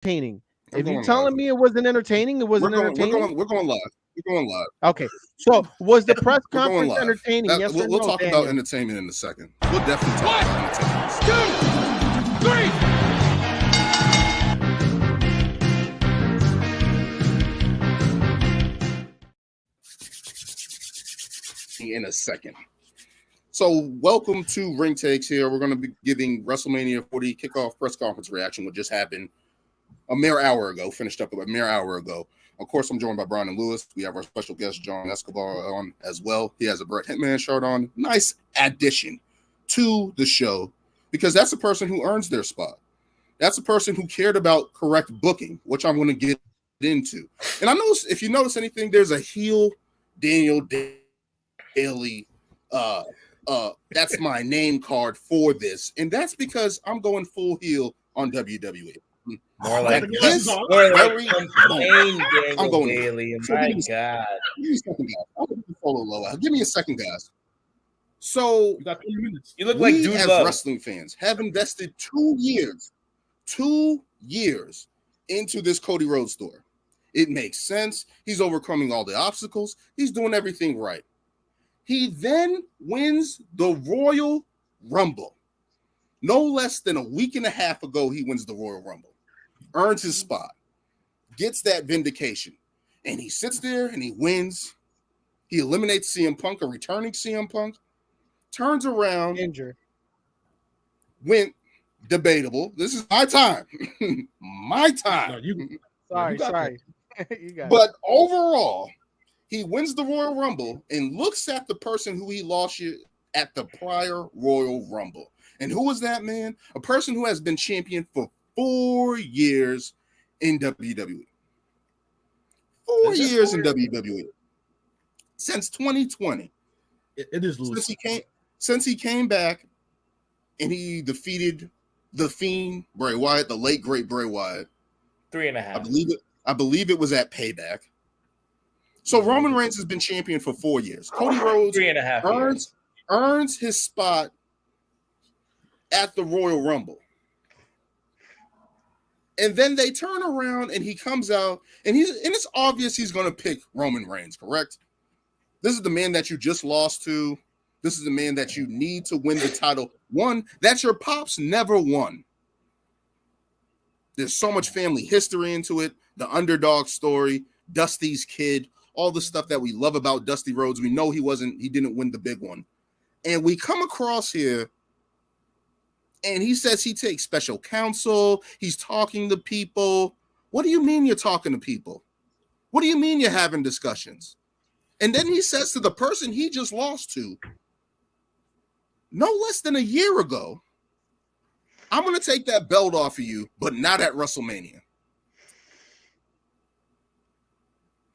entertaining. I'm If you're going live. telling me it wasn't entertaining, it wasn't entertaining. We're going live. We're going live. Okay, so was the press We're going conference live. entertaining? Yes or We'll no, talk Daniel? about entertainment in a second. We'll definitely talk about entertainment. 1, 2, 3. In a second. So, welcome to Ring Takes here. We're going to be giving WrestleMania 40 kickoff press conference reaction, what just happened a mere hour ago, finished up a mere hour ago. Of course, I'm joined by Brian and Lewis. We have our special guest, John Escobar, on as well. He has a Bret Hitman shirt on. Nice addition to the show because that's a person who earns their spot. That's a person who cared about correct booking, which I'm going to get into. And I notice, if you notice anything, there's a heel Daniel Daly that's my name card for this, and that's because I'm going full heel on WWE. More like this. I'm going Daily. So My God. Give me a second, guys. Give me a second, guys. So You got 2 minutes. You look like we Dude as Love. wrestling fans have invested 2 years into this Cody Rhodes story. It makes sense. He's overcoming all the obstacles. He's doing everything right. He then wins the Royal Rumble. No less than a week and a half ago, he wins the Royal Rumble. Earns his spot. Gets that vindication. And he sits there and he wins. He eliminates CM Punk, a returning CM Punk. Turns around. Injured. Went debatable. This is my time. My time. No, sorry. You got but overall, he wins the Royal Rumble and looks at the person who he lost at the prior Royal Rumble. And who was that man? A person who has been champion for 4 years in WWE. 4 years in WWE. Since 2020. It is loose. Since he came back and he defeated the Fiend, Bray Wyatt, the late great Bray Wyatt. 3.5. I believe it was at Payback. So Roman Reigns has been champion for 4 years. Cody Rhodes 3.5 earns his spot at the Royal Rumble. And then they turn around and he comes out and it's obvious he's going to pick Roman Reigns, correct? This is the man that you just lost to. This is the man that you need to win the title. One that your pops never won. There's so much family history into it. The underdog story, Dusty's kid, all the stuff that we love about Dusty Rhodes. We know he didn't win the big one. And we come across here and he says he takes special counsel. He's talking to people. What do you mean you're talking to people? What do you mean you're having discussions? And then he says to the person he just lost to, no less than a year ago, I'm going to take that belt off of you, but not at WrestleMania.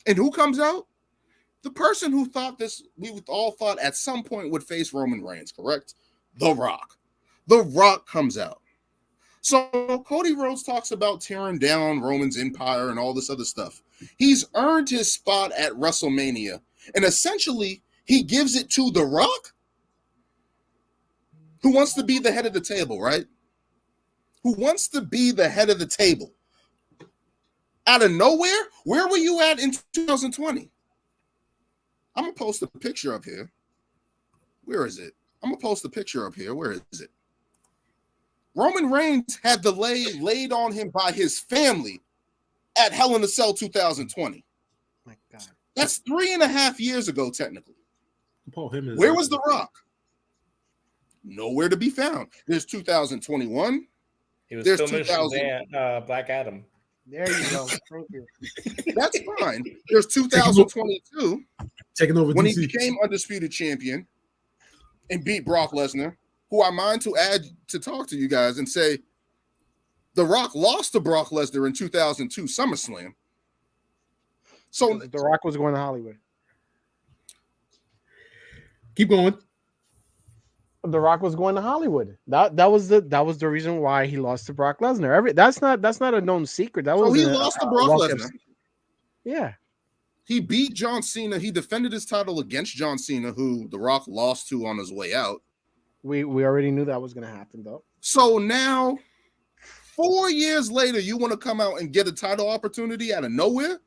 And who comes out? The person who thought we all thought at some point would face Roman Reigns, correct? The Rock. The Rock comes out. So Cody Rhodes talks about tearing down Roman's empire and all this other stuff. He's earned his spot at WrestleMania, and essentially he gives it to The Rock, who wants to be the head of the table, right? Who wants to be the head of the table. Out of nowhere, where were you at in 2020? I'm going to post a picture up here. Where is it? I'm going to post a picture up here. Where is it? Roman Reigns had the laid on him by his family at Hell in a Cell 2020. My God. That's 3.5 years ago, technically. Where was The Rock? Nowhere to be found. There's 2021. He was There's filming 2000. Black Adam. There you go. Thank you. That's fine. There's 2022 taking over when DC. he became undisputed champion and beat Brock Lesnar, who I mind to add to talk to you guys and say The Rock lost to Brock Lesnar in 2002 SummerSlam. So The Rock was going to Hollywood. Keep going. The Rock was going to Hollywood. That was the reason why he lost to Brock Lesnar. That's not a known secret. That was he lost to Brock Lesnar. Yeah. He beat John Cena. He defended his title against John Cena, who The Rock lost to on his way out. We already knew that was going to happen, though. So now, 4 years later, you want to come out and get a title opportunity out of nowhere?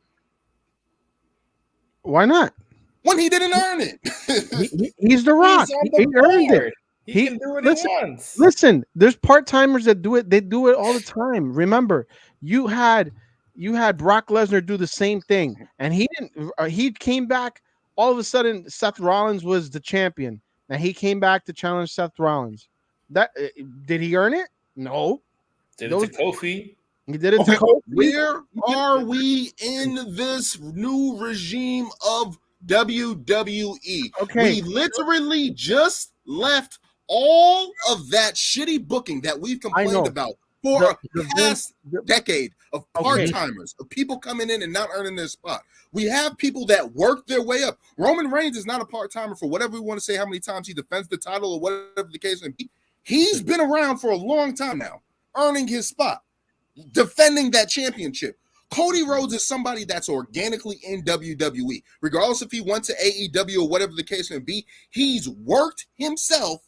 Why not? When he didn't earn it. He's the Rock. He's on He the earned it. board. He can do what listen, he wants. Listen, there's part-timers that do it. They do it all the time. Remember, you had Brock Lesnar do the same thing, and he didn't. He came back. All of a sudden, Seth Rollins was the champion, and he came back to challenge Seth Rollins. That did he earn it? No. Did it to Kofi. He did it to Kofi. Where are we in this new regime of WWE? Okay. We literally just left all of that shitty booking that we've complained about for a past decade of part-timers, of people coming in and not earning their spot. We have people that work their way up. Roman Reigns is not a part-timer for whatever we want to say, how many times he defends the title or whatever the case may be. He's been around for a long time now, earning his spot, defending that championship. Cody Rhodes is somebody that's organically in WWE. Regardless if he went to AEW or whatever the case may be, he's worked himself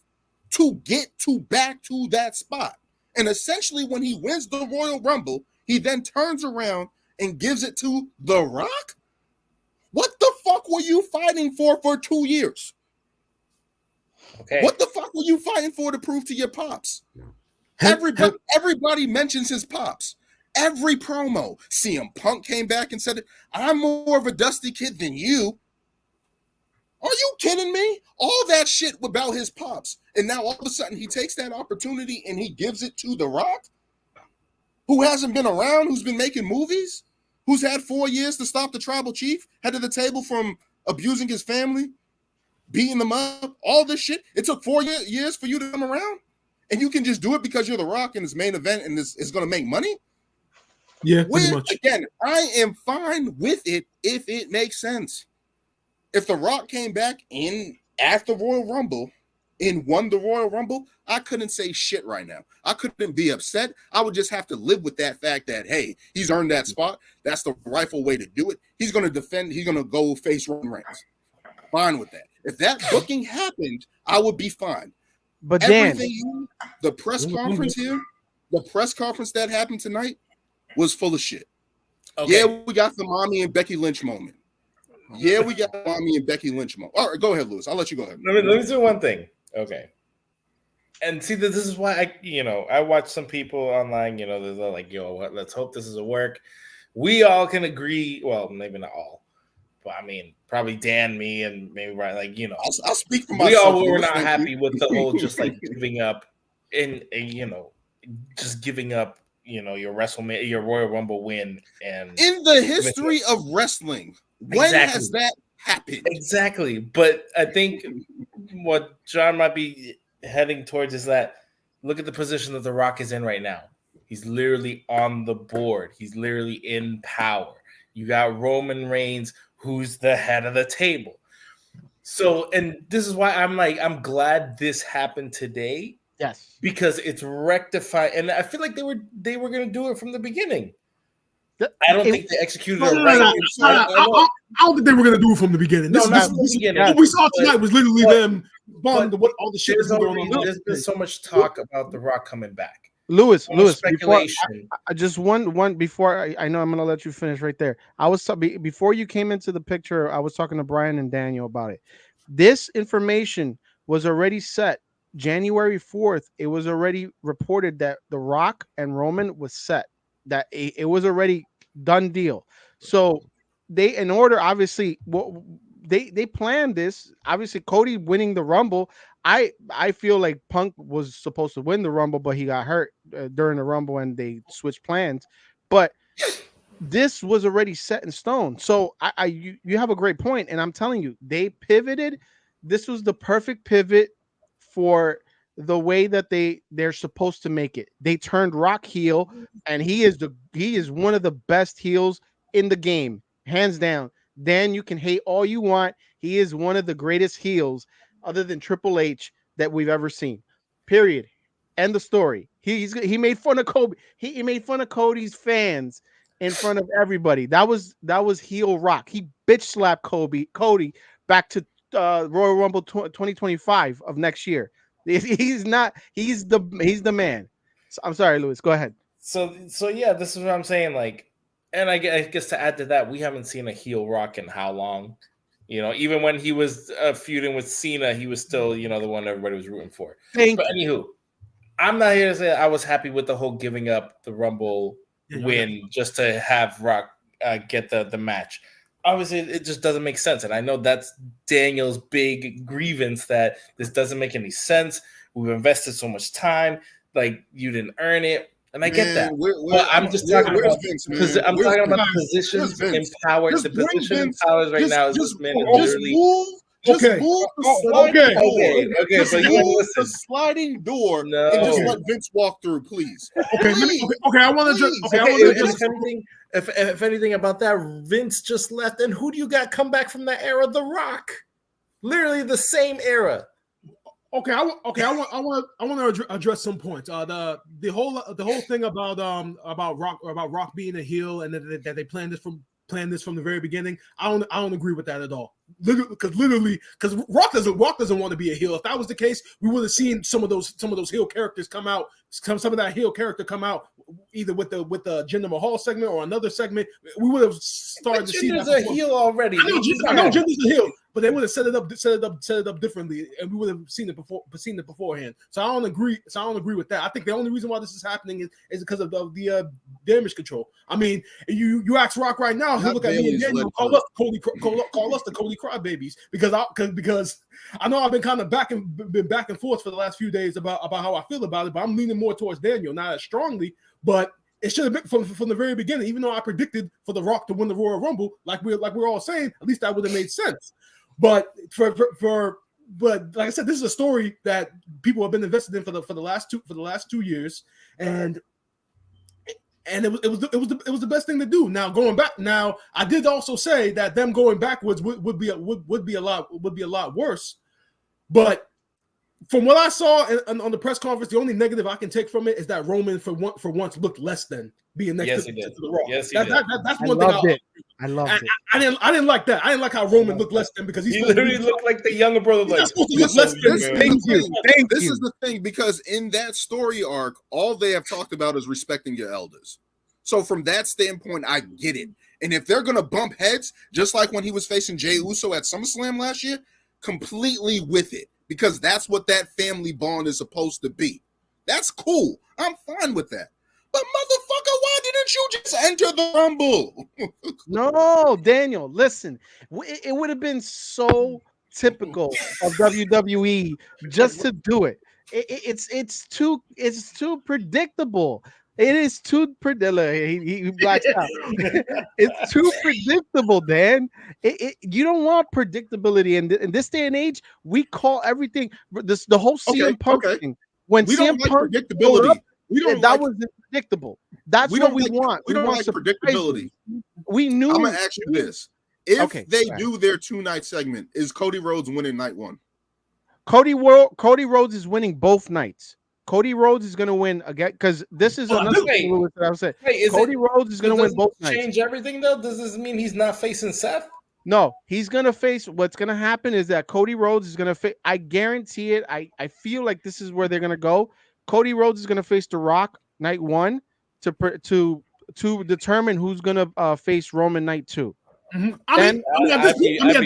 to get back to that spot. And essentially when he wins the Royal Rumble, he then turns around and gives it to The Rock? What the fuck were you fighting for 2 years? Okay. What the fuck were you fighting for to prove to your pops? Everybody mentions his pops. Every promo. CM Punk came back and said, I'm more of a dusty kid than you. Are you kidding me? All that shit about his pops. And now all of a sudden he takes that opportunity and he gives it to The Rock, who hasn't been around, who's been making movies, who's had 4 years to stop the tribal chief, head of the table from abusing his family, beating them up, all this shit. It took 4 years for you to come around? And you can just do it because you're The Rock and this main event and this is going to make money? Yeah, pretty much. Again, I am fine with it if it makes sense. If The Rock came back in after Royal Rumble and won the Royal Rumble, I couldn't say shit right now. I couldn't be upset. I would just have to live with that fact that, hey, he's earned that spot. That's the rightful way to do it. He's going to defend. He's going to go face Roman Reigns. Fine with that. If that booking happened, I would be fine. But Dan, the press conference here, the press conference that happened tonight was full of shit. Okay. Yeah, we got the Mommy and Becky Lynch moment. Yeah, we got Mommy and Becky Lynch moment. All right, go ahead, Lewis. I'll let you go ahead. Let me do one thing. Okay. And see, this is why I watch some people online, they're like, let's hope this is a work. We all can agree. Well, maybe not all, but I mean, probably Dan, me, and maybe Ryan, I'll speak for myself. We all were not happy with the whole just like giving up and just giving up, your WrestleMania, your Royal Rumble win. And in the history of wrestling, when has that happened? Exactly. But I think what John might be heading towards is that look at the position that The Rock is in right now. He's literally on the board. He's literally in power. You got Roman Reigns, who's the head of the table. So, and this is why I'm glad this happened today. Yes. Because it's rectified. And I feel like they were going to do it from the beginning. I don't think they executed it right. I don't think they were going to do it from the beginning. What we saw tonight was literally them bonding to what all the shit is going on. There's been so much talk about The Rock coming back. Lewis, speculation. Just one before I know I'm going to let you finish right there. Before you came into the picture, I was talking to Brian and Daniel about it. This information was already set January 4th. It was already reported that The Rock and Roman was set. That it was already done deal. So they, in order, obviously, they planned this. Obviously, Cody winning the Rumble. I feel like Punk was supposed to win the Rumble, but he got hurt during the Rumble and they switched plans. But this was already set in stone. So you have a great point, and I'm telling you, they pivoted. This was the perfect pivot for the way that they're supposed to make it. They turned Rock heel, and he is one of the best heels in the game, hands down. Dan, you can hate all you want. He is one of the greatest heels other than Triple H that we've ever seen. Period. End the story. He made fun of Kobe. He made fun of Cody's fans in front of everybody. That was heel Rock. He bitch slapped Cody back to Royal Rumble 2025 of next year. He's the man. I'm sorry, Lewis. Go ahead. So yeah, this is what I'm saying. Like, and I guess to add to that, we haven't seen a heel Rock in how long? Even when he was feuding with Cena, he was still, the one everybody was rooting for. But anywho, I'm not here to say I was happy with the whole giving up the Rumble win just to have Rock get the match. Obviously, it just doesn't make sense. And I know that's Daniel's big grievance, that this doesn't make any sense. We've invested so much time. Like, you didn't earn it. And I get that. But I'm just talking about the positions in power. The position in power right now is this man is literally... Just move the sliding door and just let Vince walk through, please. Okay, I want to just... If anything about that, Vince just left. And who do you got come back from that era? The Rock. Literally the same era. Okay, I want to address some points. The whole thing about Rock being a heel and that they planned this from the very beginning. I don't agree with that at all. Because Rock doesn't want to be a heel. If that was the case, we would have seen some of those heel characters come out. Some of that heel character come out either with the Jinder Mahal segment or another segment. We would have started to see that. Jinder's a heel already. I know Jinder's a heel, but they would have set it up differently, and we would have seen it beforehand. So I don't agree with that. I think the only reason why this is happening is because of the damage control. I mean, you ask Rock right now, he'll look at me and Daniel, call us the Cody Crybabies, because I know I've been kind of back and forth for the last few days about how I feel about it, but I'm leaning more towards Daniel, not as strongly, but it should have been from the very beginning. Even though I predicted for The Rock to win the Royal Rumble, like we're all saying, at least that would have made sense. But but like I said, this is a story that people have been invested in for the last 2 years, and it was the best thing to do. Now going back, I did also say that them going backwards would be a lot worse, but from what I saw on the press conference, the only negative I can take from it is that Roman for once looked less than being next to The Rock. Yes, he did. That's one thing I loved it. I didn't like that. I didn't like how Roman looked less than, because he literally looked like the younger brother. Like, Thank you. This is the thing, because in that story arc, all they have talked about is respecting your elders. So from that standpoint, I get it. And if they're gonna bump heads, just like when he was facing Jey Uso at SummerSlam last year, completely with it, because that's what that family bond is supposed to be. That's cool. I'm fine with that. But motherfucker, why didn't you just enter the Rumble? No, Daniel, listen. It would have been so typical of WWE just to do it. It's too predictable. It is too predictable. He blacks out. It's too predictable, Dan. You don't want predictability in this day and age. We call everything the whole CM Punk thing. When we CM don't like Punk predictability. That was predictable. That's what we want. We don't like predictability. We knew. I'm gonna ask you this: if they do their 2-night segment, is Cody Rhodes winning night 1? Cody Rhodes is winning both nights. Cody Rhodes is going to win again, because this is another thing that I was saying. Cody Rhodes is going to win both nights. Change everything though? Does this mean he's not facing Seth? No, he's going to face. What's going to happen is that Cody Rhodes is going to face. I guarantee it. I feel like this is where they're going to go. Cody Rhodes is going to face The Rock night 1 to determine who's going to face Roman night 2. Mm-hmm. At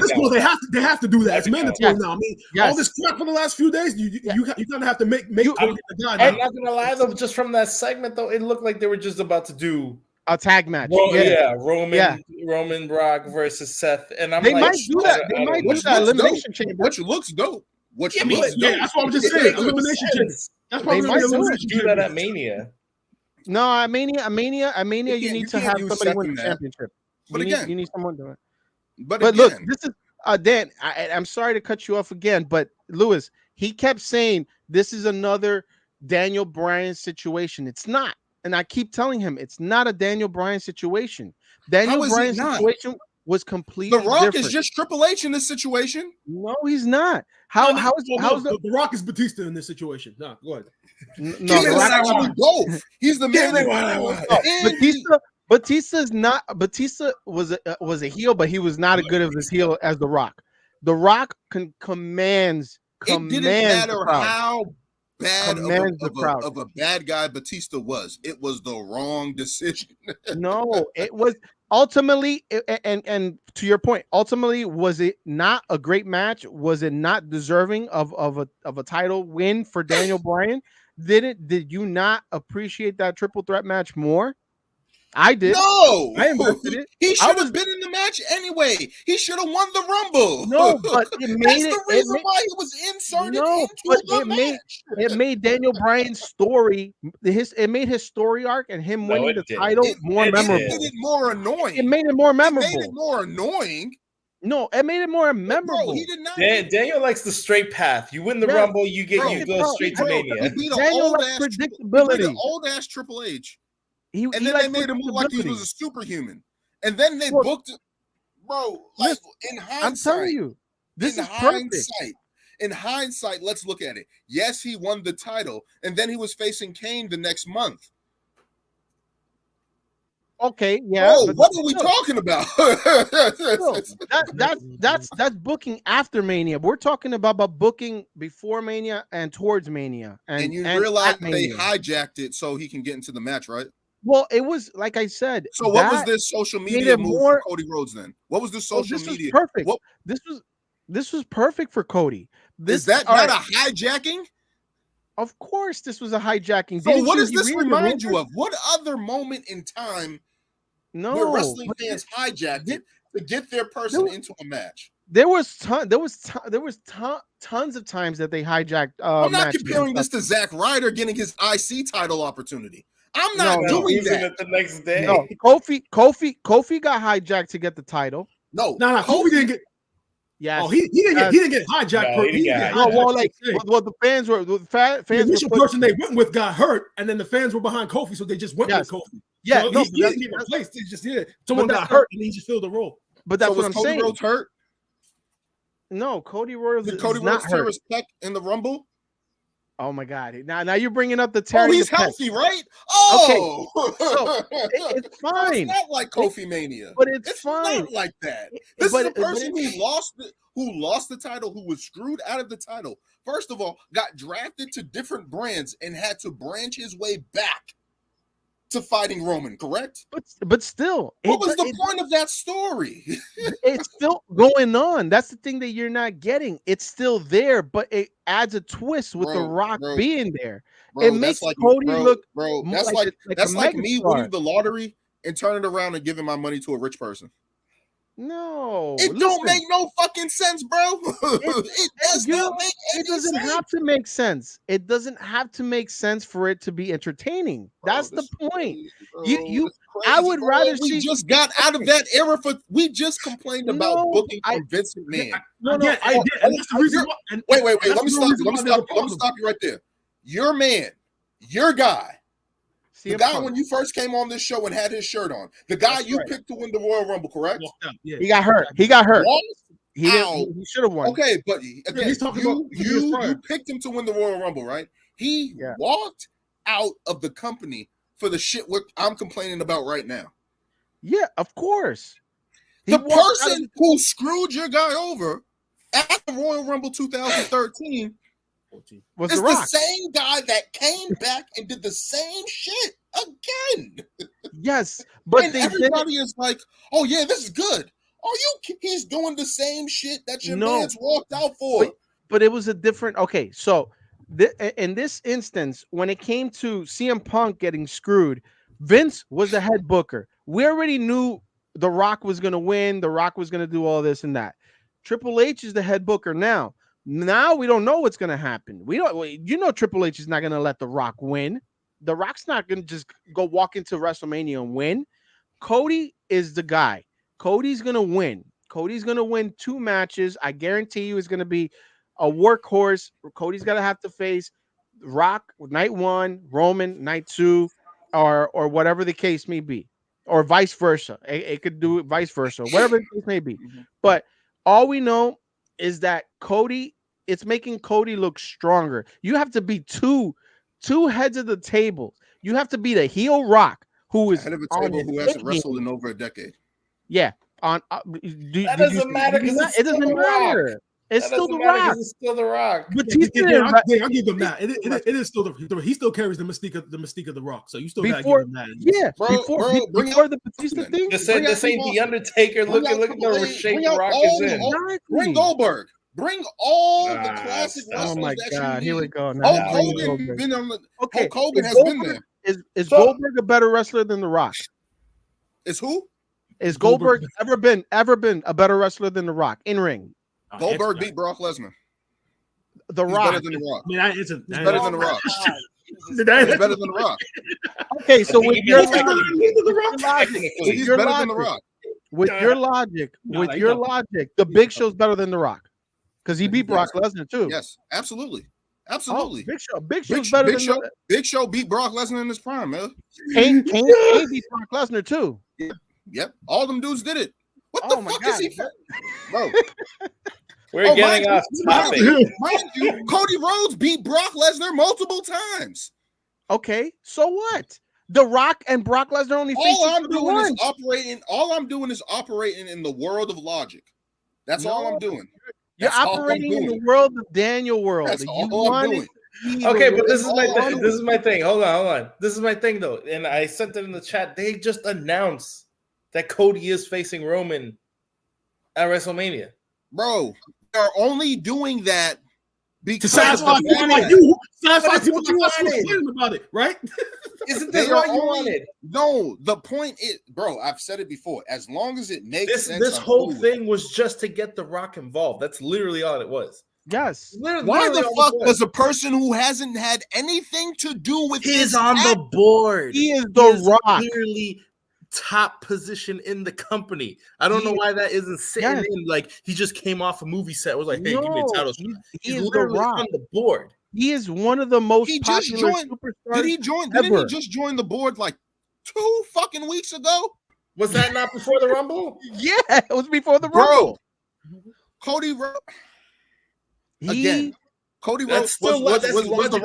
this point, they have to do that. It's mandatory now. I mean, all this crap for the last few days, you kind of have to make Cody the guy. I'm not gonna lie though, just from that segment though, it looked like they were just about to do a tag match. Roman Rock versus Seth, and they might do that. They might do that elimination chamber, which looks dope. That's what I'm just saying. Elimination chamber. That's probably do that at Mania. No, at Mania, you need to have somebody win the championship. But you need someone to it. But look, this is Dan. I'm sorry to cut you off again, but Lewis, he kept saying this is another Daniel Bryan situation. It's not, and I keep telling him it's not a Daniel Bryan situation. Daniel Bryan's situation was completely The Rock different. is just Triple H in this situation. No, he's not. The Rock is Batista in this situation? No, go ahead. No, The Rock actually both. He's the man. Batista's not. Batista was a heel, but he was not as good of a heel as The Rock. The Rock commands. It didn't matter how bad commands the crowd. of a bad guy Batista was, it was the wrong decision. No, it was ultimately, and to your point, ultimately, was it not a great match? Was it not deserving of a title win for Daniel Bryan? Did you not appreciate that triple threat match more? I did. No, I invested it. He should have been in the match anyway. He should have won the Rumble. No, but it made That's the reason why he was inserted into the match. It made Daniel Bryan's story, it made his story arc and him winning the title more memorable. It made it more annoying. It made it more memorable. It made it more annoying. No, it made it more memorable. Bro, he did not. Daniel likes the straight path. You win the Rumble, you go straight to Mania. He beat Daniel likes predictability. Old ass Triple H. Then they made him look like he was a superhuman. And then they booked it. Bro, like in hindsight. I'm telling you, this is perfect. In hindsight, let's look at it. Yes, he won the title, and then he was facing Kane the next month. Okay, yeah. Bro, what are we talking about? That's booking after Mania. We're talking about booking before Mania and towards Mania. And you realize they hijacked it so he can get into the match, right? Well, it was like I said. So what was this social media move for Cody Rhodes then? What was the social media? Perfect. This was perfect for Cody. Is that not a hijacking? Of course, this was a hijacking. So what does this remind you of? What other moment in time where wrestling fans hijacked it to get their person into a match? There was tons of times that they hijacked. I'm not comparing this to Zack Ryder getting his IC title opportunity. I'm not doing that. The next day. No, Kofi got hijacked to get the title. No, Kofi didn't get. Yes. Oh, he didn't get hijacked. The fans were the person they went with got hurt, and then the fans were behind Kofi, so they just went with Kofi. Yeah, so he didn't get replaced. They just someone got hurt, and he just filled the role. But that's what I'm saying. Cody Rhodes hurt? No, Cody Rhodes did Cody Rhodes tear his pec in the Rumble? Oh my God! Now you're bringing up the Terry. Oh, he's healthy, right? Oh, okay. So it's fine. It's not like Kofi Mania, but it's fine. Not like that. This is a person who lost the title, who was screwed out of the title. First of all, got drafted to different brands and had to branch his way back to fighting Roman. Correct? But still, what was the point of that story? It's still going on. That's the thing that you're not getting. It's still there, but it adds a twist with The Rock being there. It makes Cody look. Bro, that's like me winning the lottery and turning around and giving my money to a rich person. No, it don't make no fucking sense, bro. It does not make any sense. It doesn't have to make sense. It doesn't have to make sense for it to be entertaining. That's the point. Crazy, I would rather we just got out of that era we just complained about booking from Vince McMahon. Wait. Let me stop you right there. Your man, your guy. The guy when you first came on this show and had his shirt on. The guy picked to win the Royal Rumble, correct? Yeah. He got hurt. He should have won. Okay, but again, you picked him to win the Royal Rumble, right? He walked out of the company for the shit I'm complaining about right now. Yeah, of course. The person who screwed your guy over at the Royal Rumble 2013 was the same guy that came back and did the same shit again. Yes, but everybody is like, "Oh yeah, this is good." He's doing the same shit that your man's walked out for. But it was a different. Okay, so in this instance, when it came to CM Punk getting screwed, Vince was the head booker. We already knew The Rock was going to win. The Rock was going to do all this and that. Triple H is the head booker now. Now we don't know what's going to happen. Triple H is not going to let The Rock win. The Rock's not going to just go walk into WrestleMania and win. Cody is the guy. Cody's going to win. Cody's going to win 2 matches. I guarantee you it's going to be a workhorse. Cody's going to have to face Rock night 1, Roman night 2, or whatever the case may be, or vice versa. It could do it vice versa, whatever the case may be. But all we know is that it's making Cody look stronger. You have to be two heads of the table. You have to be the heel Rock, who is head of a table who hasn't wrestled in over a decade. Yeah. That doesn't matter because it doesn't matter. It's still The Rock. It's still The Rock. I'll give them that. It is still he still carries the mystique of The Rock. So you still gotta give him that. Yeah, before the Batista thing. This ain't the Undertaker. Look at the shape The Rock is in. Bring Goldberg. Bring all the classic wrestlers. Oh my God! Here we go. Hulk Hogan been on the. Hulk Hogan has been there. Is Goldberg a better wrestler than The Rock? Is who? Is Goldberg ever been a better wrestler than The Rock in ring? Goldberg beat Brock Lesnar. The Rock. Better than The Rock. I mean, he's better than The Rock. He's better than The Rock. Okay, so with your logic, he's better than The Rock. With your logic, the Big Show's better than The Rock because he beat Brock Lesnar too. Yes, absolutely. Oh, Big Show's better than Show. Big Show beat Brock Lesnar in his prime, man. Kane beat Brock Lesnar too. Yep. All them dudes did it. What the fuck is he? Bro. We're getting off topic. Mind you, Cody Rhodes beat Brock Lesnar multiple times. Okay, so what? The Rock and Brock Lesnar only face All I'm doing is operating in the world of logic. That's all I'm doing. You're operating in the world of Daniel world. That's all I'm doing. Okay, but this is my thing. This is my thing. Hold on. This is my thing though, and I sent it in the chat. They just announced that Cody is facing Roman at WrestleMania. Bro, they're only doing that because satisfy people like you. Satisfy people like you about it, right? Isn't this what you wanted? No, the point is, bro, I've said it before. As long as it makes sense. This whole thing was just to get The Rock involved. That's literally all it was. Yes. Why the fuck does a person who hasn't had anything to do with He's on the board? He is The Rock. Clearly top position in the company. I don't know why that isn't sitting in. Like he just came off a movie set. Was like, hey, give me a title. He's literally on the board. He is one of the most popular superstars. Didn't he just join the board like 2 fucking weeks ago? Was that not before the Rumble? Yeah, it was before the Rumble. Cody Rhodes. Again. Cody Rhodes was The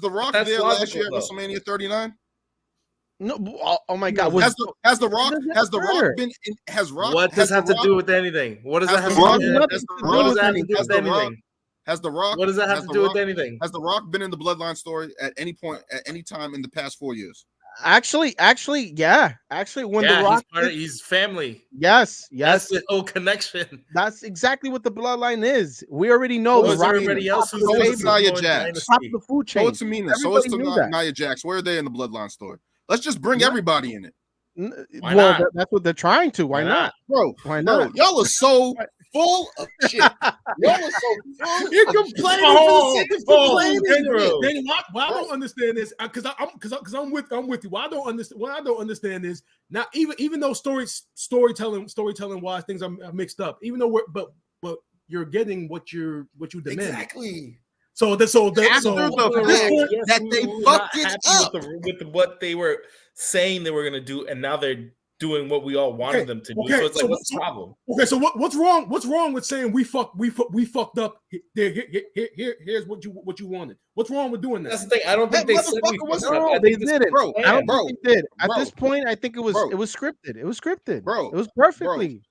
Rock there last year at WrestleMania 39? No, oh my God! Has The Rock been? What does that have to do with anything? What does that have to do with anything? Has The Rock? What does that have to do with anything? Has The Rock been in the Bloodline story at any point, at any time in the past 4 years? Actually, yeah. Actually, when The Rock, he's family. Yes. That's the whole connection. That's exactly what the Bloodline is. We already know The Rock. Everybody else who's Nia Jax. Top of the food chain. So it's Tamina. So it's Nia Jax. Where are they in the Bloodline story? Let's just bring everybody in it. Well, that's what they're trying to. Why not? Bro, why not? Bro, y'all are so full of shit. Y'all are so full. You're complaining. Well, I don't understand this because I'm with you. What I don't understand is now even though storytelling wise things are mixed up. Even though but you're getting what you demand. Exactly. So that they fucked it up with what they were saying they were going to do, and now they're doing what we all wanted them to do. So it's like, what's the problem? Okay, so what's wrong? What's wrong with saying we fucked up? Here's what you wanted. What's wrong with doing that? That's the thing. I don't think they said we fucked up. They did it, bro. I don't think they did. At this point, I think it was scripted. It was scripted, bro. It was perfectly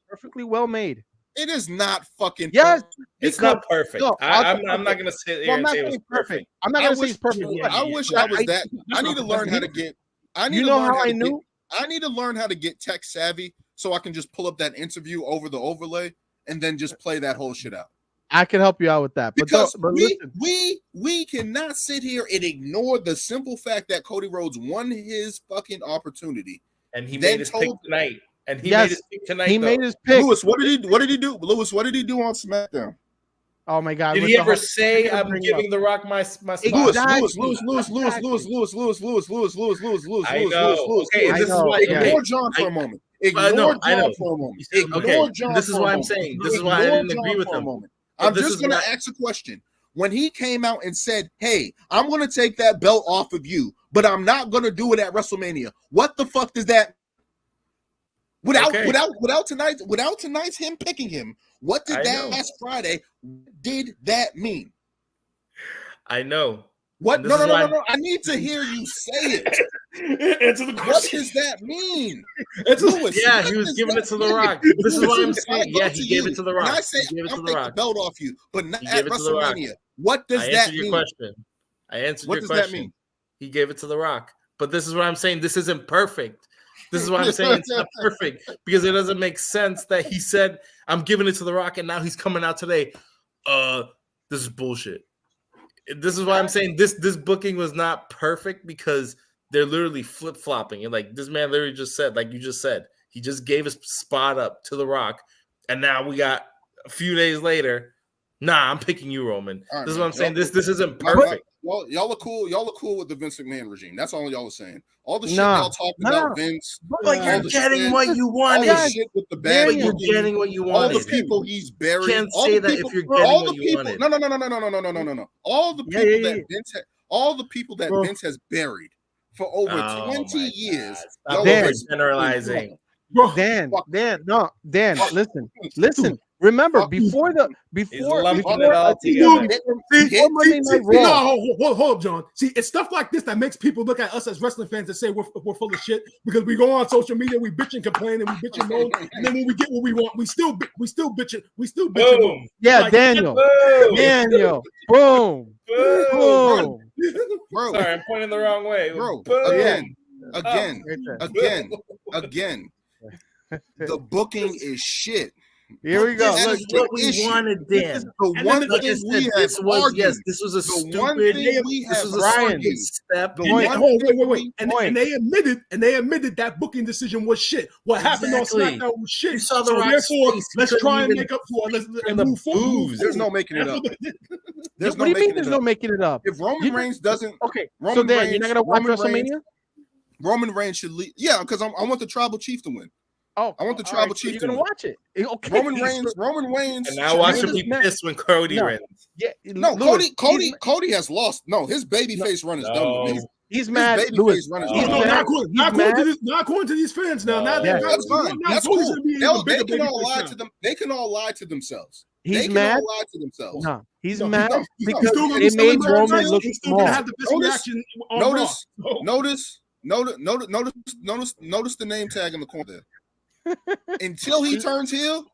well made. It is not fucking. Yes, it's not perfect. No, I'm not gonna say. I'm not saying perfect. I'm not gonna say it's perfect. I wish I was that. I need to learn how to get. I need to learn how to get tech savvy so I can just pull up that interview over the overlay and then just play that whole shit out. I can help you out with that, because we cannot sit here and ignore the simple fact that Cody Rhodes won his fucking opportunity, and he made his pick tonight. And he made his pick tonight. He made his pick. Lewis, what did he do? Lewis, what did he do on SmackDown? Oh my God! Did he ever say, "I'm giving The Rock my spot"? Lewis. I know. Okay, this is why. Ignore John for a moment. Ignore John for a moment. Ignore John. This is why I'm saying. This is why I didn't agree with him. I'm just going to ask a question. When he came out and said, "Hey, I'm going to take that belt off of you, but I'm not going to do it at WrestleMania," what the fuck does that? Without tonight's him picking him, what did that last Friday? Did that mean? I know. What? No. I need to hear you say it. Answer the What question. does that mean? Lewis, Yeah, he was giving it to The Rock. This is what I'm saying. Yeah, he gave it to The Rock. And I say He gave it to I'll The take Rock. the belt off you, but not He at gave it to The Rock. WrestleMania. What does I that answered your mean? question. I answered What your does question. that mean? He gave it to The Rock. But this is what I'm saying. This isn't perfect. This is what I'm saying. It's not perfect because it doesn't make sense that he said, I'm giving it to The Rock, and now he's coming out today. This is bullshit. This is why I'm saying this booking was not perfect because they're literally flip-flopping. And like this man literally just said, like you just said, he just gave his spot up to The Rock. And now we got a few days later. Nah, I'm picking you, Roman. Right, this is man. what I'm saying. Y'all, this isn't perfect. Y'all are cool. Y'all are cool with the Vince McMahon regime. That's all y'all are saying. All the shit Nah. y'all talking about Vince. But like all you're the getting shit, what you all wanted. the shit with the bad. But you're booking, getting what you all wanted. the people he's buried. You can't all say the that people, if you're getting all what the you people. wanted. No. All the people that Vince all the people that Vince has buried for over 20 years. Stop overgeneralizing. Dan, listen. Remember, before Monday Night Raw. Hold up, John. See, it's stuff like this that makes people look at us as wrestling fans and say we're full of shit because we go on social media, we bitch and complain, and we bitch and moan, and then when we get what we want, we still bitch it. We still bitch and moan. Yeah, like, Daniel. Boom. Bro. Sorry, I'm pointing the wrong way. Bro, again. The booking is shit. Here we go. This is what we wanted, Dan. The one thing we have argued. This was a the one stupid. thing we This have was a argued. step. Wait. And they admitted that booking decision was shit. What happened on SmackDown was shit. You saw the so Rock's therefore, face. let's try and make up for it and move forward. There's no making it up. What do you mean there's no making it up? If Roman Reigns doesn't, so Dan, you're not gonna watch WrestleMania? Roman Reigns should leave. Yeah, because I want the tribal chief to win. Oh, I want the tribal chief. You're gonna watch it. Okay. Roman Reigns. And now watch him be pissed when Cody wins. Yeah, no, Cody has lost. No, his babyface run is done with me. He's mad. Lewis, not according to these fans now. That's fine. That's cool. They can all lie to them. They can all lie to themselves. He's mad. All lie to themselves. No, he's mad because they made Roman look small. Notice the name tag in the corner. Until he turns heel,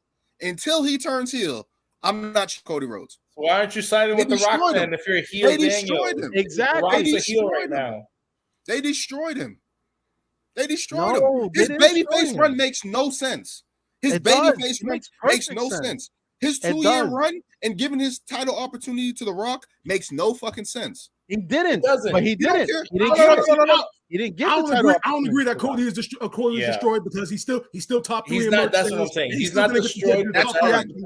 I'm not Cody Rhodes. Why aren't you siding with the Rock then? If you're a heel, they destroyed him. Exactly, the Rock's a heel right now. They destroyed him. His babyface run makes no sense. His babyface run makes no sense. His 2-year run and giving his title opportunity to The Rock makes no fucking sense. He didn't. But he didn't. He didn't get the title. I don't agree that Cody is destroyed because he's still top 3. He's not. That's what I'm saying. He's not destroyed.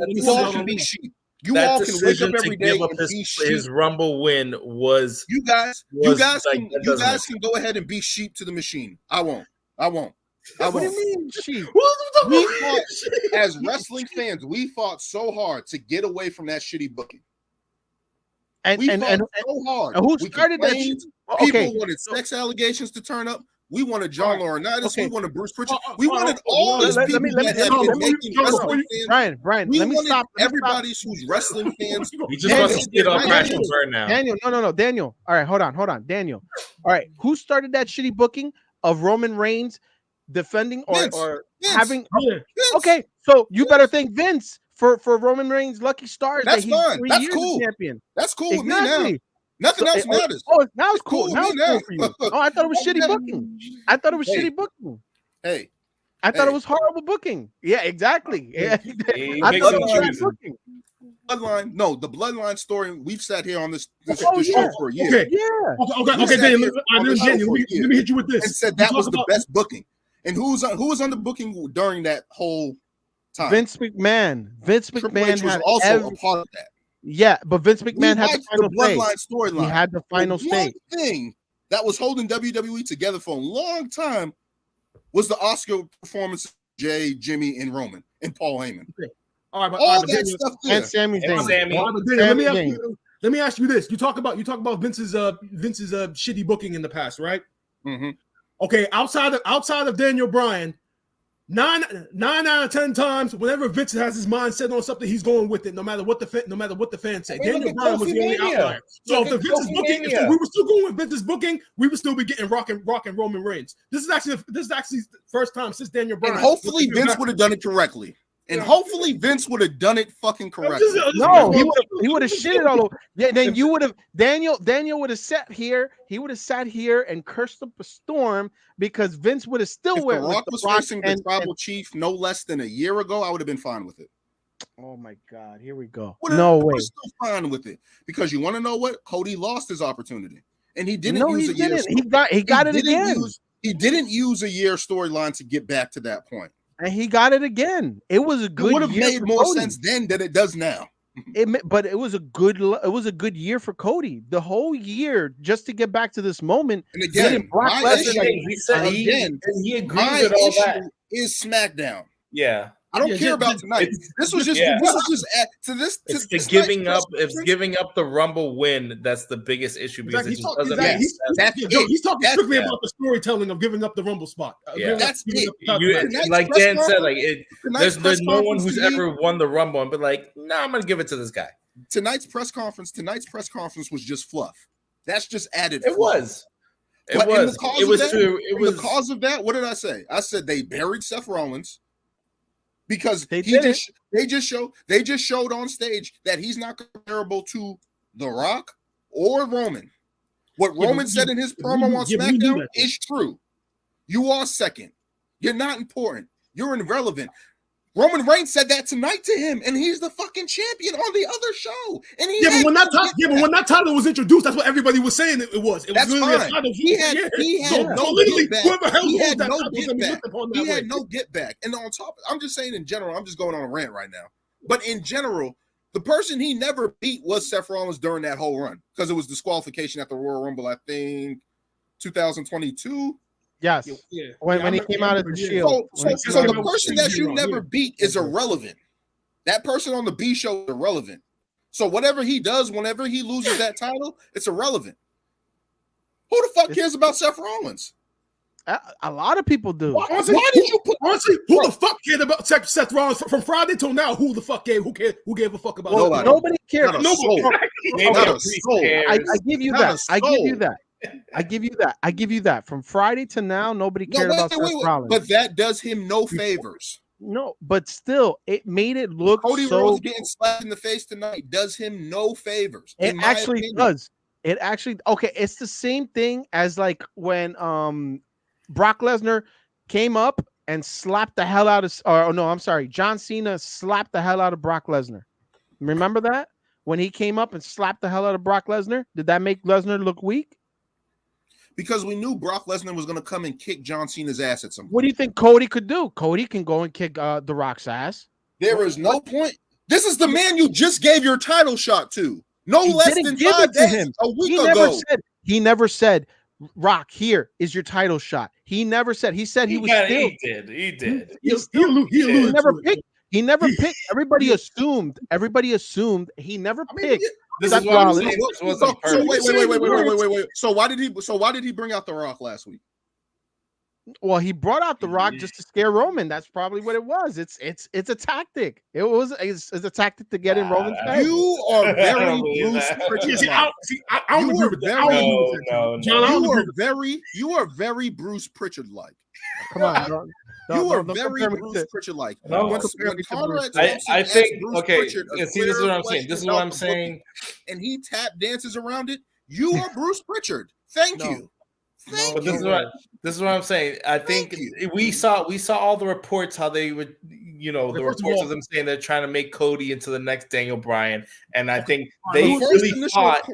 You all can be sheep. You all can wake up every day and be sheep. His Rumble win was. You guys can go ahead and be sheep to the machine. I won't. What do you mean, sheep? As wrestling fans, we fought so hard to get away from that shitty booking. And so hard. And who started that shit? People wanted sex allegations to turn up. We wanted John Laurinaitis. We wanted Bruce Pritchard. We wanted all these people that have been making wrestling fans. Brian, let me stop. Everybody who's wrestling fans. He just wants to get off Crash and Burn now. Daniel, no. Daniel. All right, hold on. Daniel. All right, who started that shitty booking of Roman Reigns defending or having? Vince. Okay, so you better thank Vince for Roman Reigns' lucky stars. That's that he's fine. 3 That's years cool. Champion. That's cool with me now. Nothing else matters. Oh, now it's cool. Now it's cool for you. Oh, I thought it was shitty booking. Shitty booking. Hey. I thought it was horrible booking. Yeah, exactly. Yeah. I thought it was shitty booking. Bloodline. No, the Bloodline story. We've sat here on this show for a year. Okay, Daniel, let me hit you with this. And said that was the best booking. And who was on the booking during that whole time? Vince McMahon. Vince McMahon was also a part of that. Yeah, but Vince McMahon had the final Bloodline storyline. He had the final say. One thing that was holding WWE together for a long time was the Oscar performance of Jay, Jimmy, and Roman and Paul Heyman. Okay. All that stuff there. And Sami Zayn. Let me ask you this: you talk about Vince's shitty booking in the past, right? Mm-hmm. Okay, outside of Daniel Bryan, Nine out of 10 times, whenever Vince has his mind set on something, he's going with it, no matter what the fans say. Daniel Bryan was the only outlier. So if the Vince's booking, if we were still going with Vince's booking, we would still be getting Rock and Roman Reigns. This is actually the first time since Daniel Bryan. And hopefully Vince would have done it correctly. And hopefully Vince would have done it fucking correctly. No, he would have shit it all over. Yeah, then you would have Daniel would have sat here. He would have sat here and cursed up a storm because Vince would have still went. If The Rock was facing the tribal chief no less than a year ago, I would have been fine with it. Oh my God, here we go. No way. We're still fine with it because you want to know what? Cody lost his opportunity, and he didn't use a year. He got it again. He didn't use a year storyline to get back to that point. And he got it again. It was a good. It would have made more sense then than it does now. But it was a good year for Cody. The whole year just to get back to this moment. And again, Brock Lesnar, he agrees with all that. Is SmackDown. Yeah. I don't care about tonight. This was just It's giving up the Rumble win that's the biggest issue because he's talking strictly about the storytelling of giving up the Rumble spot. That's it. Like Dan said, like there's no one who's ever won the Rumble and been like, nah, I'm gonna give it to this guy. Tonight's press conference was just fluff. That's just added. It was. In the cause of that, what did I say? I said they buried Seth Rollins. Because they just showed on stage that he's not comparable to The Rock or Roman. What Roman said in his promo on SmackDown is true. You are second. You're not important. You're irrelevant. Roman Reigns said that tonight to him, and he's the fucking champion on the other show. And when that title was introduced, that's what everybody was saying it was. It was literally a title. He had no get back. And on top, I'm just saying in general, I'm just going on a rant right now. But in general, the person he never beat was Seth Rollins during that whole run because it was disqualification at the Royal Rumble, I think, 2022. Yes. When he came out of the Shield. So the person that you never beat is irrelevant. That person on the B show is irrelevant. So whatever he does, whenever he loses that title, it's irrelevant. Who the fuck cares about Seth Rollins? A lot of people do. Honestly, who the fuck cared about Seth Rollins from Friday till now? Who the fuck gave? Who gave a fuck about? Nobody cared. Nobody. I give you that. I give you that. From Friday to now, nobody cared about Seth Rollins. But that does him no favors. No, but still, it made it look Cody Rhodes getting slapped in the face tonight does him no favors. It actually does. It actually it's the same thing as like when Brock Lesnar came up and slapped the hell out of John Cena slapped the hell out of Brock Lesnar. Remember that? When he came up and slapped the hell out of Brock Lesnar? Did that make Lesnar look weak? Because we knew Brock Lesnar was going to come and kick John Cena's ass at some point. What do you think Cody could do? Cody can go and kick The Rock's ass. There is no point. This is the man you just gave your title shot to. No less than 5 days a week ago. He never said, Rock, here is your title shot. He never said. He said he did. He never picked. He never picked. Everybody assumed. He never picked. This is what I'm saying. Wait. So why did he bring out The Rock last week? Well, he brought out The Rock just to scare Roman. That's probably what it was. It's a tactic. It's a tactic to get in Roman's face. You are very Bruce Pritchard. I don't agree with that. You are very Bruce Pritchard like. Come on. You are very Bruce Pritchard like. I think this is what I'm saying. This is what I'm saying. And he tap dances around it. You are Bruce Pritchard. Thank you. But this is what I'm saying. I think we saw all the reports how they would, the reports of them saying they're trying to make Cody into the next Daniel Bryan, and I think they really thought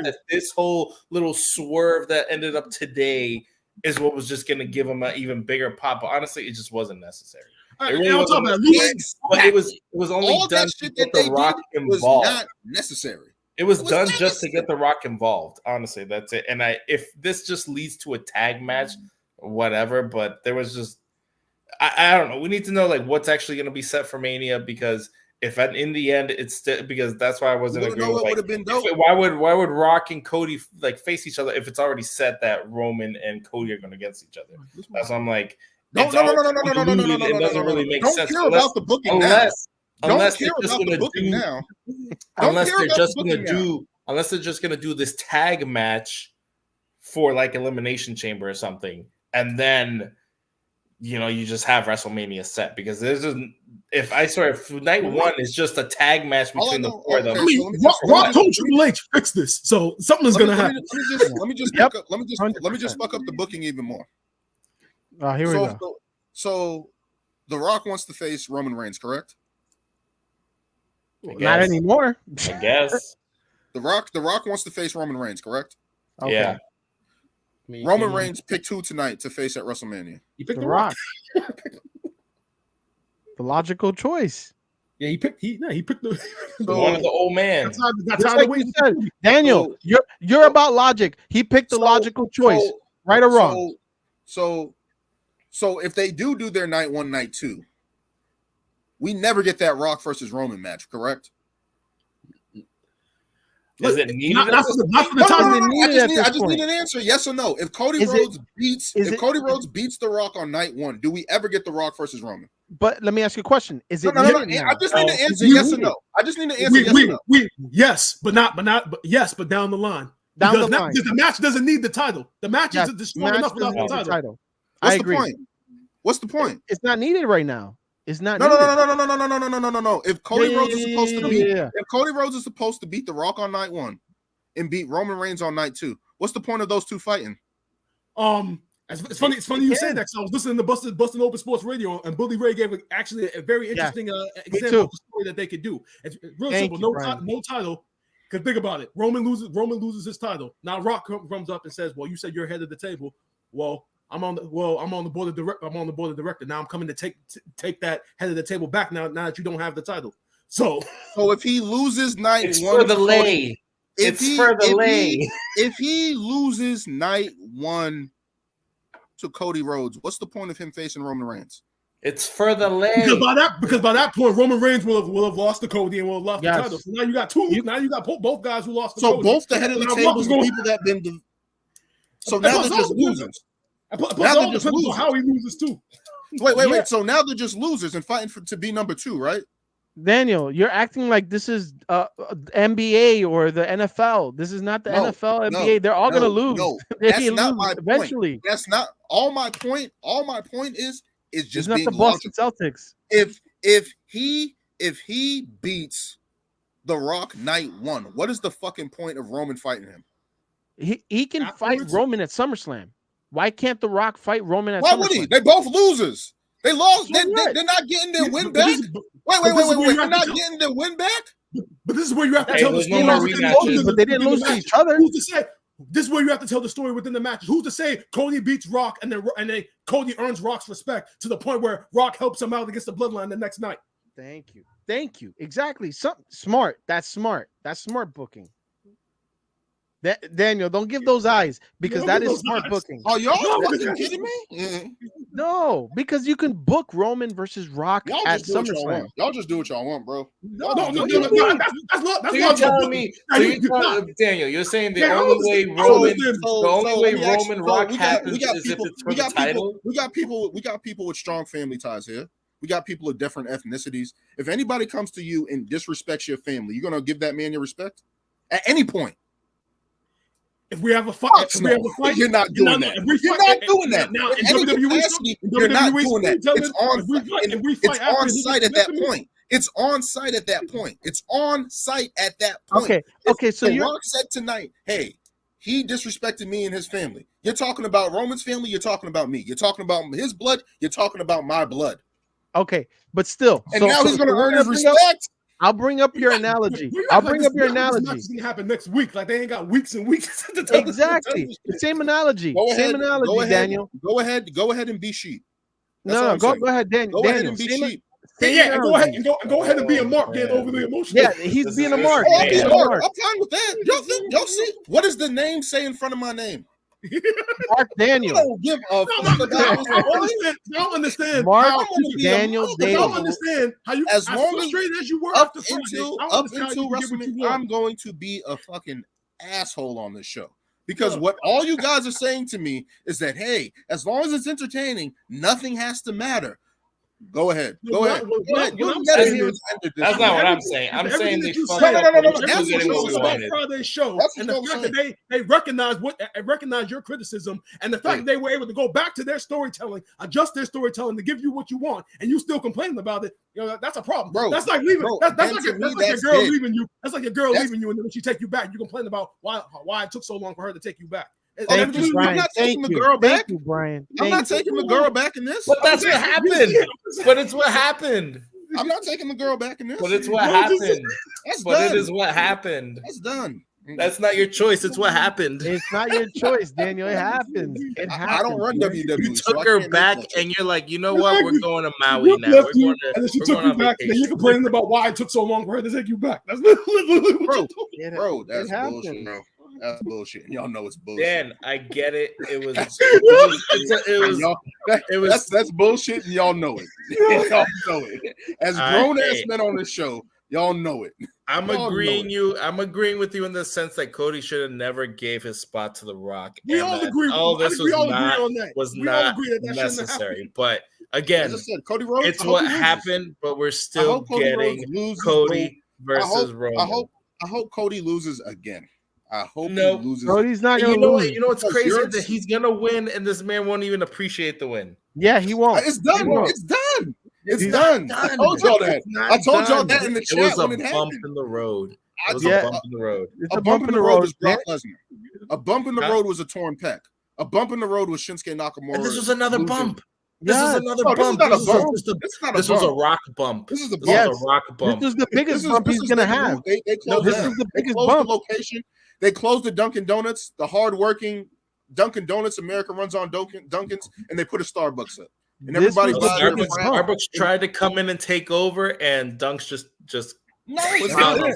that this whole little swerve that ended up today is what was just going to give him an even bigger pop. But honestly, it just wasn't necessary. It really wasn't but it was only all done to get The Rock involved. Was not necessary. It was done just to get The Rock involved. Honestly, that's it. And if this just leads to a tag match, whatever. But there was just, I don't know. We need to know like what's actually going to be set for Mania because if in the end it's still because that's why I wasn't agreeing. Why would Rock and Cody like face each other if it's already set that Roman and Cody are going against each other? That's why I'm like, No. It doesn't really make sense. Don't care about the booking now. Unless they're just going to do now. Unless they're just going to do this tag match for like Elimination Chamber or something, and then you just have WrestleMania set, because there's if night one is just a tag match between the four of them. Rock told Triple H fix this, so something's gonna happen. Let me just fuck up the booking even more. Here we go. So The Rock wants to face Roman Reigns, correct? Not anymore. I guess. The Rock wants to face Roman Reigns, correct? Okay. Yeah. Roman Reigns picked who tonight to face at WrestleMania? You picked The Rock. The logical choice. Yeah, he picked the one of the old man. That's how like you said, Daniel, you're about logic. He picked the logical choice, right or wrong. So if they do their night one, night two, we never get that Rock versus Roman match, correct? Is it needed? I just need an answer, yes or no. If Cody Rhodes beats The Rock on night one, do we ever get The Rock versus Roman? But let me ask you a question: is it? No. I just need to answer yes or no. I just need to answer yes or no. Yes, but down the line. Because the match doesn't need the title. The match is strong enough without the title. I agree. What's the point? It's not needed right now. It's not. No. If Cody Rhodes is supposed to beat, if Cody Rhodes is supposed to beat The Rock on night one and beat Roman Reigns on night two, what's the point of those two fighting? It's funny you say that, because I was listening to Bustin' Open Sports Radio, and Bully Ray gave actually a very interesting example of the story that they could do. It's real simple. No title. Because think about it. Roman loses his title. Now Rock comes up and says, "Well, you said you're head of the table. Well, I'm on the board of director. Now I'm coming to take that head of the table back now that you don't have the title." So if he loses night it's one, for the lay. If he loses night one to Cody Rhodes, what's the point of him facing Roman Reigns? It's for the lay. Because by that point, Roman Reigns will have lost to Cody and will have lost the title. So now you got both guys who lost to Cody. So both the head of the table, the people that been. So now they're just losers. Now they're just losers. How he loses too. Wait. So now they're just losers and fighting to be number two, right? Daniel, you're acting like this is NBA or the NFL. This is not the NFL, NBA. They're all gonna lose. No, that's not my eventually. Point. That's not all my point. All my point is just not the Boston Celtics. If he beats The Rock night one, what is the fucking point of Roman fighting him? He can fight Roman at SummerSlam. Why can't The Rock fight Roman at SummerSlam? Why would he? They're both losers. They lost. They're not getting their win back. Wait. They're not getting their win back. But this is where you have to tell the story. But they didn't lose to each other. Who's to say? This is where you have to tell the story within the match. Who's to say Cody beats Rock and then Cody earns Rock's respect to the point where Rock helps him out against the Bloodline the next night? Thank you. Exactly. Smart. That's smart. That's smart booking. Daniel, don't give those eyes, because that is smart booking. Oh, y'all fucking kidding me? Mm-hmm. No, because you can book Roman versus Rock at SummerSlam. Y'all just do what y'all want, bro. No. That's you're telling me. Daniel, you're saying the only way Roman Rock happens is if it's for the title. We got people with strong family ties here. We got people of different ethnicities. If anybody comes to you and disrespects your family, you're gonna give that man your respect at any point. If we have a fight, you're not doing that. You're not doing that. Now, in WWE, you're not doing that. It's on site at that point. It's on site at that point. It's on site at that point. Okay. So The Rock said tonight, hey, he disrespected me and his family. You're talking about Roman's family. You're talking about me. You're talking about his blood. You're talking about my blood. Okay, but still. And now he's going to earn his respect. I'll bring up your analogy. I'll bring up your analogy. It's going to happen next week. Like they ain't got weeks and weeks. Exactly. Same analogy. Daniel. Go ahead and be sheep. No, go ahead, Daniel. Go ahead and be sheep. Yeah, go ahead and be a mark, getting over the emotion. Yeah, he's being a mark. I'm fine with that. Y'all see? What does the name say in front of my name? Mark Daniel. I don't give a fuck. I don't understand. Mark Daniel. I don't understand how you, as frustrated as you were up until WrestleMania, I'm going to be a fucking asshole on this show Because what all you guys are saying to me is that, hey, as long as it's entertaining, nothing has to matter. Go ahead. Go ahead. That's not what I'm saying. I'm saying they fucked up. That's about Friday's show, and the fact that they recognize your criticism, and the fact that they were able to go back to their storytelling, adjust their storytelling to give you what you want, and you still complaining about it. You know, that's a problem. Bro, that's like leaving. That's like your girl leaving you. That's like your girl leaving you, and then when she take you back, you complain about why it took so long for her to take you back. Thank you, Brian. I'm not taking the girl back. Thank you, Brian. I'm not taking the girl back in this. But that's what happened. But it's what happened. I'm not taking the girl back in this. But it's what happened. But it is what happened. That's done. That's not your choice. It's what happened. It's not your choice, Daniel. It happened. It happened. I don't run WWE. You took her back, and you're like, you know what? We're going to Maui now. We're going to. And then she took you back, and you're complaining about why it took so long for her to take you back. That's literally bro. That's bullshit, bro. That's bullshit. Y'all know it's bullshit. Dan, I get it. It was. That's bullshit, and y'all know it. Y'all know it. As grown ass men on this show, y'all know it. I'm agreeing with you in the sense that Cody should have never gave his spot to The Rock. We all agree. All this was not necessary. But again, as I said, Cody Rhodes. It's what happened, but we're still getting Cody versus Roman. I hope Cody loses again. I hope he loses. Cody's not going to lose. You know what's crazy? That he's going to win, and this man won't even appreciate the win. Yeah, he won't. It's done. It's done. It's done. I told y'all that. I told y'all that in the chat. It was a bump in the road. It was a bump in the road. A bump in the road was Brock Lesnar. A bump in the road was a torn pec. A bump in the road was Shinsuke Nakamura. And this was another bump. This is another bump. This was a rock bump. This is a rock bump. This is the biggest bump he's going to have. This is the biggest bump. Location. They closed the Dunkin' Donuts, the hardworking Dunkin' Donuts. America runs on Dunkin's, and they put a Starbucks up. And everybody Starbucks tried to come in and take over, and Dunk's just no, it's done.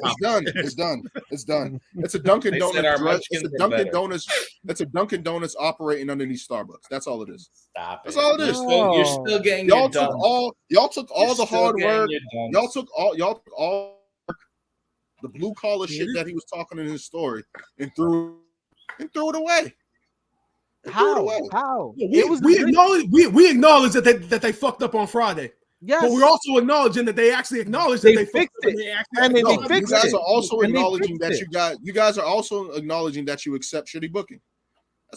It's done. It's done. It's a Dunkin' Donuts. It's a Dunkin' Donuts. It's a Dunkin' Donuts operating underneath Starbucks. That's all it is. Stop. That's all it is. You're still getting y'all took all the hard work. Y'all took all the blue collar shit that he was talking in his story and threw it away. How? We acknowledge that they fucked up on Friday. Yes. But we're also acknowledging that they actually acknowledge that they fixed it. You guys are also acknowledging that you guys are also acknowledging that you accept shitty booking.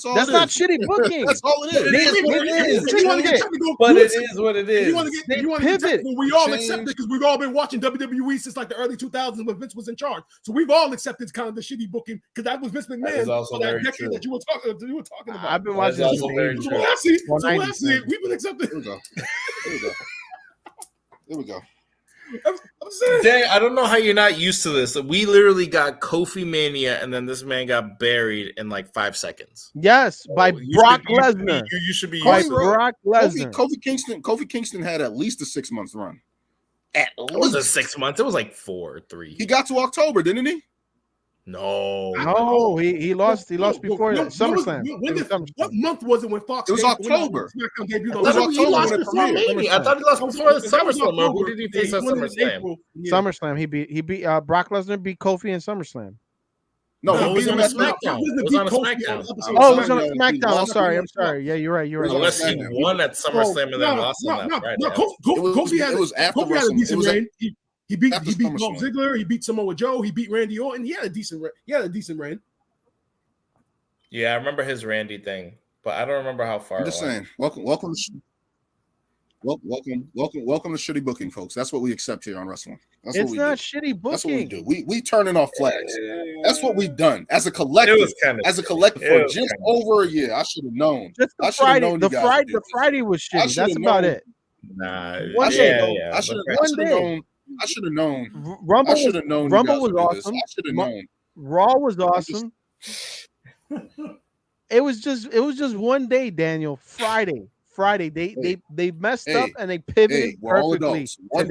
That's not shitty booking. That's all it is. But it is what it is. You want to get technical, we all accept it because we've all been watching WWE since like the early 2000s when Vince was in charge. So we've all accepted kind of the shitty booking because that was Vince McMahon for that decade that you were talking about. I've been watching this. We've been accepting. Here we go. Dang, I don't know how you're not used to this. We literally got Kofi Mania, and then this man got buried in like 5 seconds. Yes, by Brock Lesnar. You should be by Brock Lesnar. Kofi Kingston had at least a 6 month run. It wasn't 6 months. It was like 4 or 3. He got to October, didn't he? No, he lost before SummerSlam. What month was it when Fox? It was October. I thought he lost before SummerSlam. Who did he face at SummerSlam? SummerSlam. He beat Brock Lesnar beat Kofi in SummerSlam. No, it was on SmackDown. It was on SmackDown. Oh, it was on SmackDown. I'm sorry. Yeah, you're right. Unless he won at SummerSlam and then lost on that Friday. Kofi had a decent reign. He beat Dolph SummerSlam. Ziggler. He beat Samoa Joe. He beat Randy Orton. He had a decent reign. Yeah, I remember his Randy thing, but I don't remember how far. I'm just saying. Welcome to shitty booking, folks. That's what we accept here on wrestling. It's not shitty booking. That's what we do. We turning off flags. That's what we've done as a collective. For just over a year. I should have known. Just the Friday. The Friday was shitty. That's about it. Nah. I should have known. Rumble was awesome. I should have known. Raw was awesome. It was just one day, Daniel. Friday. They messed up and they pivoted perfectly. One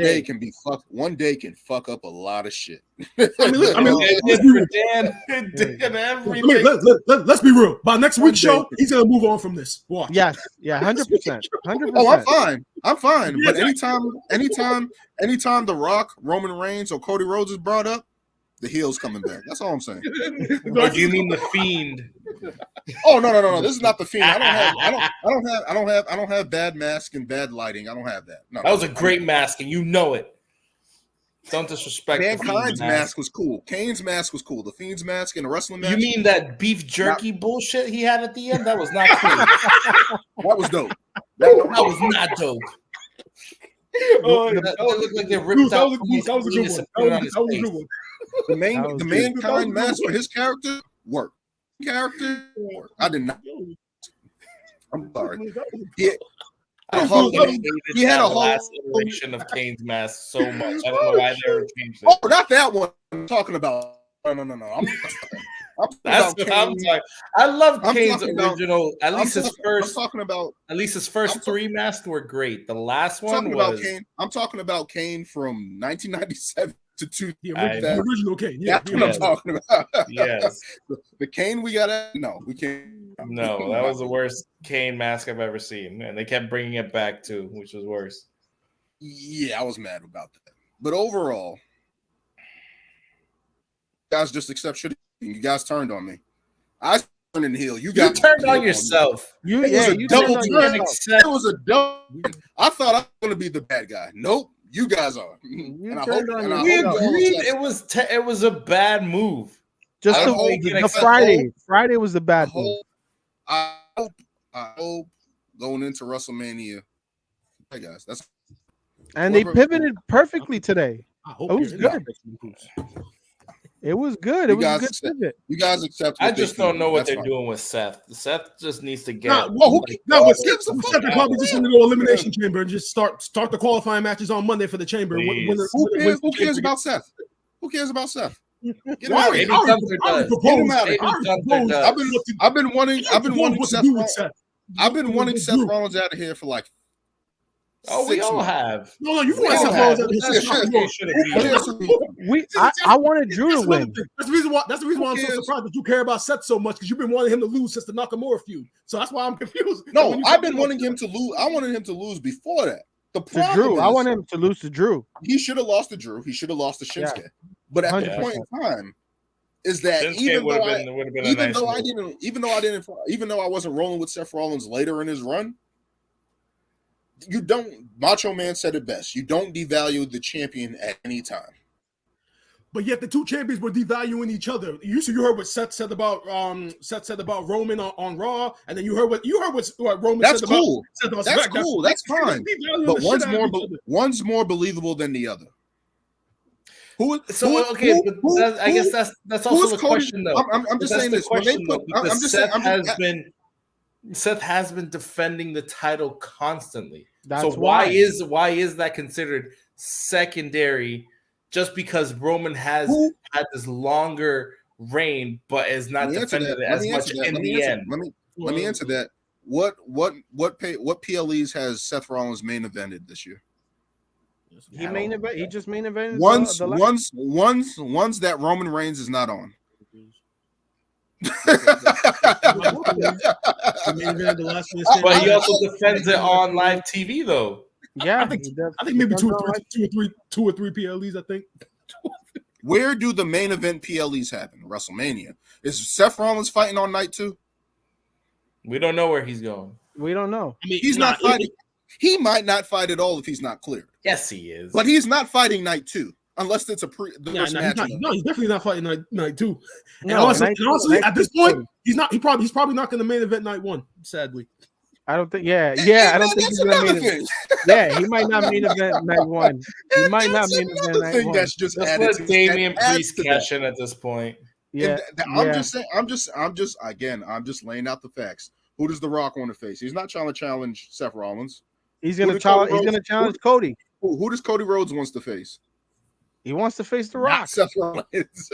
day can fuck up a lot of shit. Let's be real. By next week's show, he's gonna move on from this. Watch. Yes, 100%. Oh, I'm fine. But anytime The Rock, Roman Reigns, or Cody Rhodes is brought up, The heel's coming back. That's all I'm saying. Or do you mean the Fiend? Oh no. This is not the Fiend. I don't have bad mask and bad lighting. I don't have that. No, that was a great mask, and you know it. Don't disrespect. Mankind's mask was cool. Kane's mask was cool. The Fiend's mask in the wrestling match. You mean that beef jerky bullshit he had at the end? That was not cool. That was dope. That was not dope. That looked like they ripped out. That was a good one. That was a good one. The Mankind mask for his character worked. I did not. I'm sorry. He had a whole iteration of Kane's mask so much. I don't know why they ever changed it. Oh, not that one. I'm talking about. No. That's what I'm talking. I love Kane's original. At least his first three masks were great. The last one was. I'm talking about Kane from 1997 to 2000. The original Kane. That's what I'm talking about. Yes. The Kane we got. No, we can't. No, that was the worst Kane mask I've ever seen, and they kept bringing it back too, which was worse. Yeah, I was mad about that. But overall, you guys just accept shit. You guys turned on me. I turned in the heel. You turned on yourself. It was a double turn. It was a double. I thought I was going to be the bad guy. Nope, you guys are. We agreed it was a bad move. Just the Friday. Friday was the bad move. I hope going into WrestleMania. Hey guys, and they pivoted perfectly today. It was good. It was good. It was a good pivot. You guys accept. I just don't know what they're doing with Seth. Seth just needs to get. Seth probably just going to go elimination chamber and just start the qualifying matches on Monday for the chamber. Who cares about Seth? Who cares about Seth? Get him out of here. I've been wanting Seth Rollins out of here for like. Oh, we all have. No, you want Seth Rollins out of here. I wanted Drew to win. That's the reason why I'm so surprised that you care about Seth so much, because you've been wanting him to lose since the Nakamura feud. So that's why I'm confused. No, I've been wanting him to lose. I wanted him to lose before that. The problem Drew. I want him to lose to Drew. He should have lost to Drew. He should have lost to Shinsuke. Yeah. But at the point in time, is that even though I wasn't rolling with Seth Rollins later in his run, you don't. Macho Man said it best. You don't devalue the champion at any time. But yet the two champions were devaluing each other. You heard what Seth said about Roman on Raw, and then you heard what Roman That's said cool. about That's cool. That's fine. But one's more believable than the other. I guess that's also the question, though. I'm just saying this. Seth has been defending the title constantly. That's why is that considered secondary? Just because Roman has had this longer reign, but is not defended as much in the end. Let me answer that. What PLEs has Seth Rollins main evented this year? He just main evented once that Roman Reigns is not on. But he also defends it on live TV, though. Yeah, I think maybe two or three PLEs. I think. Where do the main event PLEs happen? WrestleMania. Is Seth Rollins fighting on night 2? We don't know where he's going. We don't know. I mean, he's not fighting. He might not fight at all if he's not cleared. Yes, he is. But he's not fighting night 2 unless it's match. No, he's definitely not fighting night 2. And No, honestly, at this point, he's probably not going to main event night 1. Sadly. I don't think. I don't think he's gonna main event. Yeah, he might not main event night 1. He might not main event night 1. That's just let Damian Priest cash in at this point. Yeah, I'm just saying. I'm just laying out the facts. Who does The Rock want to face? He's not trying to challenge Seth Rollins. He's gonna challenge Cody. Who does Cody Rhodes wants to face? He wants to face The Rock. Not Seth Rollins.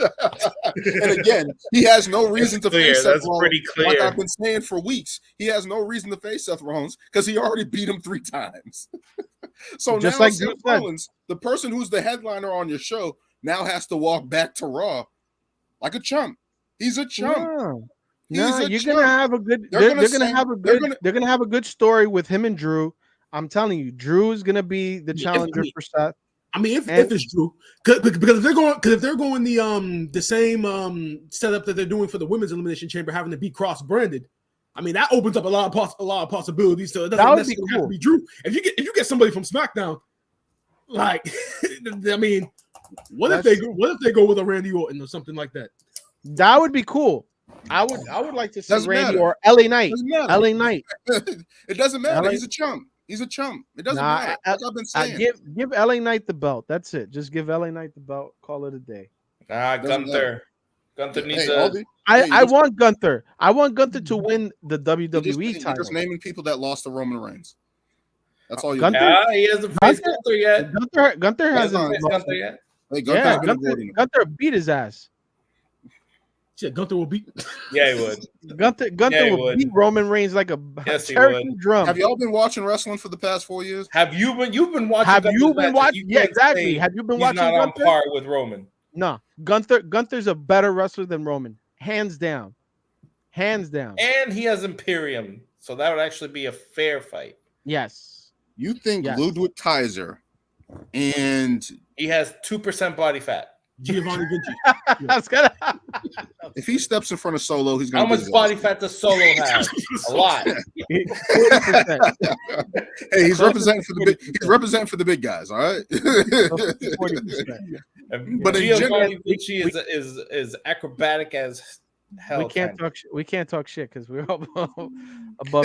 And again, he has no reason to face Seth Rollins. Pretty clear. Like I've been saying for weeks, he has no reason to face Seth Rollins because he already beat him 3 times. So just now like Seth Rollins, the person who's the headliner on your show, now has to walk back to Raw like a chump. He's a chump. No, you're gonna have a good. They're gonna have a good story with him and Drew. I'm telling you, Drew is gonna be the challenger for Seth. I mean, if it's true, because if they're going the same setup that they're doing for the women's elimination chamber, having to be cross branded, I mean that opens up a lot of possibilities. So it doesn't necessarily have to be true. If you get somebody from SmackDown, like, I mean, what if they go with a Randy Orton or something like that? That would be cool. I would like to see Randy or LA Knight. LA Knight. It doesn't matter. He's a chump. It doesn't matter. Like I've been saying. Give LA Knight the belt. That's it. Just give LA Knight the belt. Call it a day. Gunther. Gunther needs I want Gunther. I want Gunther to win the WWE title. You're just naming people that lost to Roman Reigns. That's all you. He hasn't faced Gunther yet. Gunther hasn't faced Gunther yet. Hey, Gunther beat his ass. Shit, Gunther will beat. Yeah, he would. Gunther will beat Roman Reigns like a Cherokee drum. Have y'all been watching wrestling for the past 4 years? You've been watching? Have you been watching? Yeah, exactly. Have you been watching? Not Gunther? On par with Roman. No, Gunther's a better wrestler than Roman, hands down. And he has Imperium, so that would actually be a fair fight. Yes. You think Ludwig Kaiser and he has 2% body fat? Giovanni Vinci. If he steps in front of Solo, he's going to. How much body fat does Solo have? A lot. 40%. Hey, he's representing for the big. He's representing for the big guys. All right. 40%. But Giovanni Vinci is acrobatic as hell. We can't talk shit because we're above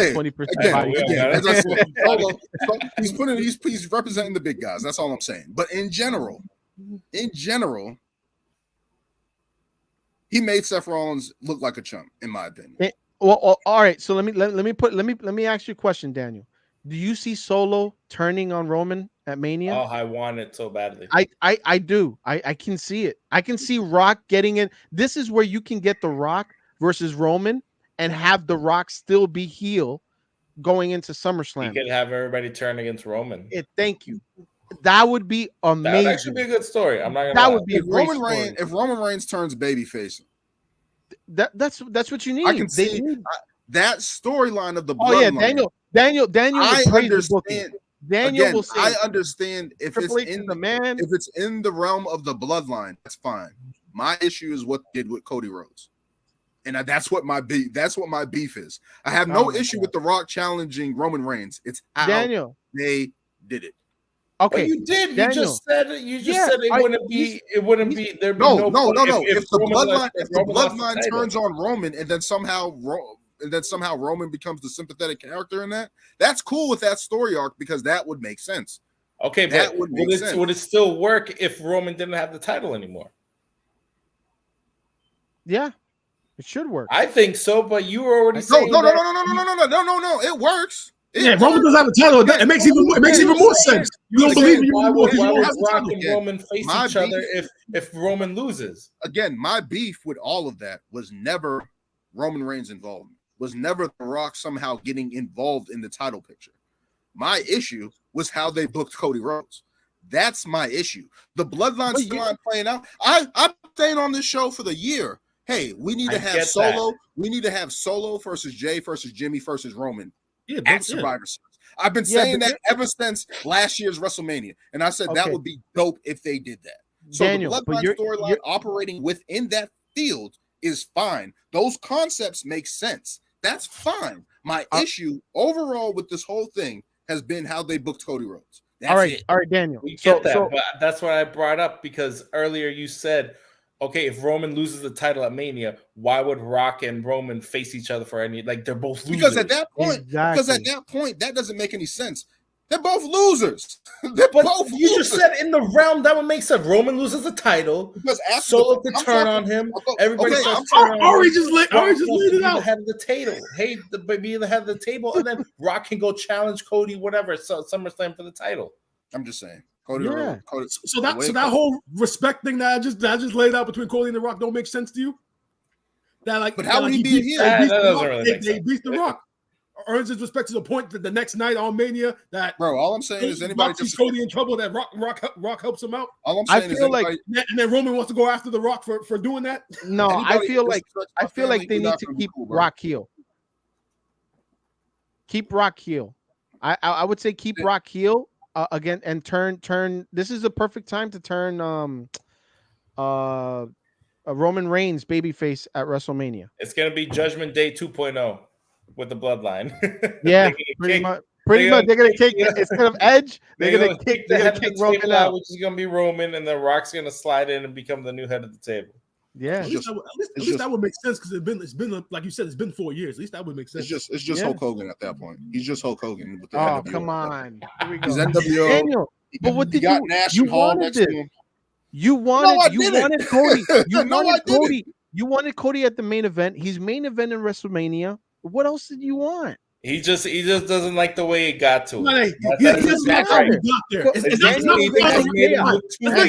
20%. He's representing the big guys. That's all I'm saying. But in general, he made Seth Rollins look like a chump, in my opinion. Well, all right. So let me ask you a question, Daniel. Do you see Solo turning on Roman at Mania? Oh, I want it so badly. I do. I can see it. I can see Rock getting in. This is where you can get The Rock versus Roman and have The Rock still be heel going into SummerSlam. You could have everybody turn against Roman. Thank you. That would be amazing. That would actually be a good story. I'm not gonna that lie. would be if Roman Reigns turns babyface. That's what you need. I can see that storyline of the bloodline. Oh yeah, Daniel. I understand. Daniel will say. I understand if Triple it's H in if it's in the realm of the bloodline, that's fine. My issue is what they did with Cody Rhodes, and that's what my beef is. I have no issue with The Rock challenging Roman Reigns. It's how they did it. Okay, but you did. Daniel. You just said it. You just said it wouldn't be. It wouldn't be. There'd be no. If the bloodline turns on Roman, and then somehow Roman becomes the sympathetic character in that, that's cool with that story arc because that would make sense. Okay, but would it still work if Roman didn't have the title anymore? Yeah, it should work. I think so, but you were already saying no. It works. Roman doesn't have a title. It makes even more sense. You don't believe me? Why would Rock and Roman face each other if Roman loses? Again, my beef with all of that was never Roman Reigns' involvement. Was never The Rock somehow getting involved in the title picture. My issue was how they booked Cody Rhodes. That's my issue. The bloodline storyline playing out. I'm staying on this show for the year. Hey, we need to have Solo. We need to have Solo versus Jay versus Jimmy versus Roman. At Survivor Series. I've been saying that ever since last year's WrestleMania, and I said that would be dope if they did that. So Daniel, the bloodline storyline operating within that field is fine. Those concepts make sense. That's fine. My issue overall with this whole thing has been how they booked Cody Rhodes. That's all right, Daniel. We get that, but that's what I brought up because earlier you said, okay, if Roman loses the title at Mania, why would Rock and Roman face each other for any? Like they're both losers. Because at that point, that doesn't make any sense. They're both losers. They're both you losers. Just said in the realm that would make sense. Roman loses the title because Solo could turn on him. Everybody starts turning on him. Just laid it out. The head of the table. Hey, be the head of the table, and then Rock can go challenge Cody, whatever. So SummerSlam for the title. I'm just saying. Cody, so that whole respect thing that I just laid out between Cody and The Rock don't make sense to you. But how would he be here? They beat The Rock. Earns his respect to the point that the next night on Mania that all I'm saying is anybody just Cody in trouble that Rock helps him out. All I'm saying is and then Roman wants to go after The Rock for doing that. No, I feel like they need to keep Rock heel. Keep Rock heel. I would say keep Rock heel again and turn. This is the perfect time to turn a Roman Reigns babyface at WrestleMania. It's gonna be Judgment Day 2.0 with the bloodline. Yeah, pretty much. They're gonna kick instead of Edge. They're gonna kick Roman out, which is gonna be Roman, and then Rock's gonna slide in and become the new head of the table. Yeah, at least that would make sense because it's been like you said, it's been 4 years. At least that would make sense. It's just Hulk Hogan at that point. He's just Hulk Hogan with the NWO. Come on, here we go. He's NWO. Daniel, but what did you Nash you Hall wanted next this? to him? You wanted Cody. Cody. You wanted Cody at the main event. He's main event in WrestleMania. What else did you want? He just doesn't like the way it got to him. That's not how we got there. It's not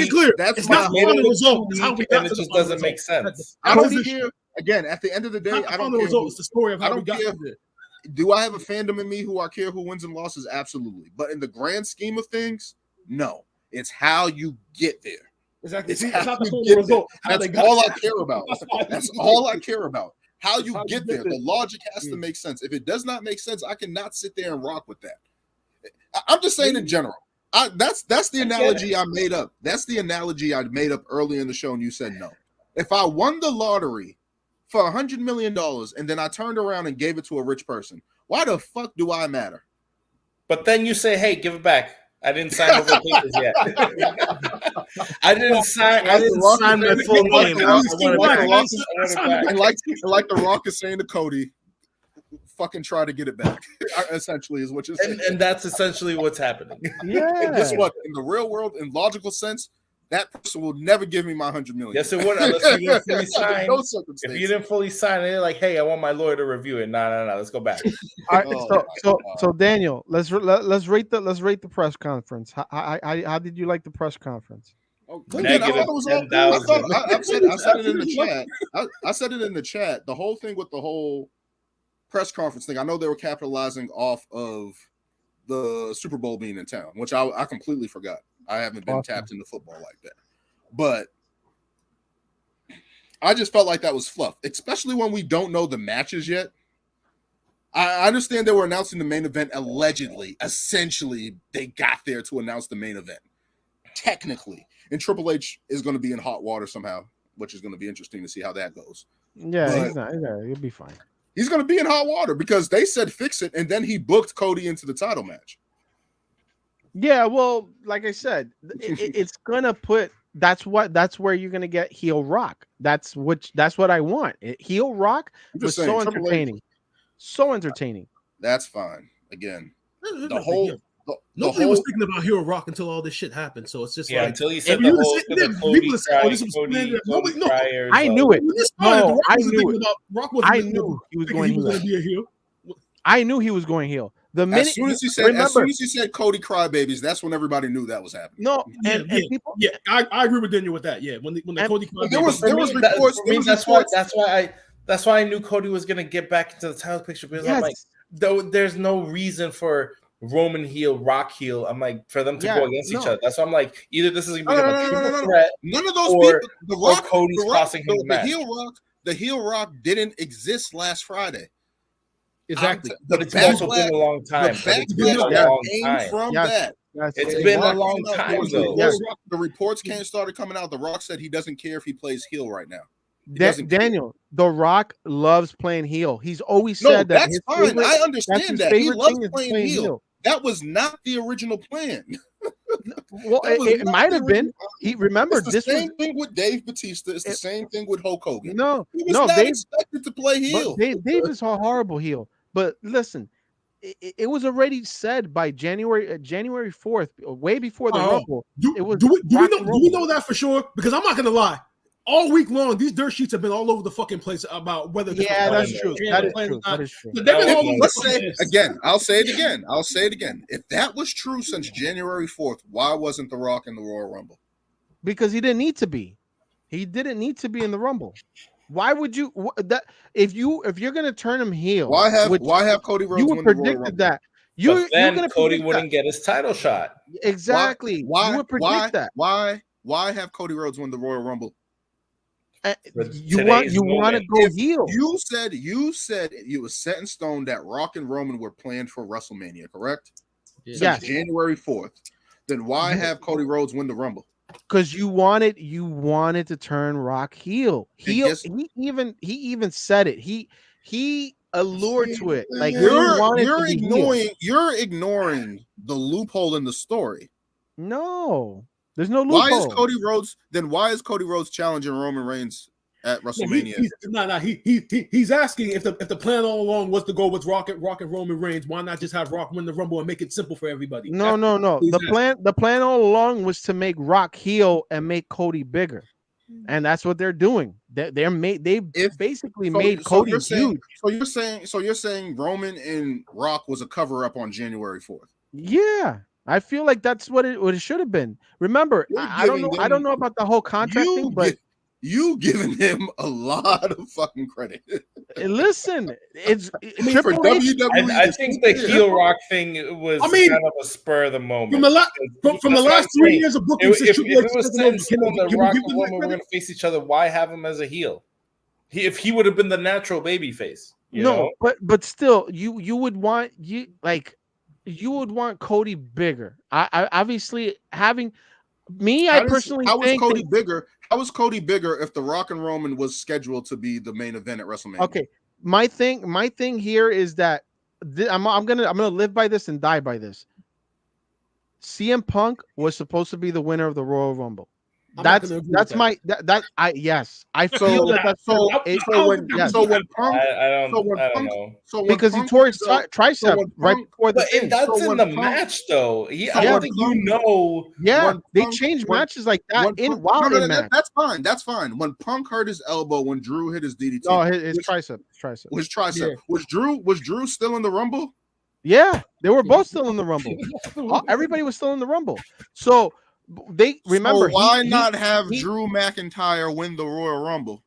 clear. It's not the result. It's how we got it just doesn't make sense. I don't care. Again, at the end of the day, I don't care. It's the story of how we got there. Do I have a fandom in me who I care who wins and loses? Absolutely. But in the grand scheme of things, no. It's how you get there. Exactly. It's how you get there. That's all I care about. That's all I care about. How you get there. The logic has to make sense. If it does not make sense, I cannot sit there and rock with that. I'm just saying in general. That's the analogy I made up. That's the analogy I made up earlier in the show, and you said no. If I won the lottery for $100 million and then I turned around and gave it to a rich person, why the fuck do I matter? But then you say, hey, give it back. I didn't sign over the papers yet. I didn't sign my full name. And like The Rock is saying to Cody, fucking try to get it back. Essentially, is what you're saying. And that's essentially what's happening. Yeah. And guess what? In the real world, in logical sense, that person will never give me my $100 million. Yes, it would. Unless you didn't fully sign. No if you didn't fully sign, and they're like, "Hey, I want my lawyer to review it." No, let's go back. All right, so Daniel, let's rate the press conference. How did you like the press conference? I said it in the chat. I said it in the chat. The whole thing with the whole press conference thing. I know they were capitalizing off of the Super Bowl being in town, which I completely forgot. I haven't been tapped into football like that. But I just felt like that was fluff, especially when we don't know the matches yet. I understand they were announcing the main event allegedly. Essentially, they got there to announce the main event. Technically. And Triple H is going to be in hot water somehow, which is going to be interesting to see how that goes. Yeah, he'll be fine. He's going to be in hot water because they said fix it, and then he booked Cody into the title match. Yeah, well, like I said, it's gonna put. That's where you're gonna get heel Rock. That's what I want. Heel Rock was so entertaining, so entertaining. That's fine. Again, nobody was thinking about heel Rock until all this shit happened. So it's just until he said the whole. I knew it. No, I knew it. I knew he was going to be a heel. I knew he was going heel. As soon as he said Cody Crybabies, that's when everybody knew that was happening. No, and people, I agree with Daniel with that. Yeah, when the Cody Crybabies, there was reports. That's why I knew Cody was gonna get back into the title picture because I'm like, there's no reason for Roman heel, Rock heel. I'm like, for them to go against each other. That's why I'm like, either this is gonna become a triple threat. None of those people. The Rock, Cody's crossing his match. The heel Rock didn't exist last Friday. Exactly, but it's also been a long time. It's been a long time. The reports started coming out. The Rock said he doesn't care if he plays heel right now. Daniel, The Rock loves playing heel. He's always said that. That's fine. I understand that. He loves playing heel. That was not the original plan. Well, it might have been. Remember, it's the same thing with Dave Bautista. It's the same thing with Hulk Hogan. He was not expected to play heel. Dave is a horrible heel. But listen, it was already said by January 4th, way before the Rumble. Do we know that for sure? Because I'm not gonna lie. All week long, these dirt sheets have been all over the fucking place about whether. That's true. That is true. Let's say again. I'll say it again. If that was true since January 4th, why wasn't The Rock in the Royal Rumble? Because he didn't need to be. He didn't need to be in the Rumble. Why would you that if you're gonna turn him heel? Why have Cody Rhodes? You predicted that. But then Cody wouldn't get his title shot. Exactly. Why? You would predict that. Why have Cody Rhodes win the Royal Rumble? You want to go heel. You said it was set in stone that Rock and Roman were planned for WrestleMania, correct? Yes. January 4th. Then why have Cody Rhodes win the Rumble? Because you wanted to turn Rock heel. He even said it. He allured to it. Like you're ignoring the loophole in the story. No, there's no loophole. Why is Cody Rhodes challenging Roman Reigns at WrestleMania? He's asking if the plan all along was to go with Rock and Roman Reigns. Why not just have Rock win the Rumble and make it simple for everybody? No. The plan all along was to make Rock heel and make Cody bigger, and that's what they're doing. They basically made Cody huge. So you're saying Roman and Rock was a cover up on January 4th? Yeah. I feel like that's what it should have been. Remember, I don't know about the whole contract thing, but you giving him a lot of fucking credit. Listen, it's for WWE. I think the heel Rock thing was kind of a spur of the moment. From the last 3 years of booking, if it was said that Rock and Roman were going to face each other, why have him as a heel? If he would have been the natural baby face, you know? but still, you would want Cody bigger. I obviously having me. I personally think Cody bigger. How was Cody bigger if the Rock and Roman was scheduled to be the main event at WrestleMania? Okay, my thing here is that I'm gonna live by this and die by this. CM Punk was supposed to be the winner of the Royal Rumble. I feel that's because he tore his tricep right before the thing. That's in the match though. I don't think they change matches like that in match. That's fine. When Punk hurt his elbow, when Drew hit his DDT, his tricep. Yeah. Was Drew still in the Rumble? Yeah, they were both still in the Rumble. Everybody was still in the Rumble. So they remember. So why not have Drew McIntyre win the Royal Rumble?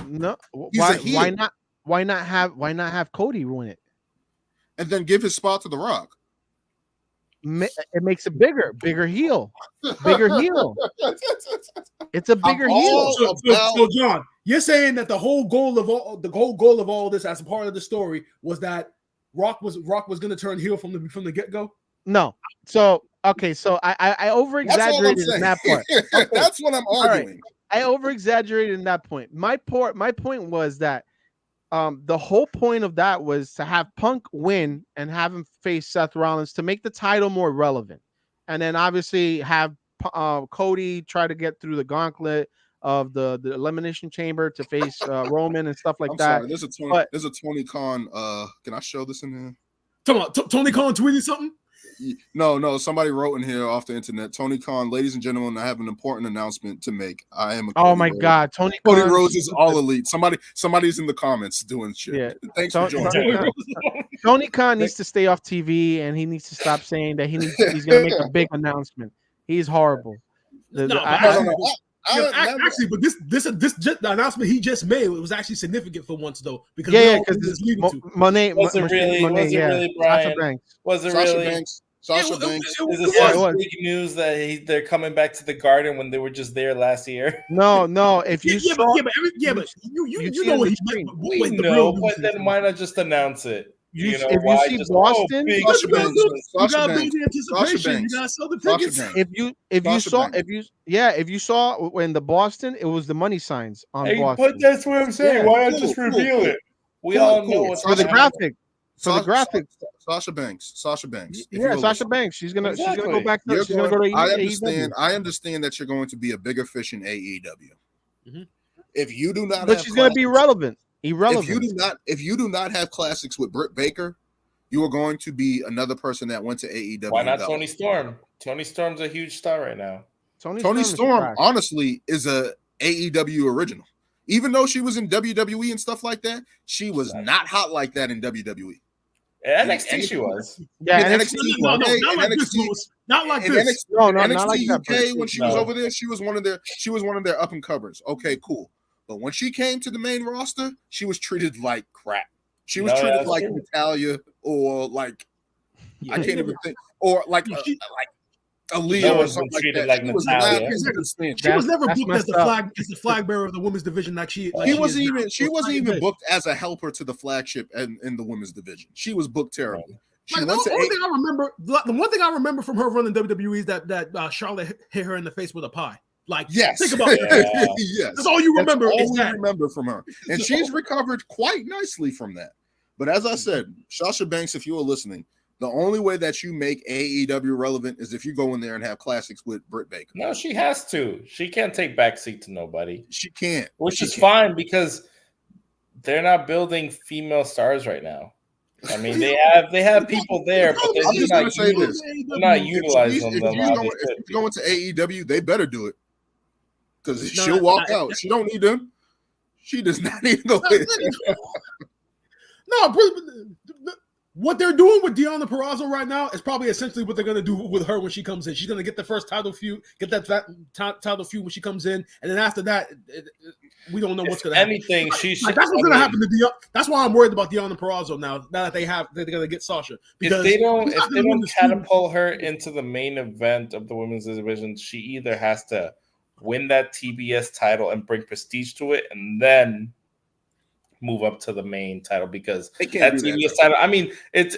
No, why not? Why not have Cody win it and then give his spot to The Rock? It makes it bigger heel. It's a bigger heel. So John, you're saying that the whole goal of all this, as a part of the story, was that Rock was going to turn heel from the get go. No, so I over exaggerated in that part. Okay. That's what I'm arguing. Right. I over exaggerated in that point. My point was that the whole point of that was to have Punk win and have him face Seth Rollins to make the title more relevant, and then obviously have Cody try to get through the gauntlet of the elimination chamber to face Roman and stuff like that. Sorry, there's a Tony Khan. Can I show this in here? Tony Khan tweeted something. No. Somebody wrote in here off the internet. Tony Khan, ladies and gentlemen, I have an important announcement to make. I am. God, Cody Rhodes is all elite. Somebody's in the comments doing shit. Yeah. Thanks for joining. Tony Khan needs to stay off TV, and he needs to stop saying that he's going to make a big announcement. He's horrible. Actually, but this the announcement he just made was actually significant for once though, because because Monet was it really Brian? Was it really Sasha Banks? Is this big news that they're coming back to the Garden when they were just there last year? No. If you but you know what he meant. We know, but then why not just announce it? If you see Boston, you got big anticipation. You got to sell the tickets. If you saw when the Boston, it was the money signs on Boston. But that's what I'm saying. Why not just reveal it? We all know what's for the graphic. For the graphic, Sasha Banks. Yeah, Sasha Banks. She's gonna go back. She's gonna go to AEW. I understand that you're going to be a bigger fish in AEW. Mm-hmm. If you do not, but she's gonna be irrelevant. If you do not have classics with Britt Baker, you are going to be another person that went to AEW. Why not Toni Storm? Toni Storm's a huge star right now. Toni Storm honestly is a AEW original. Even though she was in WWE and stuff like that, she was not hot like that in WWE. NXT she was. Yeah, NXT. Not like this. No, not like UK when she was over there, she was one of their up and comers. Okay, cool. But when she came to the main roster, she was treated like crap. She was treated like Natalia or like I can't even think or like Aaliyah or something like that. She was never booked as the flag bearer of the women's division. She wasn't even booked as a helper to the flagship in the women's division. She was booked terribly. The one thing I remember from her running WWE is that Charlotte hit her in the face with a pie. Like, yes, think about it. Yes, that's all you remember. That's all we remember from her, and she's recovered quite nicely from that. But as I said, Sasha Banks, if you are listening, the only way that you make AEW relevant is if you go in there and have classics with Britt Baker. No, she has to. She can't take backseat to nobody. She can't, which is fine because they're not building female stars right now. I mean, they have people there, but they're not utilizing them. If you go into AEW, they better do it because she'll walk out. She don't need them. She does not need to go in. No, what they're doing with Deonna Purrazzo right now is probably essentially what they're going to do with her when she comes in. She's going to get the first title feud, get that title feud when she comes in, and then after that, we don't know what's going to happen. Anything, that's what's going to happen to Deonna. That's why I'm worried about Deonna Purrazzo now that they're going to get Sasha. Because if they don't catapult her into the main event of the women's division, she either has to win that TBS title and bring prestige to it, and then move up to the main title, because that TBS title. I mean, it's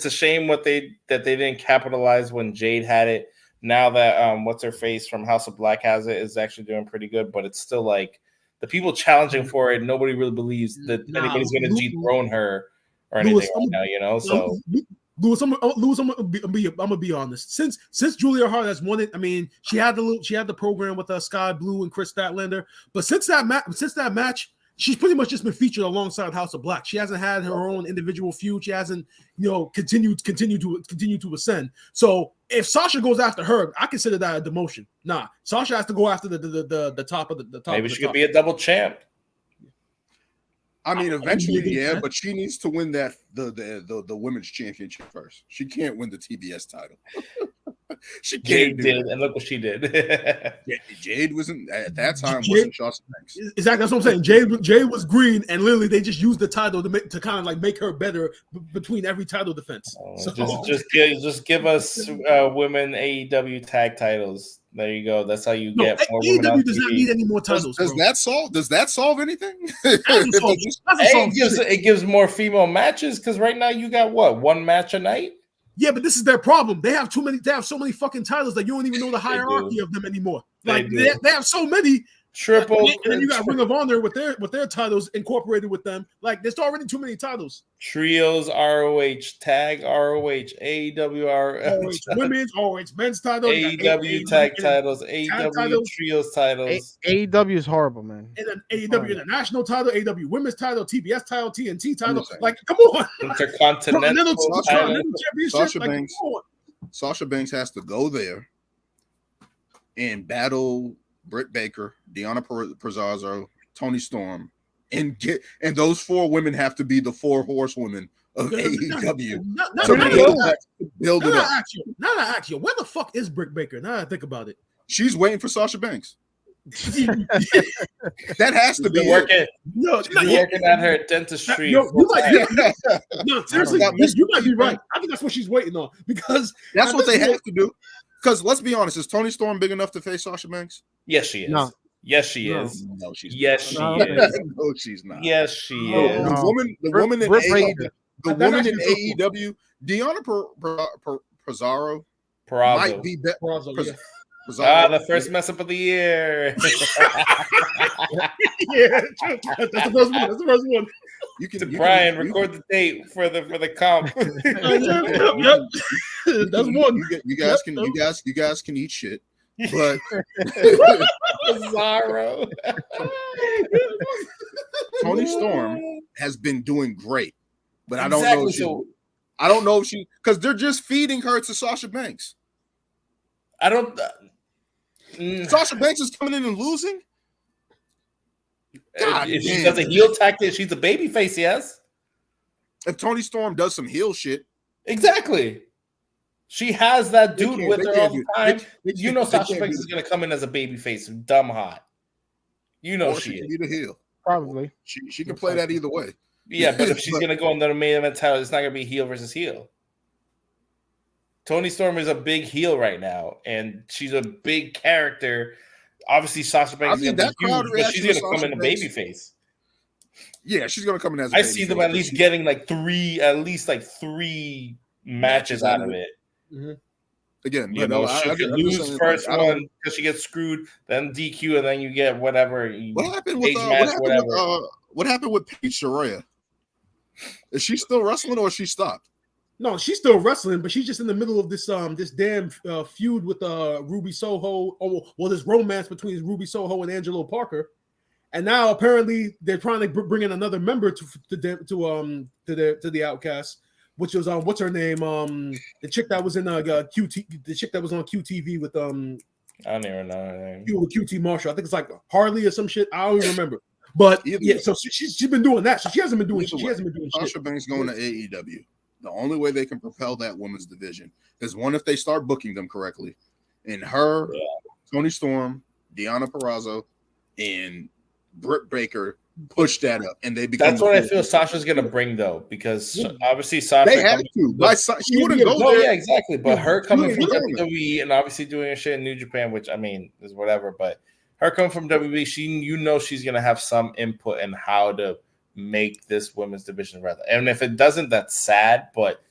a shame that they didn't capitalize when Jade had it. Now that what's her face from House of Black has it, is actually doing pretty good, but it's still like the people challenging for it. Nobody really believes that anybody's going to dethrone her or anything right now. You know, so. Lewis, I'm gonna be honest. Since Julia Hart has won it, I mean, she had the program with Sky Blue and Chris Statlander, but since that match, she's pretty much just been featured alongside House of Black. She hasn't had her own individual feud. She hasn't, continued to ascend. So if Sasha goes after her, I consider that a demotion. Nah, Sasha has to go after the top of the top. Maybe she could be a double champ. I mean, eventually, yeah, but she needs to win that the women's championship first. She can't win the TBS title. She Jade did, and look what she did. Jade wasn't at that time. Wasn't Sasha Banks. Exactly, that's what I'm saying. Jade was green, and literally they just used the title to kind of like make her better between every title defense. Just give us women AEW tag titles. There you go. That's how you get more women. AEW does not need any more titles. Does that solve anything? It gives more female matches, because right now you got one match a night. Yeah, but this is their problem. They have so many fucking titles that you don't even know the hierarchy of them anymore. Like they have so many. Triple, and then you got Ring of Honor with their titles incorporated with them. Like, there's already too many titles. Trios, ROH, tag, ROH, AEW, ROH, women's, ROH, men's title, AEW tag titles, AEW trios titles. AEW is horrible, man. And then AEW international title, AEW women's title, TBS title, TNT title. Like, come on. Intercontinental championship. Sasha Banks has to go there and battle Britt Baker, Deonna Purrazzo, Toni Storm, and those four women have to be the four horsewomen of AEW. Build it up. Now I ask you, where the fuck is Britt Baker? Now I think about it. She's waiting for Sasha Banks. That has to be working. Working at her dentistry. Seriously, you might be right. I think that's what she's waiting on, because that's what they have to do. Because let's be honest, is Toni Storm big enough to face Sasha Banks? Yes, she is. No. Yes, she is. No, she's yes, not. she is. No, she's not. Yes, she is. The woman in AEW, Deonna Purrazzo might be better. The first mess up of the year. Yeah, that's the first one. That's the first one. Brian, record the date for the comp. Yep. That's one. You guys can eat shit, but Bizarro. Toni Storm has been doing great, but I don't know if she because they're just feeding her to Sasha Banks. I don't. Sasha Banks is coming in and losing. If she does a heel tactic, she's a babyface, yes. If Toni Storm does some heel shit. Exactly. She has that dude with her all the time. You know Sasha Banks is going to come in as a babyface, dumb hot. You know she is. Be the heel. Probably. She can play that either way. Yeah, but if she's going to go on the main event title, it's not going to be heel versus heel. Toni Storm is a big heel right now, and she's a big character. Obviously, Sasha Banks is going to be huge, but she's going to come in a babyface. Yeah, she's gonna come in as a I baby see them face, at least getting like three matches out of it. Mm-hmm. Again, You know, she could lose first one because she gets screwed, then DQ, and then you get whatever. What happened with what happened with Paige Saraya? Is she still wrestling or she stopped? No, she's still wrestling, but she's just in the middle of this this damn feud with Ruby Soho. Well, this romance between Ruby Soho and Angelo Parker, and now apparently they're trying to bring in another member to the Outcast, which was what's her name? The chick that was in QT, the chick that was on QTV with I don't even know her name. With QT Marshall. I think it's like Harley or some shit. I don't even remember. But yeah, so she's been doing that. So she hasn't been doing. She hasn't been doing shit. Sasha Banks going to AEW. The only way they can propel that women's division is one, if they start booking them correctly, and her, Toni Storm, Deonna Purrazzo, and Britt Baker push that up, and they become. That's what I feel Sasha's gonna bring, though, because obviously Sasha. They had to. She wouldn't go there. Yeah, exactly. But her coming from WWE and obviously doing her shit in New Japan, which I mean is whatever. But her coming from WWE, she's gonna have some input in how to make this women's division rather. And if it doesn't, that's sad, but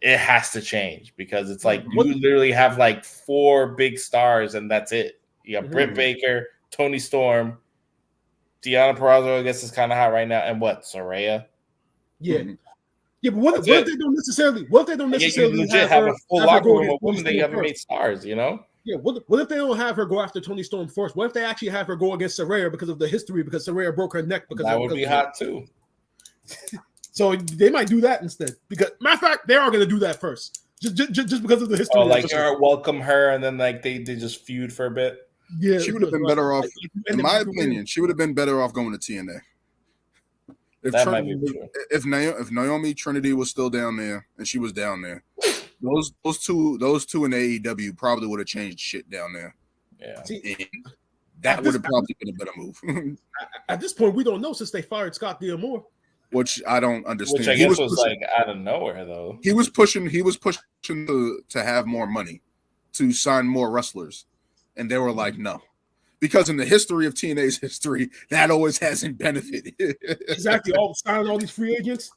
it has to change because it's like you literally have like 4 big stars and that's it. You got Britt Baker, Toni Storm, Deonna Purrazzo, I guess is kind of hot right now, and Saraya. Yeah. Yeah, but what if they don't necessarily legit have a full locker room of women they haven't made stars, you know? Yeah, what if they don't have her go after Toni Storm first? What if they actually have her go against Saraya because of the history? Because Saraya broke her neck. That would be hot too. So they might do that instead. Because matter of fact, they are going to do that first, just because of the history. Welcome her, and then like they just feud for a bit. Yeah, she would have been better off. In my opinion, she would have been better off going to TNA. If Naomi Trinity was still down there and she was down there. Those two in AEW probably would have changed shit down there. Yeah, and that would have probably been a better move. At this point, we don't know since they fired Scott D'Amore, which I don't understand. Which I guess was like out of nowhere though. He was pushing to have more money, to sign more wrestlers, and they were like, no, because in the history of TNA's history, that always hasn't benefited. Exactly, signing all these free agents.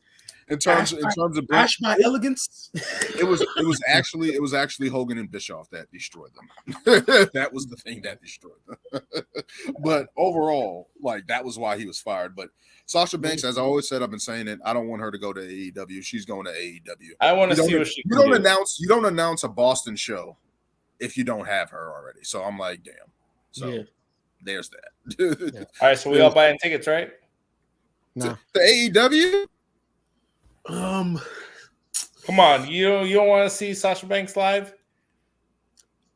In terms of Ash by elegance, it was actually Hogan and Bischoff that destroyed them. That was the thing that destroyed them. But overall, like that was why he was fired. But Sasha Banks, as I always said, I've been saying it. I don't want her to go to AEW. She's going to AEW. I want to see what she. You don't announce a Boston show if you don't have her already. So I'm like, damn. So there's that. Yeah. All right, so we all buying tickets, right? No. To AEW. Come on, you don't want to see Sasha Banks live?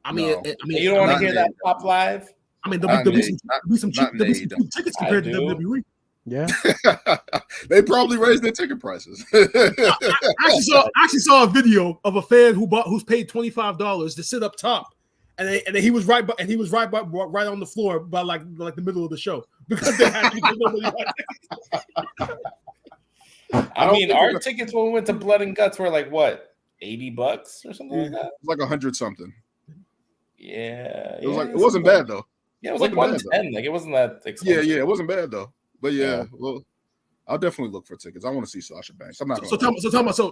I mean, you don't want to hear that pop live? I mean, there'll be some cheap tickets compared to WWE. Yeah, they probably raised their ticket prices. I actually saw a video of a fan who's paid $25 to sit up top, and then he was right on the floor by like the middle of the show because they had to give nobody. I mean, our tickets when we went to Blood and Guts were like what, $80 or something like that? It was like 100 something. Yeah, it wasn't bad though. Yeah, it was like 110. Like it wasn't that expensive. Yeah, it wasn't bad though. But well, I'll definitely look for tickets. I want to see Sasha Banks. I'm not. So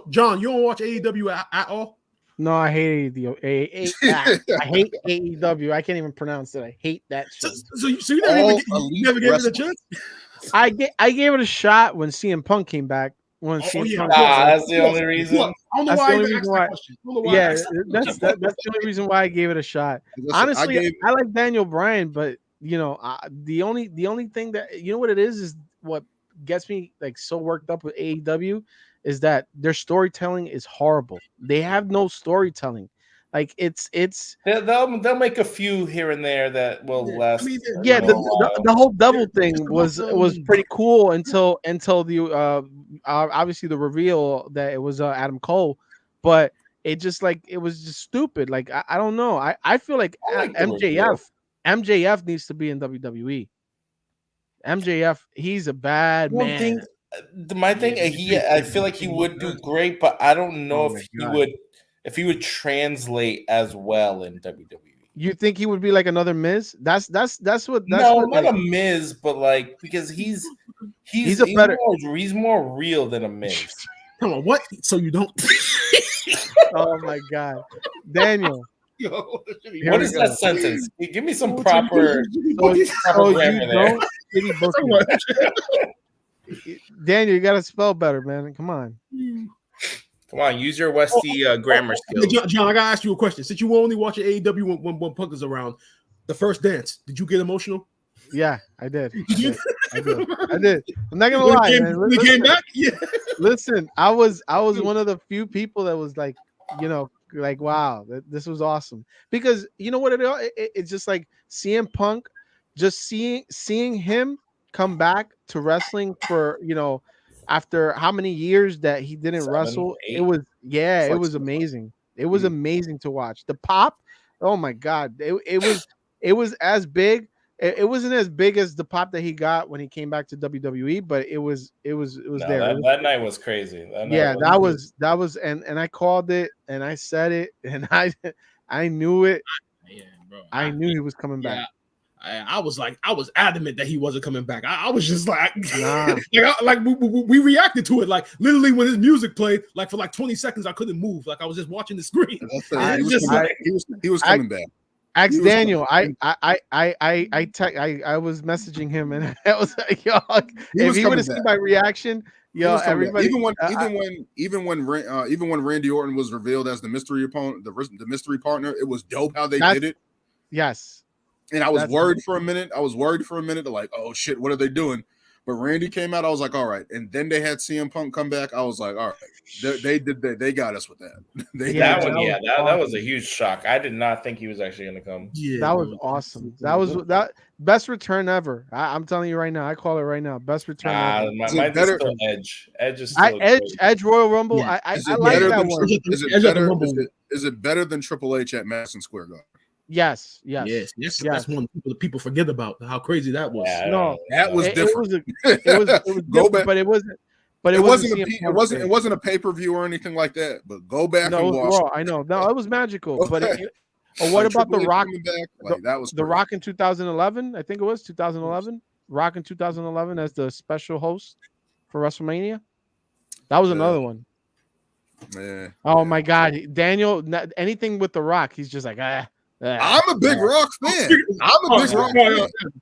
John, you don't watch AEW at all? No, I hate AEW. I hate AEW. I can't even pronounce it. I hate that shit. So you never gave it a chance? I gave it a shot when CM Punk came back. That's the only reason. I don't know why I asked that question. Yeah, that's the only reason why I gave it a shot. Honestly, I like Daniel Bryan, but you know, the only thing that you know what it is what gets me like so worked up with AEW is that their storytelling is horrible. They have no storytelling. Like it's they'll make a few here and there that will last. The whole double thing was pretty cool until the obviously the reveal that it was Adam Cole, but it just like it was just stupid. Like I don't know. I feel like MJF needs to be in WWE. MJF, he's a bad man. My thing, I feel like he would do great, but I don't know if he would translate as well in WWE. You think he would be like another Miz? That's what. Not a Miz, but like because he's He's more real than a Miz. Come on, what? So you don't? Oh my God, Daniel. Yo, what is that sentence? Give me some proper. Daniel, you gotta spell better, man. Come on. Come on, use your Westy grammar skills. John, I gotta ask you a question. Since you were only watching AEW when Punk is around, the first dance, did you get emotional? Yeah, I did. I did. I'm not gonna lie, man. When he came back? Yeah. Listen, I was one of the few people that was like, like, wow, this was awesome. Because you know what it's just like CM Punk, just seeing him come back to wrestling for, after how many years that he didn't wrestle. 8. It was amazing. It was amazing to watch. The pop, oh my God. It was as big. It wasn't as big as the pop that he got when he came back to WWE, but it was there. That night was crazy. That was and I called it and I said it and I knew it. Yeah, bro. I knew he was coming back. I was adamant that he wasn't coming back. I was just like, nah. we reacted to it. Like literally when his music played, like for like 20 seconds, I couldn't move. Like I was just watching the screen. He was coming back. Ask Daniel. I was messaging him and I was like, yo, if he would have seen my reaction, yo, everybody. Even when Randy Orton was revealed as the mystery opponent, the mystery partner, it was dope how they did it. Yes. And I was worried for a minute. Like, oh shit, what are they doing? But Randy came out. I was like, all right. And then they had CM Punk come back. I was like, all right, they got us with that. That was a huge shock. I did not think he was actually going to come. Yeah, that was awesome. That was best return ever. I'm telling you right now. I call it right now. Best return ever. Mine's still Edge. Edge is still Edge Royal Rumble. Yeah. I like that one. Is it better than Triple H at Madison Square Garden? Yes. That's one people forget about how crazy that was. Yeah, no, that was different. It was different, but it wasn't. But it wasn't a pay-per-view or anything like that. But go back and watch. I know. No, it was magical. But what about The Rock? That was The Rock in 2011. I think it was 2011. Rock in 2011 as the special host for WrestleMania. That was another one. Yeah. Oh my God, Daniel! Anything with The Rock, he's just like I'm a big Rock fan.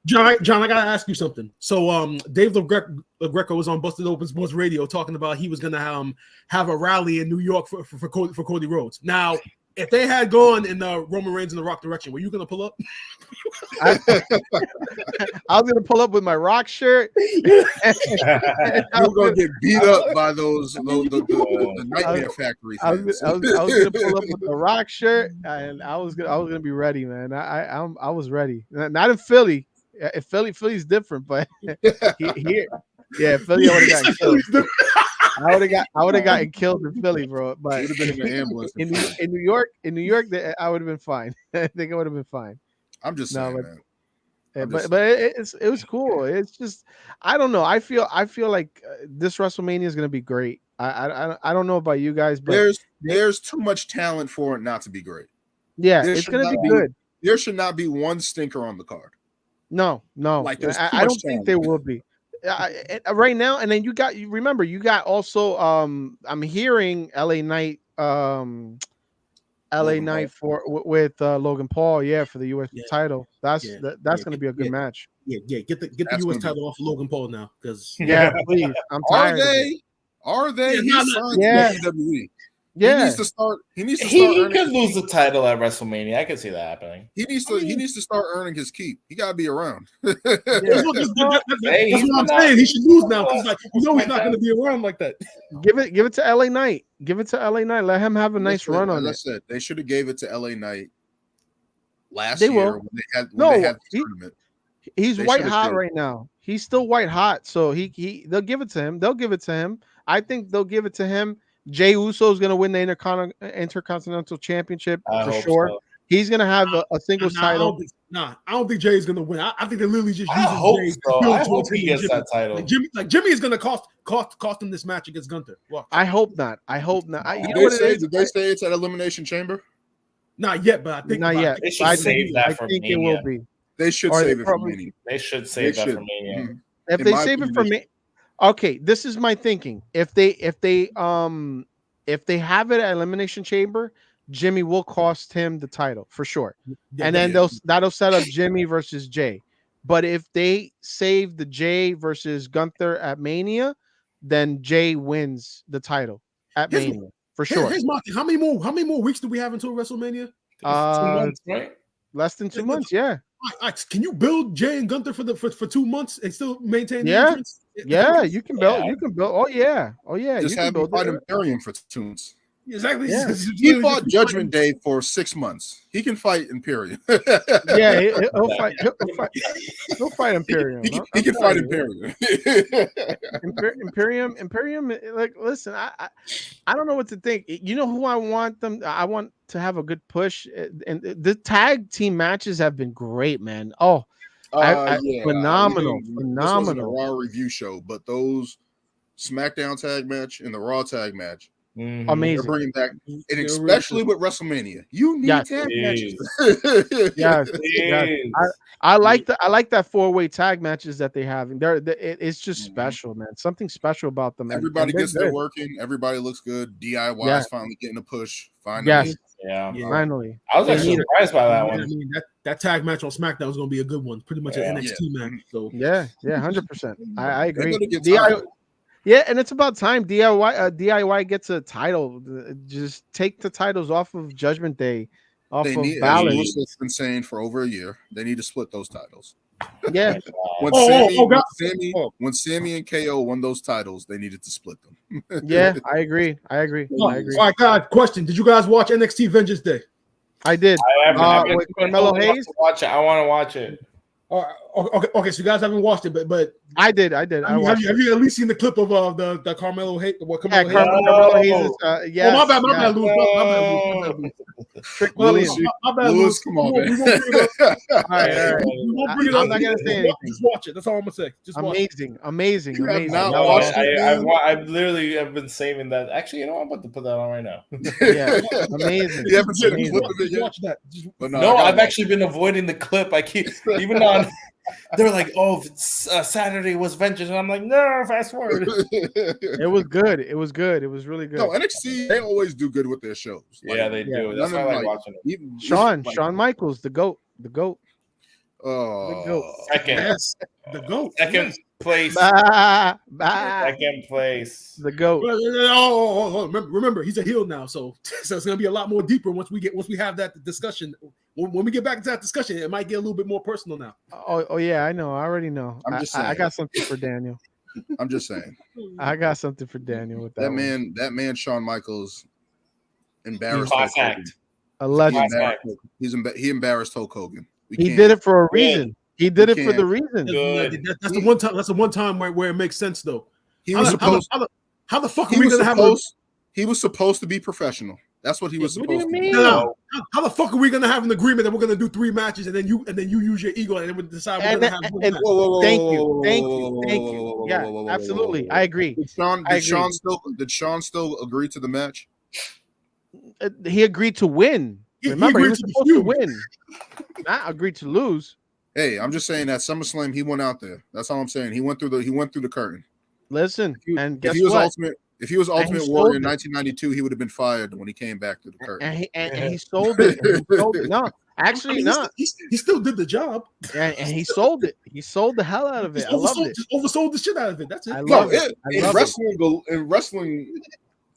John, I gotta ask you something. So, Dave LaGreca was on Busted Open Sports Radio talking about he was gonna have a rally in New York for Cody Rhodes. Now, if they had gone in the Roman Reigns and The Rock direction, were you gonna pull up? I was gonna pull up with my Rock shirt. You were gonna get beat up by the Nightmare Factory fans. I was gonna pull up with the Rock shirt, and I was gonna be ready, man. I was ready. Not in Philly. Philly's different, but here, Philly, I would have gotten killed. I would have gotten killed in Philly, bro. But would have been in the ambulance in New York, I would have been fine. I think I would have been fine. I'm just saying, man. But it was cool. It's just I don't know. I feel like this WrestleMania is gonna be great. I don't know about you guys, but there's too much talent for it not to be great. Yeah, it's gonna be good. There should not be one stinker on the card. No. Like I don't think there will be. Right now, and then you got also I'm hearing LA Knight with Logan Paul, for the US title. That's going to be a good match. Get the US title off of Logan Paul now, because please, I'm tired. Are they? WWE. Yeah, he needs to start. He could lose the title at WrestleMania. I can see that happening. He needs to start earning his keep. He got to be around. That's what I'm saying. He should lose now because he's not going to be around like that. Give it to LA Knight. Give it to LA Knight. Let him have a nice run on it. Said, they should have gave it to LA Knight last year when they had the tournament. He's white hot right now. He's still white hot, so they'll give it to him. They'll give it to him. I think they'll give it to him. Jey Uso is going to win the Intercontinental Championship for sure. So. He's going to have a singles title. I don't think Jey is going to win. I think they literally just use Jey. I hope he gets that title. Jimmy is going to cost him this match against Gunther. Watch. I hope not. Did they say it's at Elimination Chamber? Not yet, but I think not yet. They should save that for Mania. It will be. They should save it for Mania. They should save that for Mania. If they save it for me, okay. This is my thinking. If they have it at Elimination Chamber, Jimmy will cost him the title for sure, and then that'll set up Jimmy versus Jay. But if they save the Jay versus Gunther at Mania, then Jay wins the title at Mania for sure. Here's my thing. How many more weeks do we have until WrestleMania? 2 months, right? Less than 2 months. Yeah. Can you build Jay and Gunther for 2 months and still maintain the Yeah. entrance? Yeah, you can build. You can build. Oh yeah. Just you have can him fight Imperium for 2 months. Exactly. Yeah. He fought Judgment Day for 6 months. He can fight Imperium. Yeah, he'll fight. He'll fight Imperium. He can fight Imperium. Imperium. Like, listen, I don't know what to think. You know who I want them? I want to have a good push, and the tag team matches have been great, man. Oh, phenomenal. This wasn't a Raw review show, but those SmackDown tag match and the Raw tag match. Amazing. They're bringing back, and especially with WrestleMania, you need tag matches. Yes. I like that 4-way tag matches that they have. It's just special, man. Something special about them. Everybody gets their work in. Everybody looks good. DIY is finally getting a push. Finally, finally. I was actually surprised by that one. I mean, that tag match on SmackDown was going to be a good one. Pretty much an NXT match. So 100%. I agree. Yeah, and it's about time DIY gets a title. Just take the titles off of Judgment Day, off of Balance. It's been saying for over a year they need to split those titles. Yeah. When Sammy and KO won those titles, they needed to split them. Yeah, I agree. All right, God, question: did you guys watch NXT Vengeance Day? I did. With Carmelo Hayes. I want to watch it. Okay, so you guys haven't watched it, but I did. Have you at least seen the clip of the Carmelo Hayes? Carmelo Hayes. Yeah. Oh, my bad, Lewis. Trick Williams. Lewis, come on, man. All right. I'm not gonna say anything. Just watch it. That's all I'm gonna say. Just amazing. I've literally have been saving that. Actually, you know, I'm about to put that on right now. Yeah, amazing. You haven't seen a clip of it yet? Watch that. No, I've actually been avoiding the clip. I keep even on. They're like, "Oh, Saturday was Vengeance," and I'm like, "No, fast forward." It was good. It was really good. No, NXT, they always do good with their shows. Yeah, they do. That's why I like watching it. Shawn Michaels, the GOAT. Second. The GOAT. Second place. Second place. The GOAT. Remember, he's a heel now, so it's gonna be a lot more deeper once we have that discussion. When we get back to that discussion, it might get a little bit more personal now. Oh yeah, I know. I already know. I'm just saying. I got something for Daniel. I'm just saying. I got something for Daniel with that. That man, Shawn Michaels, embarrassed. A legend. He embarrassed Hulk Hogan. He did it for a reason. He did it for the reason. That's the one time. That's the one time where it makes sense, though. He was supposed. How the fuck are we gonna have? He was supposed to be professional. That's what he was supposed to be. No. How the fuck are we gonna have an agreement that we're gonna do 3 matches and then you use your ego and then we decide we're gonna have one match? Thank you. Yeah, absolutely. I agree. Did Shawn still agree to the match? He agreed to win. Remember, he was supposed to win. Not agreed to lose. Hey, I'm just saying that SummerSlam he went out there. That's all I'm saying. He went through the curtain. Listen, and guess what? If he was Ultimate Warrior in 1992, he would have been fired when he came back to the curtain. And he sold it. No, actually, not. He still did the job. And he sold it. He sold the hell out of it. I loved it. Just oversold the shit out of it. That's it. In wrestling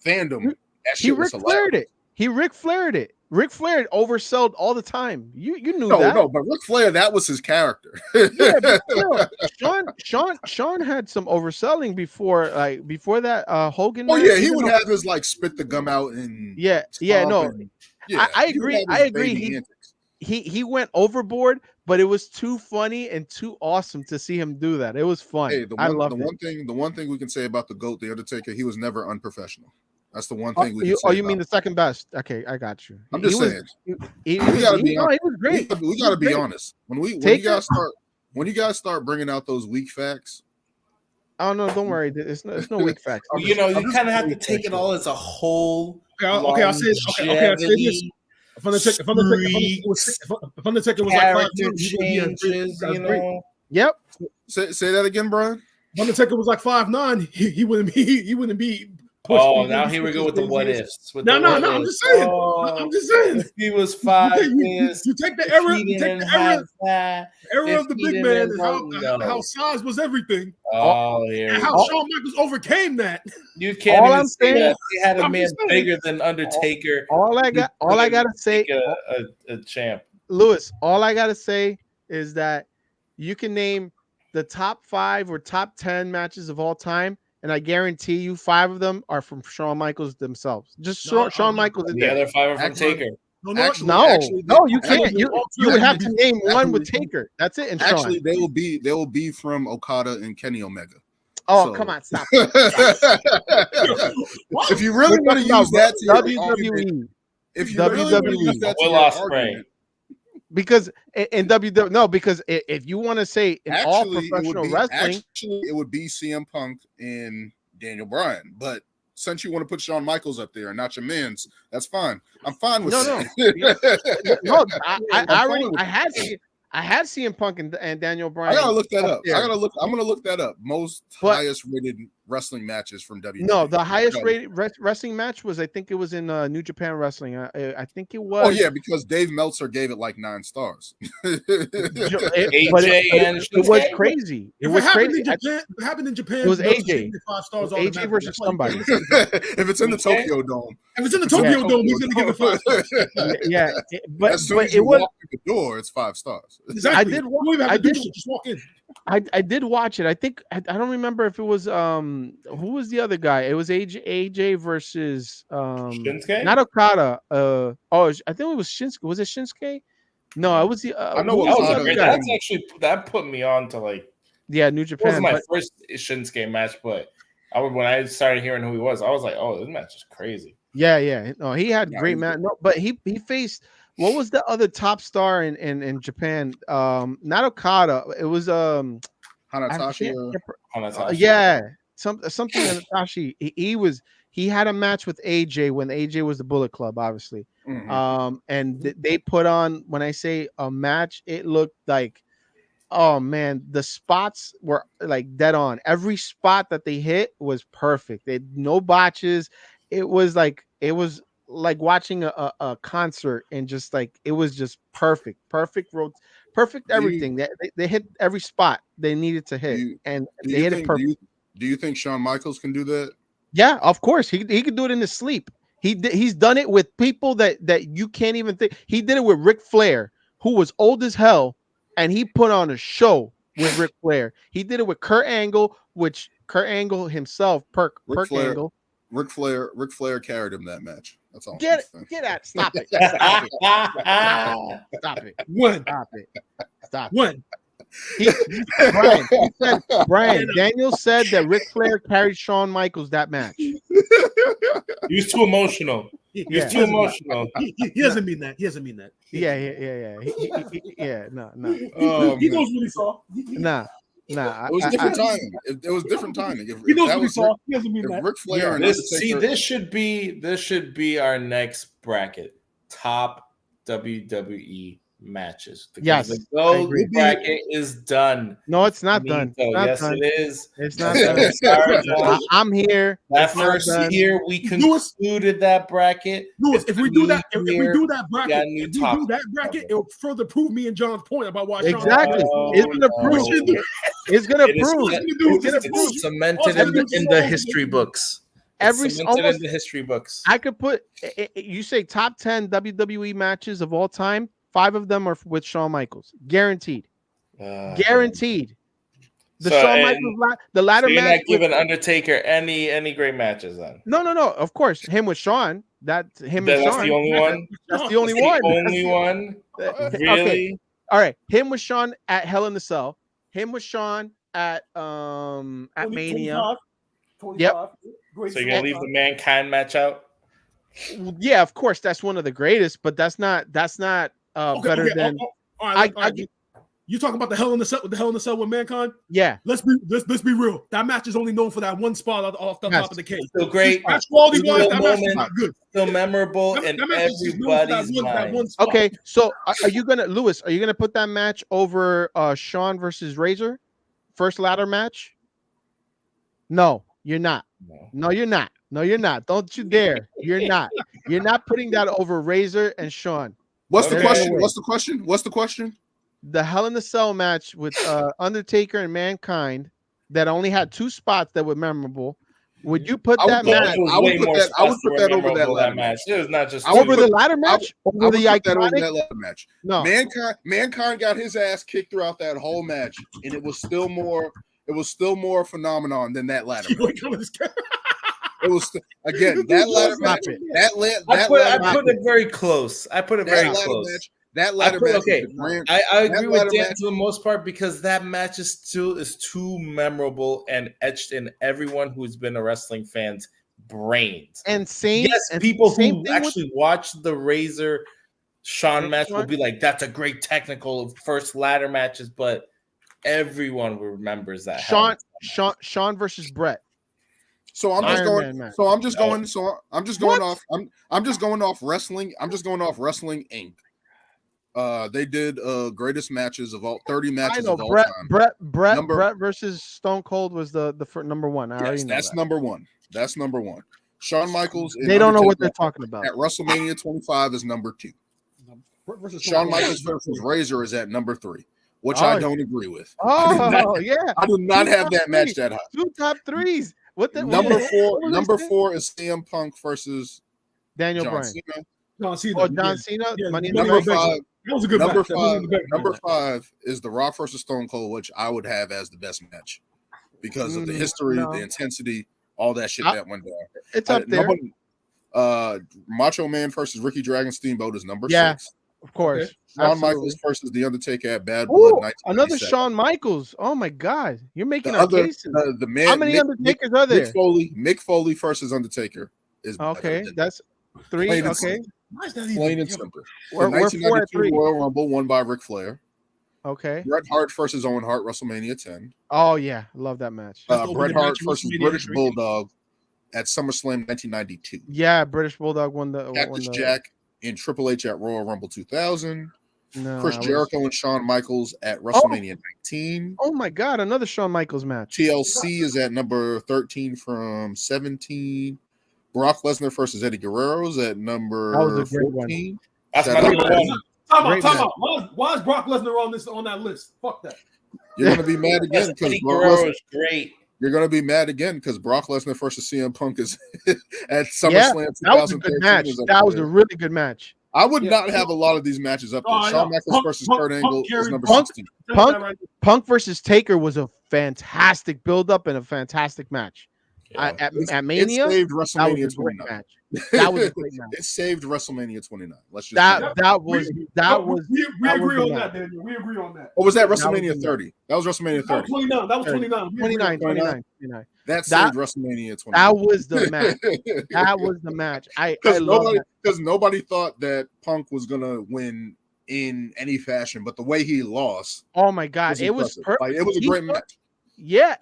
fandom, he Ric Flaired it. Ric Flair oversold all the time. You knew that. No, but Ric Flair, that was his character. Yeah, but still, Shawn had some overselling before that Hogan. Oh yeah, he would have his spit the gum out and I agree. He went overboard, but it was too funny and too awesome to see him do that. It was fun. Hey, I loved it. The one thing we can say about the GOAT, the Undertaker, he was never unperfessional. That's the one thing we can say. Oh, you mean the second best? Okay, I got you. I'm just saying. He was great. We got to be honest. When you guys start bringing out those weak facts. Oh no, don't worry. It's no weak facts. You kind of have to take it all as a whole. Okay, I'll say this. Okay, I'll say this. If Undertaker was like 5 changes, Yep. Say that again, Brian. Undertaker was like 5'9". He wouldn't be. Pushed. Oh, now here we go with the what ifs. No, I'm just saying. I'm just saying. If he was 5 years, you take the era of the big man and how size was everything. Oh, and how Shawn Michaels overcame that. You can't even say that he had a man bigger than Undertaker. All I gotta say, a champ. Lewis, all I gotta say is that you can name the top 5 or top 10 matches of all time, and I guarantee you 5 of them are from Shawn Michaels themselves. Just Shawn Michaels in there. The other 5 are from Taker. No, you can't. You would have to name one with Taker. That's it. And actually, they will be from Okada and Kenny Omega. Oh, come on, stop. If you really want to use that to WWE, if you really want to use that to your argument, because in WWE, because if you want to say in all professional wrestling, it would be CM Punk and Daniel Bryan. But since you want to put Shawn Michaels up there and not your man's, that's fine. I'm fine with that. No, I had CM Punk and Daniel Bryan. I gotta look that up. I'm gonna look that up. Most highest rated wrestling matches from WWE. No, the highest rated wrestling match was, I think it was in New Japan Wrestling. I think it was. Oh yeah, because Dave Meltzer gave it like 9 stars. It was crazy. It was crazy. It happened in Japan. It was AJ. 5 stars. AJ versus somebody. If it's in the Tokyo Dome. If it's in the Tokyo Dome, he's gonna give it 5 stars. Yeah, but as soon as you walk through the door, it's 5 stars. Exactly. Just walk in. I did watch it. I think I don't remember if it was who was the other guy? It was AJ versus Shinsuke? Not Okada. I think it was Shinsuke. Was it Shinsuke? No, it was the I know what was the other guy? That's actually that put me on to like New Japan. It was my first Shinsuke match, but when I started hearing who he was, I was like, oh, this match is crazy. Yeah. No, he had great match. No, but he faced, what was the other top star in Japan? Not Okada. It was Hanatashi. Something Hanatashi. He had a match with AJ when AJ was the Bullet Club, obviously. Mm-hmm. And they put on, when I say a match, it looked like, oh man, the spots were like dead on. Every spot that they hit was perfect. They had no botches. It was like watching a concert, and just like it was just perfect everything. They hit every spot they needed to hit, and they hit it perfect. Do you think Shawn Michaels can do that? Yeah, of course. He could do it in his sleep. He's done it with people that you can't even think. He did it with Ric Flair, who was old as hell, and he put on a show with Ric Flair. He did it with Kurt Angle, which Kurt Angle himself, Perk Angle. Ric Flair carried him that match. That's all. Get at. Stop it. Stop it. When? Stop it. When? Brian, Daniel said that Ric Flair carried Shawn Michaels that match. He was too emotional. He doesn't mean that. He doesn't mean that. No. He knows what he saw. Nah. It was different timing. It was different timing. He knows what he saw. He doesn't mean that. Ric Flair this should be our next bracket. Top WWE matches. Yes, the gold bracket is done. No, it's not done. It is. It's not done. I'm here. That first year we concluded that bracket. Lewis, if we do that bracket, it will further prove me and John's point about why. Exactly. It's gonna prove. It's gonna prove. It's cemented in the history books. In the history books. I could put. You say top 10 WWE matches of all time. 5 of them are with Shawn Michaels, guaranteed. Guaranteed. Shawn Michaels, the ladder match. You're not giving Undertaker any great matches then? No. Of course, him with Shawn. That's Shawn. The only one. That's the only one. Only one. Really? Okay. All right. Him with Shawn at Hell in the Cell. Him with Shawn at Mania. 25. Yep. So you're gonna leave the Mankind match out? Yeah, of course. That's one of the greatest, but that's not better than. All right. You talking about the Hell in the Cell with Mankind? Yeah. Let's be real. That match is only known for that one spot off the top of the cage. Still great. That's quality wise. That match is not good. Still memorable in everybody's mind. Okay, so are you gonna put that match over Shawn versus Razor? first ladder match? No, you're not. No, you're not. No, you're not. Don't you dare. You're not. You're not putting that over Razor and Shawn. What's the Okay. question? What's the question? What's the question? The Hell in a Cell match with Undertaker and Mankind that only had 2 spots that were memorable. Would you put that match I would put that over that ladder match. It was not just over the ladder match? Over the put that over iconic? that ladder match. No. Mankind got his ass kicked throughout that whole match, and it was still more a phenomenon than that ladder match. It was again that ladder match. I put it very close. I put it very close. That ladder match. Okay, I agree with Dan to the most part because that match is too memorable and etched in everyone who's been a wrestling fan's brains. And people who actually watched the Razor Shawn match will be like, "That's a great technical first ladder matches," but everyone remembers that. Shawn versus Brett. So I'm just going off wrestling. I'm just going off Wrestling Inc. They did greatest matches of all 30 matches of all time. Brett versus Stone Cold was the number one. That's number one. That's number one. Shawn Michaels. They don't know what they're talking about. At WrestleMania 25 is number 2. Shawn Michaels versus Razor is at number 3, which I don't agree with. Yeah. I do not have that match that high. 2 top 3s. Number 4 is CM Punk versus Daniel John Bryan. Cena. John Cena. Number 5. That was a good match. Number 5 is The Rock versus Stone Cold, which I would have as the best match because of the history, the intensity, all that shit that went down. It's up there. Macho Man versus Ricky Dragon Steamboat is number 6. Of course. Okay. Shawn Michaels versus The Undertaker at Bad Blood. Another Shawn Michaels. Oh my God. You're making our cases. How many Undertakers are there? Mick Foley versus Undertaker is okay. That's 3. Okay. Plain and simple. We're 4 at 3. Royal Rumble won by Ric Flair. Okay. Bret Hart versus Owen Hart, WrestleMania 10. Oh yeah, love that match. Bret Hart versus British Bulldog at SummerSlam 1992. Yeah, British Bulldog won the Cactus Jack and Triple H at Royal Rumble 2000. No, Chris Jericho and Shawn Michaels at WrestleMania 19. Oh my God, another Shawn Michaels match. TLC is at number 13 from 17. Brock Lesnar versus Eddie Guerrero's at number 14. That's my number 1. Time out. Why is Brock Lesnar on that list? Fuck that. You're gonna be mad again because Eddie Guerrero is great. You're gonna be mad again because Brock Lesnar versus CM Punk is at SummerSlam 2013. That was a good match. That was a really good match. I would not have a lot of these matches up there. Shawn Michaels versus Kurt Angle is number 16. Punk versus Taker was a fantastic build-up and a fantastic match. Yeah. At Mania, it saved WrestleMania 29. Match. That was a great match. It saved WrestleMania 29. Let's just we agree on that, Daniel. We agree on that. Or was that WrestleMania 30? That was WrestleMania 30. That was 29. 29. That saved WrestleMania 29. That was the match. That was the match. Because nobody thought that Punk was gonna win in any fashion, but the way he lost. Oh my God, it was perfect. Like, it was a great match. Yeah,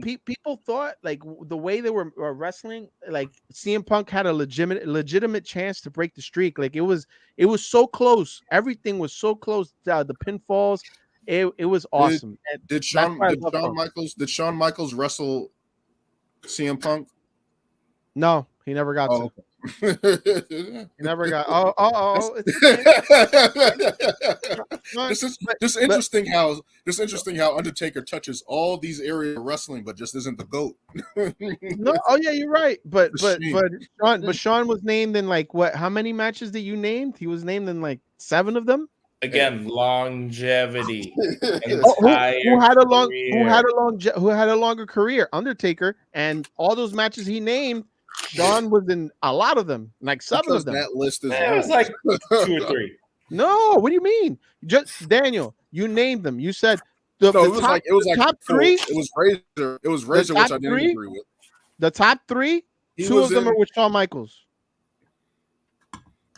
people thought like the way they were wrestling, like CM Punk had a legitimate chance to break the streak. Like it was so close. Everything was so close. The pinfalls, it was awesome. Did Shawn Michaels wrestle CM Punk? No, he never got to. He never got. This interesting how Undertaker touches all these areas of wrestling, but just isn't the GOAT. No, yeah, you're right. But Shawn was named in like what? How many matches did you name? He was named in like 7 of them. Again, longevity. Who had a longer career? Undertaker, and all those matches he named. Shawn was in a lot of them, like 7 of them. That list is it was like 2 or 3. No, what do you mean? Just Daniel, you named them. You said it was like top 3. It was Razor, which I didn't agree with. The top 3, 2 of them are with Shawn Michaels.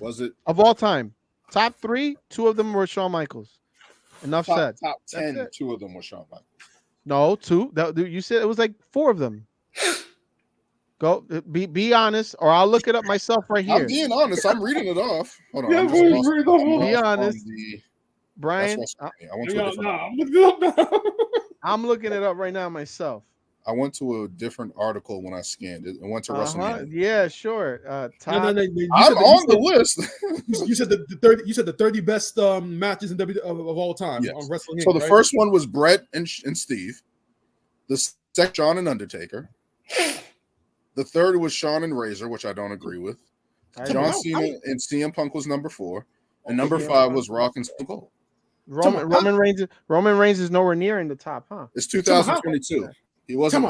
Was it of all time? Top 3, 2 of them were Shawn Michaels. Enough said. Top 10, 2 of them were Shawn Michaels. No, 2. You said it was like 4 of them. Go be honest, or I'll look it up myself right here. I'm being honest. I'm reading it off. Hold on. Be honest, Brian. I'm looking it up now. I'm looking it up right now myself. I went to a different article when I scanned it. I went to WrestleMania. Yeah, sure. I'm on the list. You said the 30. You said the 30 best matches in of all time on wrestling. So the first one was Brett and Steve. The second, Shawn and Undertaker. The third was Shawn and Razor, which I don't agree with. John Cena and CM Punk was number 4, and number 5 was Rock and Stone Cold. Roman Reigns is nowhere near in the top, huh? It's 2022. He wasn't.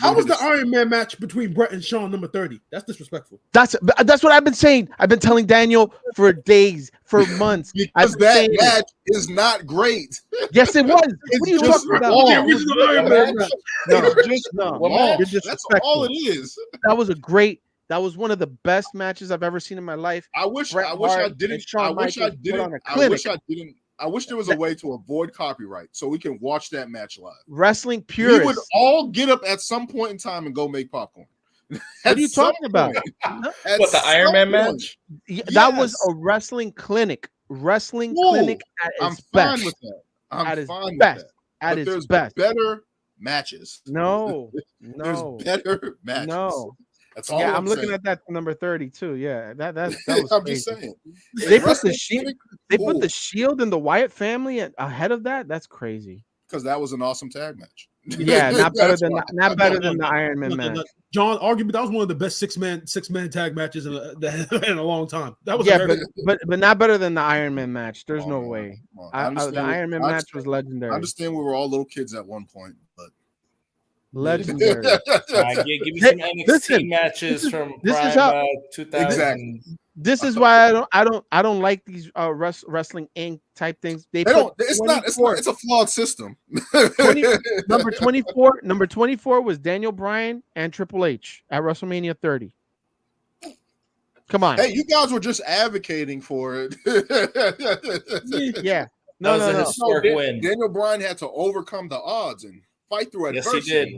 How was the Iron Man match between Brett and Shawn number 30? That's disrespectful. That's what I've been saying. I've been telling Daniel for days, for months. Because that match is not great. Yes, it was. What are you talking about? The original Iron Man match. That's all it is. That was a great. That was one of the best matches I've ever seen in my life. I wish I didn't. I wish there was a way to avoid copyright so we can watch that match live. Wrestling purists. We would all get up at some point in time and go make popcorn. What are you talking about? What, the Iron Man match? That was a wrestling clinic. Wrestling clinic at its best. Fine with that. I'm fine best. with that. At but its best. Better matches. No. There's better matches. No. That's all. I'm looking at that number 32. Yeah, that was I'm crazy. just saying. They put the shield. They put the Shield and the Wyatt family ahead of that. That's crazy. Because that was an awesome tag match. Yeah, not better than the Iron Man match. John, arguably that was one of the best six man tag matches in a long time. That was but not better than the Iron Man match. There's no way. The Iron Man match was legendary. I understand we were all little kids at one point, but legendary. Give me some NXT matches from this is how 2000. Exactly. This is why I don't like these Wrestling Inc. type things. It's a flawed system. Number 24 was Daniel Bryan and Triple H at WrestleMania 30. Come on. Hey, you guys were just advocating for it. Yeah. No. Historic win. Daniel Bryan had to overcome the odds and fight through adversity.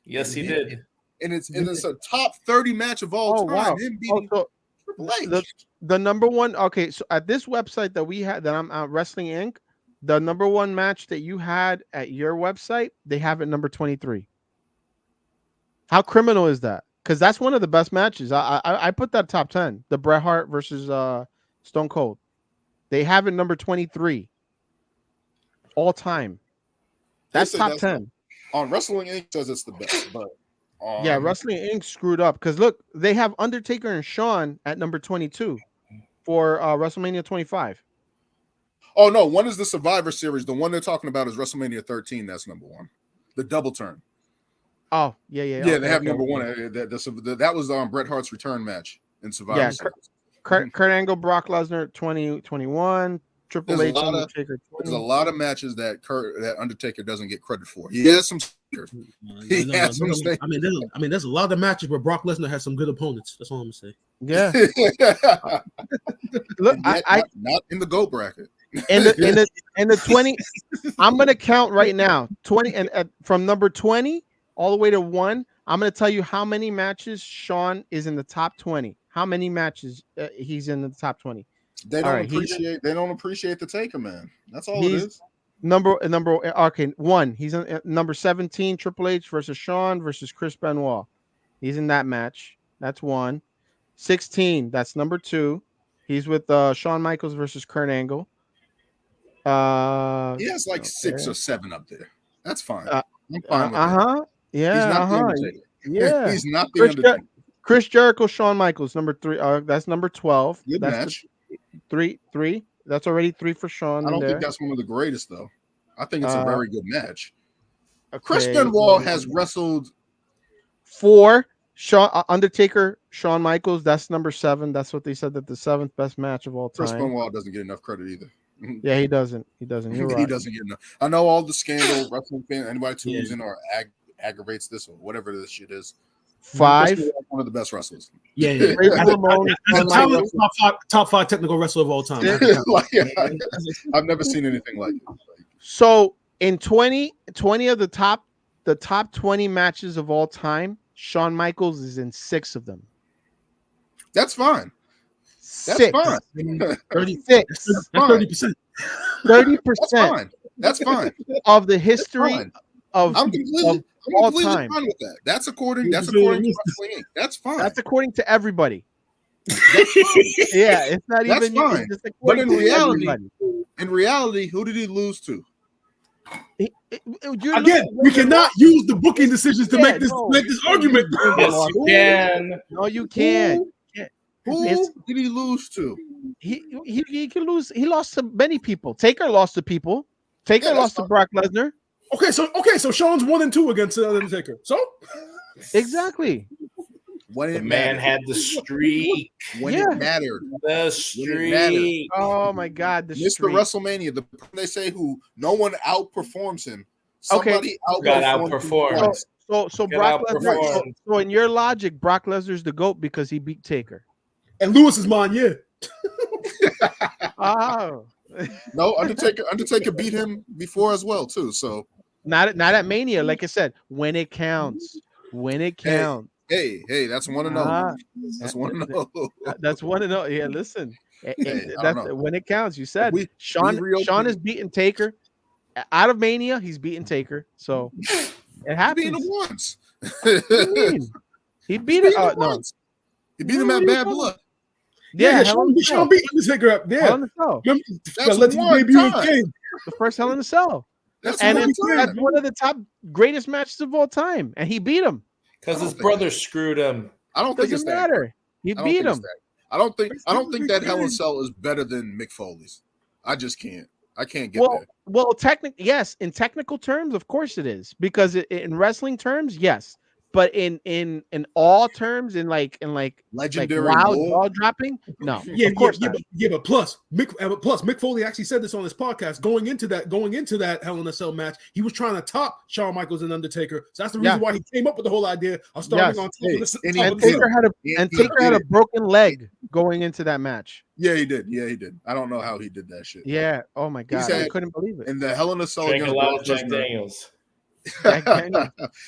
Yes, he did. And it's a top 30 match of all time. Wow. Him beating Triple H. The number one. Okay, so at this website that we had, that I'm at Wrestling Inc., the number one match that you had at your website, they have it number 23. How criminal is that? Because that's one of the best matches. I put that top 10. The Bret Hart versus Stone Cold. They have it number 23. All time. That's top 10. On Wrestling Inc. says it's the best, but yeah, Wrestling Inc. screwed up because look, they have Undertaker and Shawn at number 22 for WrestleMania 25. Oh no, one is the Survivor Series. The one they're talking about is WrestleMania 13. That's number 1. The double turn. Oh yeah. They have number 1. That was Bret Hart's return match in Survivor Series. Kurt Angle, Brock Lesnar, 2021. Triple H, Undertaker. There's a lot of matches that Undertaker doesn't get credit for. He has some. I mean, there's a lot of matches where Brock Lesnar has some good opponents. That's all I'm gonna say. Yeah. Look, not in the GOAT bracket. In the 20, I'm gonna count right now. 20 and from number 20 all the way to 1. I'm gonna tell you how many matches Shawn is in the top 20. How many matches he's in the top 20. They don't appreciate the Taker, man. That's all it is. Number 1. He's in number 17. Triple H versus Shawn versus Chris Benoit. He's in that match. That's 1. 16. That's number 2. He's with Shawn Michaels versus Kurt Angle. He has like 6 or 7 up there. That's fine. I'm fine with that. Yeah. He's not the Undertaker. Yeah. He's not the Undertaker. Chris Jericho, Shawn Michaels, number 3. That's number 12. Good match. 3. That's already 3 for Shawn. I don't think that's one of the greatest, though. I think it's a very good match. Okay. Chris Benoit has wrestled 4. Undertaker, Shawn Michaels. That's number 7. That's what they said, that the 7th best match of all time. Chris Benoit doesn't get enough credit either. Yeah, he doesn't. You're right. He doesn't get enough. I know all the scandal wrestling fan. Anybody tunes in or aggravates this or whatever this shit is. 5. One of the best wrestlers. Yeah. Top 5 technical wrestler of all time. I've never seen anything like it. So in 20 of the top 20 matches of all time, Shawn Michaels is in 6 of them. That's fine. 6. Fine. 36. 30%. 30%. That's fine. Of the history of I'm completely all time. fine with that. That's according to Wrestling Inc. That's fine. That's according to everybody. That's fine. Yeah, it's not That's even. fine. It's just But in according to reality, everybody. who did he lose to? Again, we cannot use the booking decisions to make this argument. Yes, you can. No, you can't. Who did he lose to? He can lose. He lost to many people. Taker lost to people. Taker lost to Brock Lesnar. Okay, so Sean's 1-2 against Undertaker. So exactly. When the man had the streak. When it mattered. The streak. Oh my God, the Mr. streak. WrestleMania, they say who no one outperforms him. Somebody got outperformed. So Brock Lesnar. So in your logic, Brock Lesnar's the GOAT because he beat Taker. And Lewis is mine, yeah. Oh. No, Undertaker beat him before as well too. So not at Mania, like I said, when it counts. When it counts. Hey, that's 1-0. That's 1-0. That's 1-0. Yeah, listen. That's when it counts. You said Sean is beating Taker. Out of Mania, he's beating Taker. So it happens. He beat him once. He beat it. No. He beat him at Bad Blood. Yeah, Sean beat Undertaker up there. Hell in a Cell. That's the first Hell in a Cell. That's one of the top greatest matches of all time. And he beat him. Because his brother screwed him. I don't think it matter. He beat him. I don't think that Hell in a Cell is better than Mick Foley's. I just can't. I can't get that. Well, yes, in technical terms, of course it is. Because in wrestling terms, yes. But in all terms, in legendary jaw dropping, no. Yeah, of course not. But plus Mick Foley actually said this on his podcast. Going into that Hell in a Cell match, he was trying to top Shawn Michaels and Undertaker. So that's the reason why he came up with the whole idea of starting on top of this. And Taker had a broken leg going into that match. Yeah, he did. I don't know how he did that shit. Yeah. Oh my God, I couldn't believe it. In the Hell in a Cell against Brock Daniels.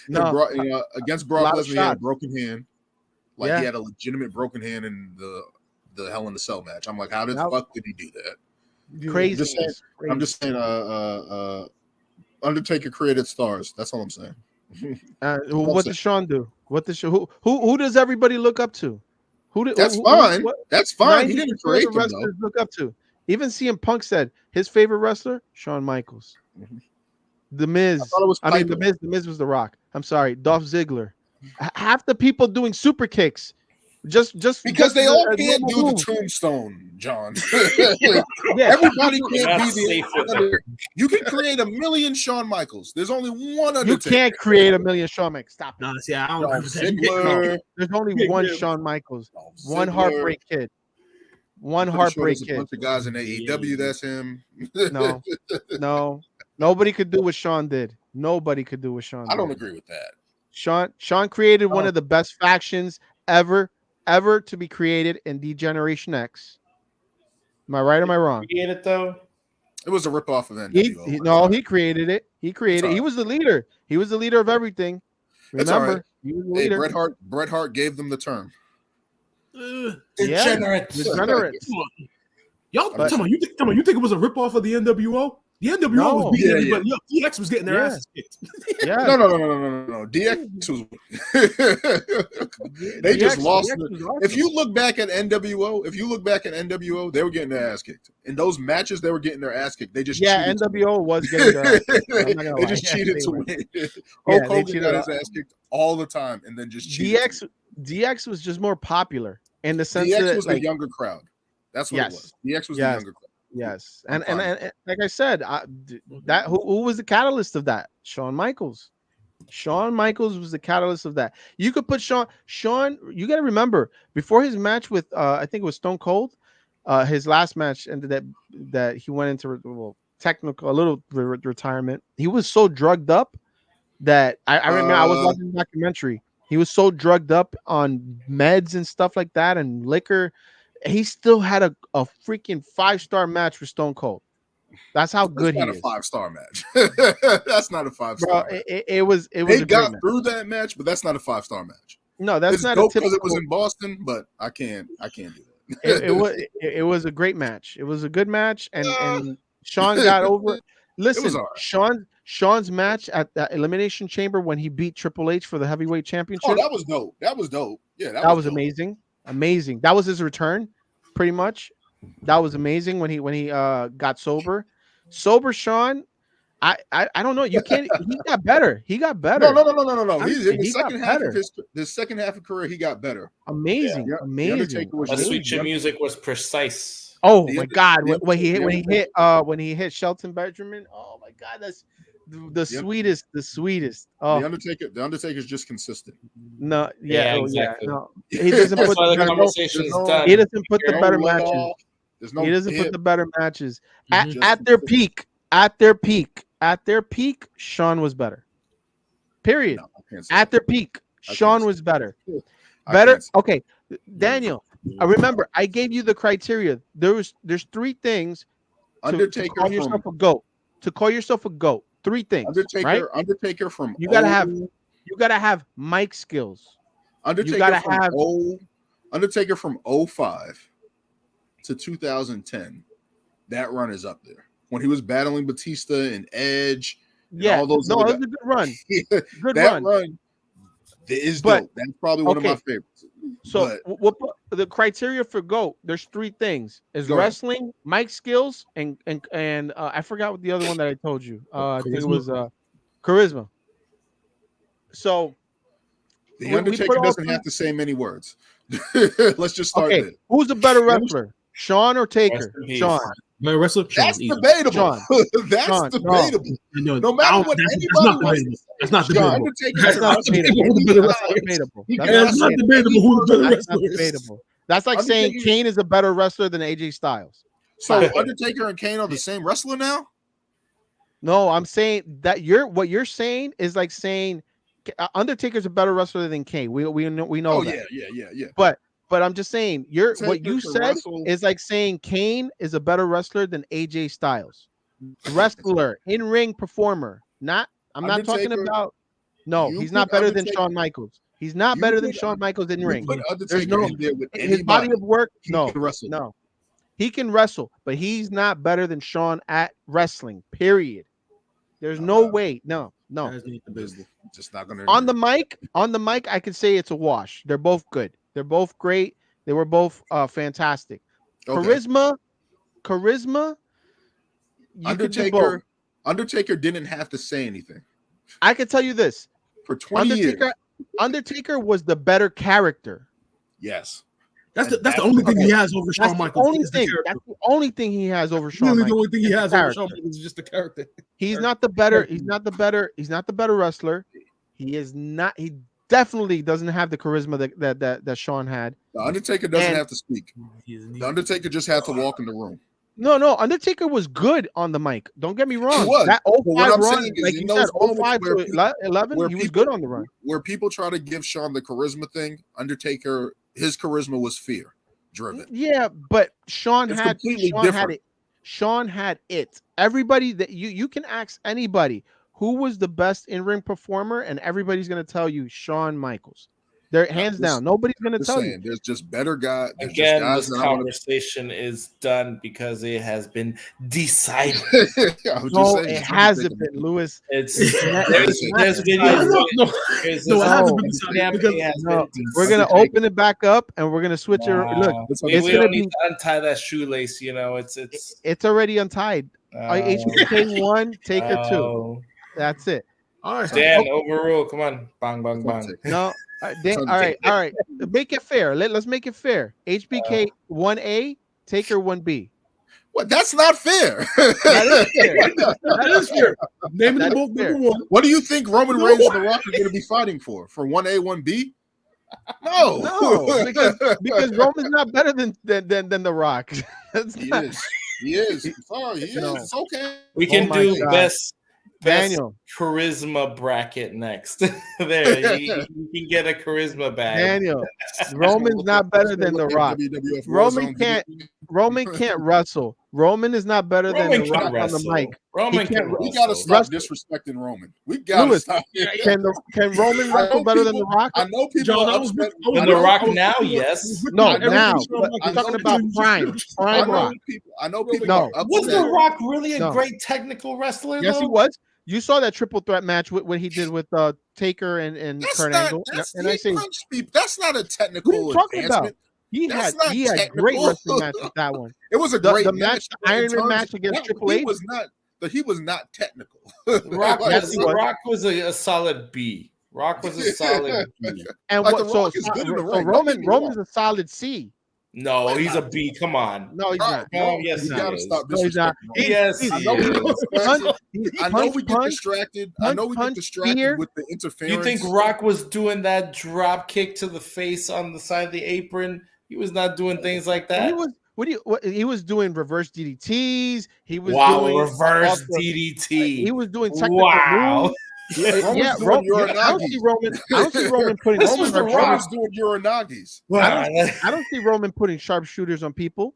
No, against Brock Lesnar, he had a broken hand. He had a legitimate broken hand in the Hell in a Cell match. I'm like, how the fuck did he do that? Crazy. I'm just saying, Undertaker created stars. That's all I'm saying. What does Sean do? Who does everybody look up to? That's fine. That's fine. He didn't create them, wrestlers look up to. Even CM Punk said his favorite wrestler, Shawn Michaels. Mm-hmm. The Miz. The Miz was The Rock. I'm sorry, Dolph Ziggler. Half the people doing super kicks, just because they all can't do the tombstone, John. Everybody can't be the. You can create a million Shawn Michaels. There's only one Undertaker. You can't create a million Shawn Michaels. Stop. No, see, I don't know. There's only one Shawn Michaels. One Heartbreak Kid. One Heartbreak Kid. A bunch of guys in AEW. That's him. No. Nobody could do what Sean did. Nobody could do what Sean did. I don't agree with that. Sean created one of the best factions ever to be created in D-Generation X. Am I right or am I wrong? Create it though? It was a ripoff of NWO. He created it. He created it. He was the leader. He was the leader of everything. Remember, he was the leader. Bret Hart gave them the term. Degenerates. Y'all, come on, you think it was a ripoff of the NWO? The NWO was beating everybody up. DX was getting their asses kicked. No. DX was. They just lost. If you look back at NWO, they were getting their ass kicked. In those matches, they were getting their ass kicked. They just NWO was getting their ass kicked. They just cheated to win. Hulk Hogan got his ass kicked all the time, and then just cheated. DX was just more popular in the sense DX that was the younger crowd. That's what it was. DX was the younger crowd. Yes, and like I said, who was the catalyst of that? Shawn Michaels. Shawn Michaels was the catalyst of that. You could put Shawn. You got to remember before his match with I think it was Stone Cold, his last match ended that he went into a little retirement. He was so drugged up that I remember I was watching the documentary. He was so drugged up on meds and stuff like that and liquor. He still had a freaking 5-star match with Stone Cold. That's how good he is. That's not a 5-star match. That's not a 5-star. It was. They got through that match, but that's not a 5-star match. No, that's not a typical. Because it was in Boston, but I can't do that. It was a great match. It was a good match, and Sean got over. Listen, Sean's match at the Elimination Chamber when he beat Triple H for the heavyweight championship. Oh, that was dope. That was dope. Yeah, that was dope. amazing. Amazing. That was his return, pretty much. That was amazing when he got sober. Sober Sean, I don't know. You can't. He got better. He got better. No. The second half of career, he got better. Amazing, amazing. The Sweet Chin Music was precise. Oh my God! When he hit Shelton Benjamin. Oh my God, that's the sweetest. The sweetest. Oh. The Undertaker's just consistent. No, exactly. No. He doesn't put he doesn't put the better matches. He doesn't put the better matches at their peak. At their peak, Sean was better. Period. No, at their peak, Sean was better. Better. Okay, Daniel. I remember I gave you the criteria. There's 3 things to call yourself a GOAT. To call yourself a GOAT, 3 things. Undertaker from you gotta have mic skills. Undertaker from 05 to 2010. That run is up there. When he was battling Batista and Edge. And all those that was a good run. Good run. Is dope. That's probably one of my favorites. So what the criteria for GOAT? There's 3 things: is wrestling, mic skills, and I forgot what the other one that I told you. I think it was charisma. So the Undertaker doesn't have to say many words. Let's just start there. Who's the better wrestler, Sean or Taker? Sean. Wrestler. That's debatable. That's debatable. No matter what anybody wants. That's not debatable. That's not debatable. That's not debatable. Who's the better wrestler? That's like saying Kane is a better wrestler than AJ Styles. So Undertaker and Kane are the same wrestler now? No, I'm saying that what you're saying is like saying Undertaker's a better wrestler than Kane. We know. Oh that. Yeah. But I'm just saying, what you said is like saying Kane is a better wrestler than AJ Styles. Wrestler, in-ring performer. I'm not talking about. No, he's not better than Shawn Michaels. He's not better than Shawn Michaels in ring. There's his body of work. No, he can wrestle, but he's not better than Shawn at wrestling. Period. There's no way. No. Just not gonna. On the mic, I could say it's a wash. They're both good. They're both great. They were both fantastic. Okay. Charisma. Undertaker didn't have to say anything. I can tell you this. For 20 years. Undertaker was the better character. Yes. That's the only thing he has over Shawn Michaels. That's the only thing he has over Shawn Michaels. The only thing he has over Shawn Michaels is just the character. He's not the better wrestler. He is not. He definitely doesn't have the charisma that Shawn had. The Undertaker doesn't have to speak. The Undertaker just had to walk in the room. No. Undertaker was good on the mic. Don't get me wrong. He was. That 05 run, like you said, 05 to 11, he was good on the run. Where people try to give Shawn the charisma thing, Undertaker, his charisma was fear driven. Yeah, but Shawn had it. Shawn had it. Everybody that you can ask anybody who was the best in-ring performer, and everybody's going to tell you Shawn Michaels. They're hands down. Nobody's going to tell you. There's just better guys. Again, this conversation is done because it has been decided. No, it hasn't been, Lewis. We're going to open it back up, and we're going to switch it. Look, we don't need to untie that shoelace. You know, it's already untied. HBK 1, Taker 2. That's it. All right, Dan, overrule. Come on, bang, bang, bang. No. All right. Make it fair. Let's make it fair. HBK 1A, Taker 1B. What? That's not fair. That is fair. Name of the book, number 1. What do you think Roman Reigns and The Rock are going to be fighting for? For 1A, 1B? No, because Roman's not better than The Rock. He is. Sorry, he is. It's okay. We can do best Daniel charisma bracket next. There, you can get a charisma bag. Daniel, Roman's not better than The Rock. Roman can't wrestle. Roman is not better than The Rock on the mic. We gotta stop disrespecting Roman. We gotta stop. Can Roman wrestle better than The Rock? I know people. In The Rock now, yes. No, now. I'm talking about prime Rock. I know people. No, was The Rock really a great technical wrestler? Yes, he was. You saw that triple threat match with what he did with Taker and Kurt Angle, and I say that's not a technical what are you talking advancement. about? He had technical. great wrestling match with that one. It was a great match, the Iron Man match against Triple H. He was not technical. Rock was a solid B. Rock was a solid B. And like what? So Roman's a solid C. No, he's a B. Come on. No, he's not. No, yes, he gotta is. stop No, he's not. Yes, I know we get distracted. I know we get distracted with the interference. You think Rock was doing that drop kick to the face on the side of the apron? He was not doing things like that. He was doing reverse DDTs. He was doing reverse DDT. He was doing technical moves. Yeah, I don't see Roman putting. This was the Rock's doing Uranagis. I don't see Roman putting sharpshooters on people.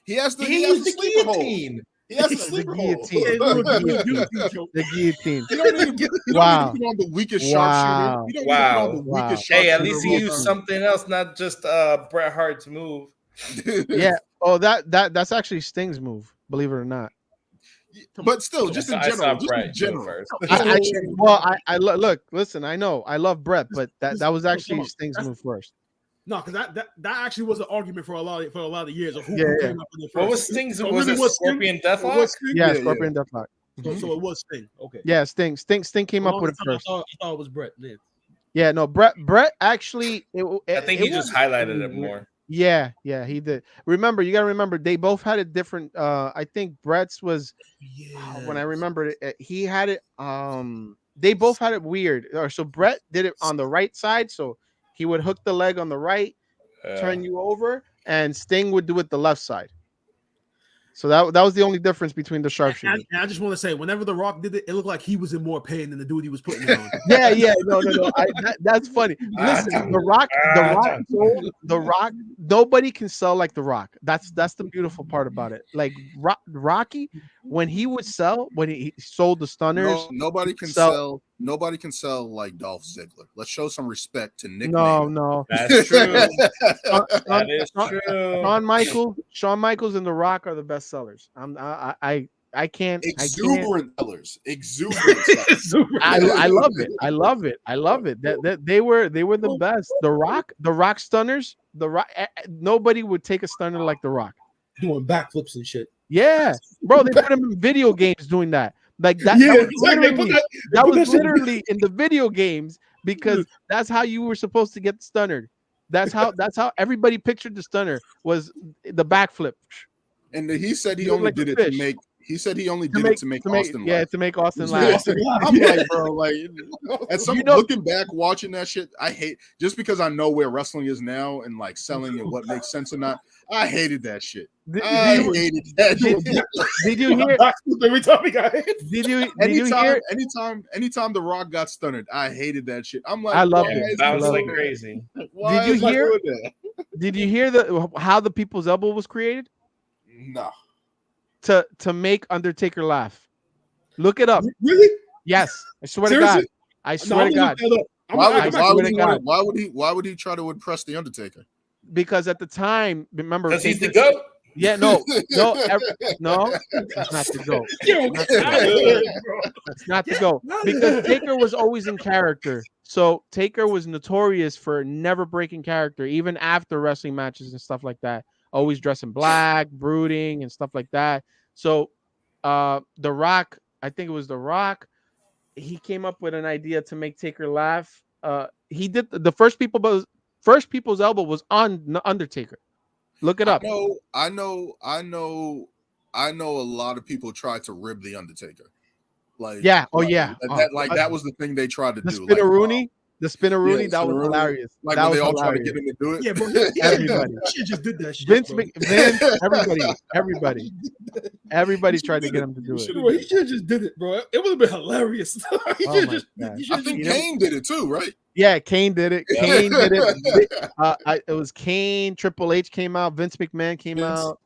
He has the guillotine. He has the sleeper hold. The guillotine. You don't need to put on the weakest sharpshooter. You don't need to put on the weakest sharpshooter. Hey, at least he used something else, not just Bret Hart's move. Yeah. Oh, that's actually Sting's move. Believe it or not. But still, just in general. Look. Listen, I know I love Bret, but that was actually Sting's move first. No, because that actually was an argument for a lot of years of who came up with it first. What was Sting's? So was it Scorpion Deathlock? Yeah, Scorpion Deathlock. So it was Sting. Okay. Yeah, Sting came up with it first. I thought it was Bret. Yeah, no, Bret actually. I think he just highlighted it more. Yeah, he did. Remember, you gotta remember they both had a different. I think Bret's was when I remember it. He had it. They both had it weird. So Bret did it on the right side, so he would hook the leg on the right, turn you over, and Sting would do it the left side. So that was the only difference between the sharpshooter. I just want to say, whenever The Rock did it, it looked like he was in more pain than the dude he was putting it on. Yeah, no. That's funny. Listen, The Rock. Nobody can sell like The Rock. That's the beautiful part about it. Like Rocky, when he sold the stunners, nobody can sell. Nobody can sell like Dolph Ziggler. Let's show some respect to Nick. No, that's true. That is true. Shawn Michaels and The Rock are the best sellers. I can't. Exuberant sellers. I love it. That they were the best. The Rock stunners. Nobody would take a stunner like The Rock. Doing backflips and shit. Yeah, bro. They put him in video games doing that. Like that. That was literally in the video games because that's how you were supposed to get stunnered. That's how everybody pictured the stunner was the backflip. And he said he only did it to make. He said he only did it to make Austin laugh. Yeah, to make Austin laugh. I'm like, bro, looking back, watching that shit, I hate just because I know where wrestling is now and like selling and what makes sense or not. I hated that shit. Did you hear? Every time he got hit. Anytime The Rock got stunned, I hated that shit. I'm like, I love it. That was like crazy. Did you hear how the People's Elbow was created? No. To make Undertaker laugh. Look it up. Really? Yes. I swear to God. I swear to God. Why would he try to impress the Undertaker? Because at the time, remember, because he's the GOAT. Yeah, no, that's not the GOAT. That's not the GOAT. Because Taker was always in character. So Taker was notorious for never breaking character, even after wrestling matches and stuff like that. Always dressing black, brooding, and stuff like that. So The Rock, I think it was The Rock, he came up with an idea to make Taker laugh. He did the first People's Elbow was on Undertaker. Look it up. I know a lot of people tried to rib the Undertaker. Like, yeah, that was the thing they tried to do. The Spinneroonie, that was hilarious. Like when they all tried to get him to do it. Yeah, bro. Everybody. She just did that shit. Vince, everybody tried to get him to do it. Bro, he should have just did it, bro. It would have been hilarious. I think Kane did it too, right? Yeah, Kane did it. It was Kane. Triple H came out. Vince McMahon came out.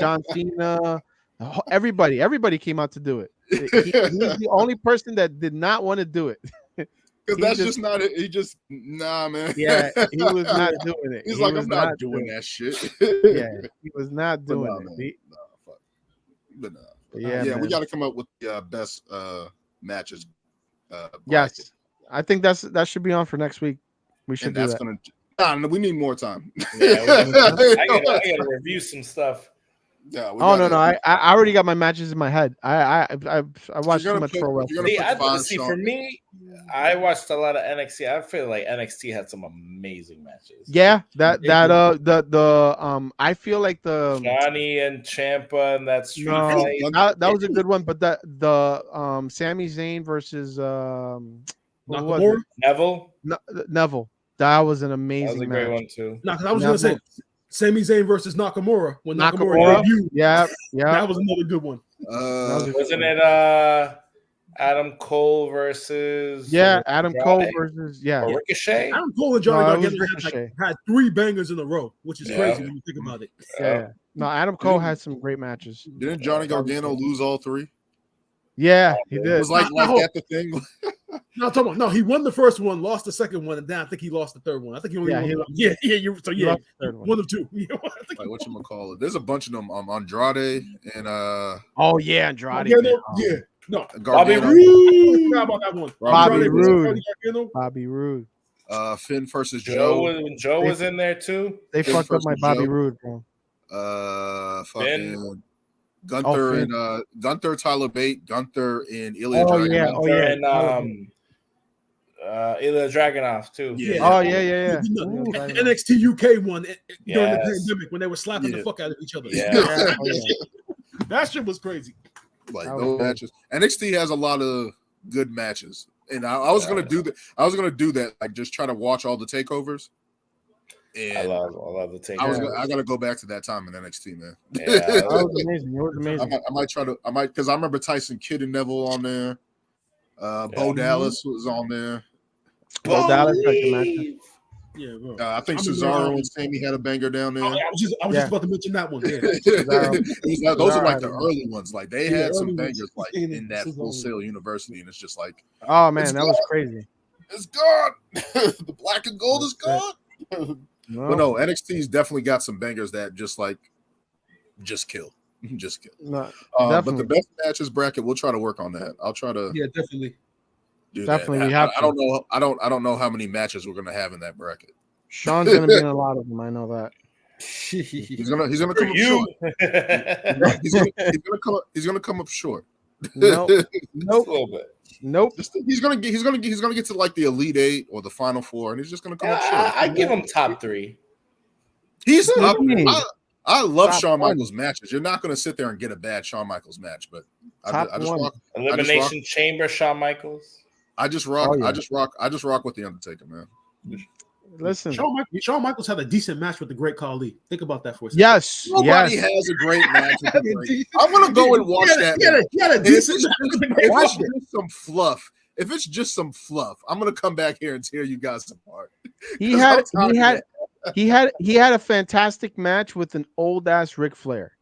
John Cena. Everybody came out to do it. He's the only person that did not want to do it. Because that's just not it. Nah, man. Yeah, he was not doing it. He's like, I'm not doing that shit. Yeah, he was not doing it. But nah. Yeah, we got to come up with the best matches. Yes, I think that should be on for next week. We should do that. We need more time. Yeah, I gotta review some stuff. Yeah. No. I already got my matches in my head. I watched too much pro wrestling. For me, I watched a lot of NXT. I feel like NXT had some amazing matches. Yeah, I feel like the Johnny and Ciampa and that street fight. That was a good one, but the Sami Zayn versus Neville. Neville. That was an amazing that was a great one too. No, because I was gonna say Sami Zayn versus Nakamura when Nakamura debuted. Yeah, that was another good one. Wasn't it Adam Cole versus Adam Cole versus Ricochet? Adam Cole and Johnny Gargano had 3 bangers in a row, which is crazy when you think about it. No, Adam Cole had some great matches. Didn't Johnny Gargano lose all 3? Yeah, he did. It was like that the thing. No, he won the first one, lost the second one, and then I think he lost the third one. I think he only won. One of 2. Like whatchamacallit. There's a bunch of them. Andrade and Andrade. Bobby Roode. How about that one? Bobby Roode. Finn versus Joe. Joe was in there too. They fucked up my Bobby Roode, bro. Fucking Gunther and Gunther, Tyler Bate, Gunther and Ilya Dragunov. And Ilya Dragunov too. NXT UK one during the pandemic when they were slapping the fuck out of each other. That shit was crazy. Like those matches. NXT has a lot of good matches. And I was gonna do that. Like just try to watch all the takeovers. And I love the takeovers. I gotta go back to that time in NXT, man. Yeah, that was amazing. It was amazing. I might because I remember Tyson Kidd and Neville on there. Bo Dallas was on there. Bo Dallas like the match. Yeah, bro. I think Cesaro and Sammy had a banger down there. I was just about to mention that one. Yeah. Those are like the early ones. Like they had some bangers like in that Full Sail University, and it's just like, oh man, that was crazy. It's gone. The black and gold is gone. But no, NXT's definitely got some bangers that just kill. No, but the best matches bracket, we'll try to work on that. I'll try to. Yeah, definitely. Definitely, I don't know. I don't know how many matches we're gonna have in that bracket. Sean's gonna be in a lot of them. I know that. He's gonna come up short. He's gonna come up short. Nope. A little bit. Nope. He's gonna get to like the Elite 8 or the Final 4, and he's just gonna come up short. I give him top 3. He's up. I love Shawn Michaels matches. You're not gonna sit there and get a bad Shawn Michaels match, but I just rock Elimination Chamber Shawn Michaels. I just rock with the Undertaker, man. Listen, Shawn Michaels had a decent match with the Great Khali. Think about that for a second. Yes, nobody has a great match. I'm gonna go and watch that. He had a decent match. If it's just some fluff, I'm gonna come back here and tear you guys apart. He had a fantastic match with an old ass Ric Flair.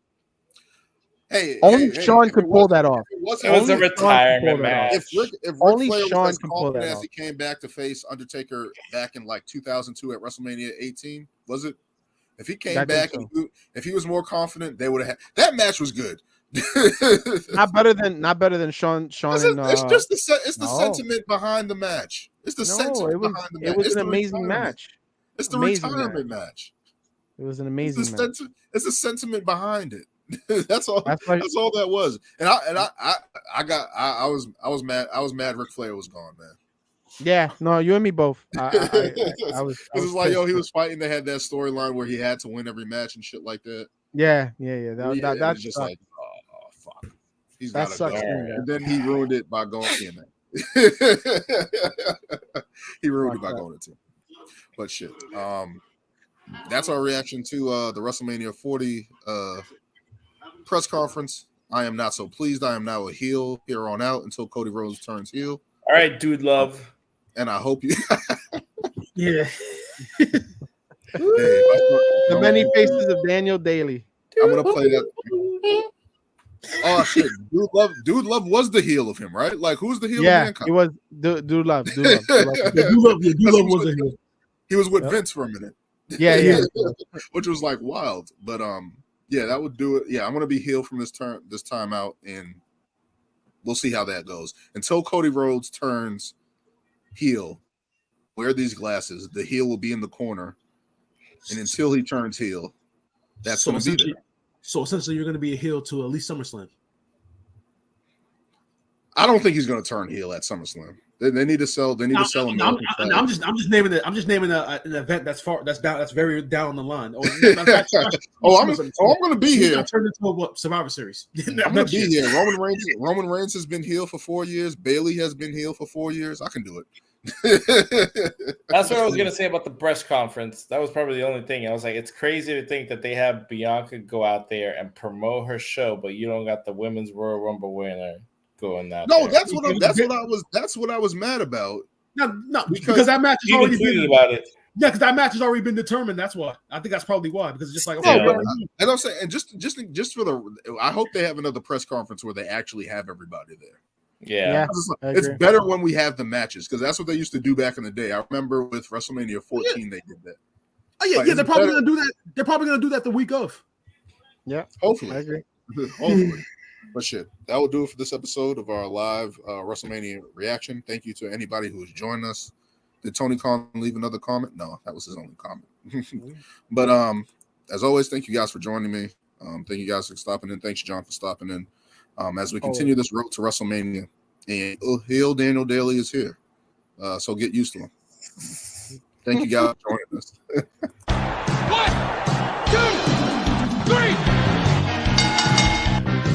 Only Shawn could pull that off. It was a retirement match. If Ric Flair was as confident as he came back to face Undertaker back in like 2002 at WrestleMania 18, was it? If he came back, if he was more confident, they would have had that match. Was good. not better than Shawn. It's just the sentiment behind the match. It's the sentiment behind the match. It was an amazing match. It's the retirement match. It was an amazing match. It's the sentiment behind it. That's all. That's all that was. And I was mad. I was mad Ric Flair was gone, man. Yeah, no, you and me both. I was. It was like, he was fighting. They had that storyline where he had to win every match and shit like that. Yeah. That's just like, oh fuck. That sucks. And then he ruined it by going in there. He ruined it by going into. But shit. That's our reaction to the WrestleMania 40 press conference. I am not so pleased. I am now a heel here on out until Cody Rhodes turns heel. All right, dude, love. And I hope you. Yeah. The many faces of Daniel Daly. I'm gonna play that. Oh shit, Dude Love was the heel of him, right? Like, who's the heel? Yeah, of Mankind? He was Dude Love. Dude Love was a heel. He was with Vince for a minute. Yeah. Which was like wild, but Yeah, that would do it. Yeah, I'm gonna be heel from this time out, and we'll see how that goes. Until Cody Rhodes turns heel, wear these glasses. The heel will be in the corner, and until he turns heel, that's going to be there. So essentially, you're going to be a heel to at least SummerSlam. I don't think he's going to turn heel at SummerSlam. They need to sell. They need to sell him. I'm just naming it. I'm just naming an event that's very down the line. I'm going to be here. Turn into a Survivor Series. I'm going to be here. Roman Reigns has been heel for 4 years. Bayley has been heel for 4 years. I can do it. That's what I was gonna say about the press conference. That was probably the only thing. I was like, it's crazy to think that they have Bianca go out there and promote her show, but you don't got the women's Royal Rumble winner going out. No, there. That's what I was mad about. No, because that match has already been about it. Yeah, because that match has already been determined. That's why. I think that's probably why. Because it's just like, okay, and I'm saying, and just for the, I hope they have another press conference where they actually have everybody there. Yeah. It's better when we have the matches because that's what they used to do back in the day. I remember with WrestleMania 14, they did that. Oh yeah, they're probably gonna do that. They're probably gonna do that the week of. Yeah, hopefully. I agree. Hopefully. But shit, that will do it for this episode of our live WrestleMania reaction. Thank you to anybody who has joined us. Did Tony Khan leave another comment? No, that was his only comment. But as always, thank you guys for joining me. Thank you guys for stopping in. Thanks, John, for stopping in. As we continue this road to WrestleMania, and heel Daniel Daly is here. So get used to him. Thank you guys for joining us. What?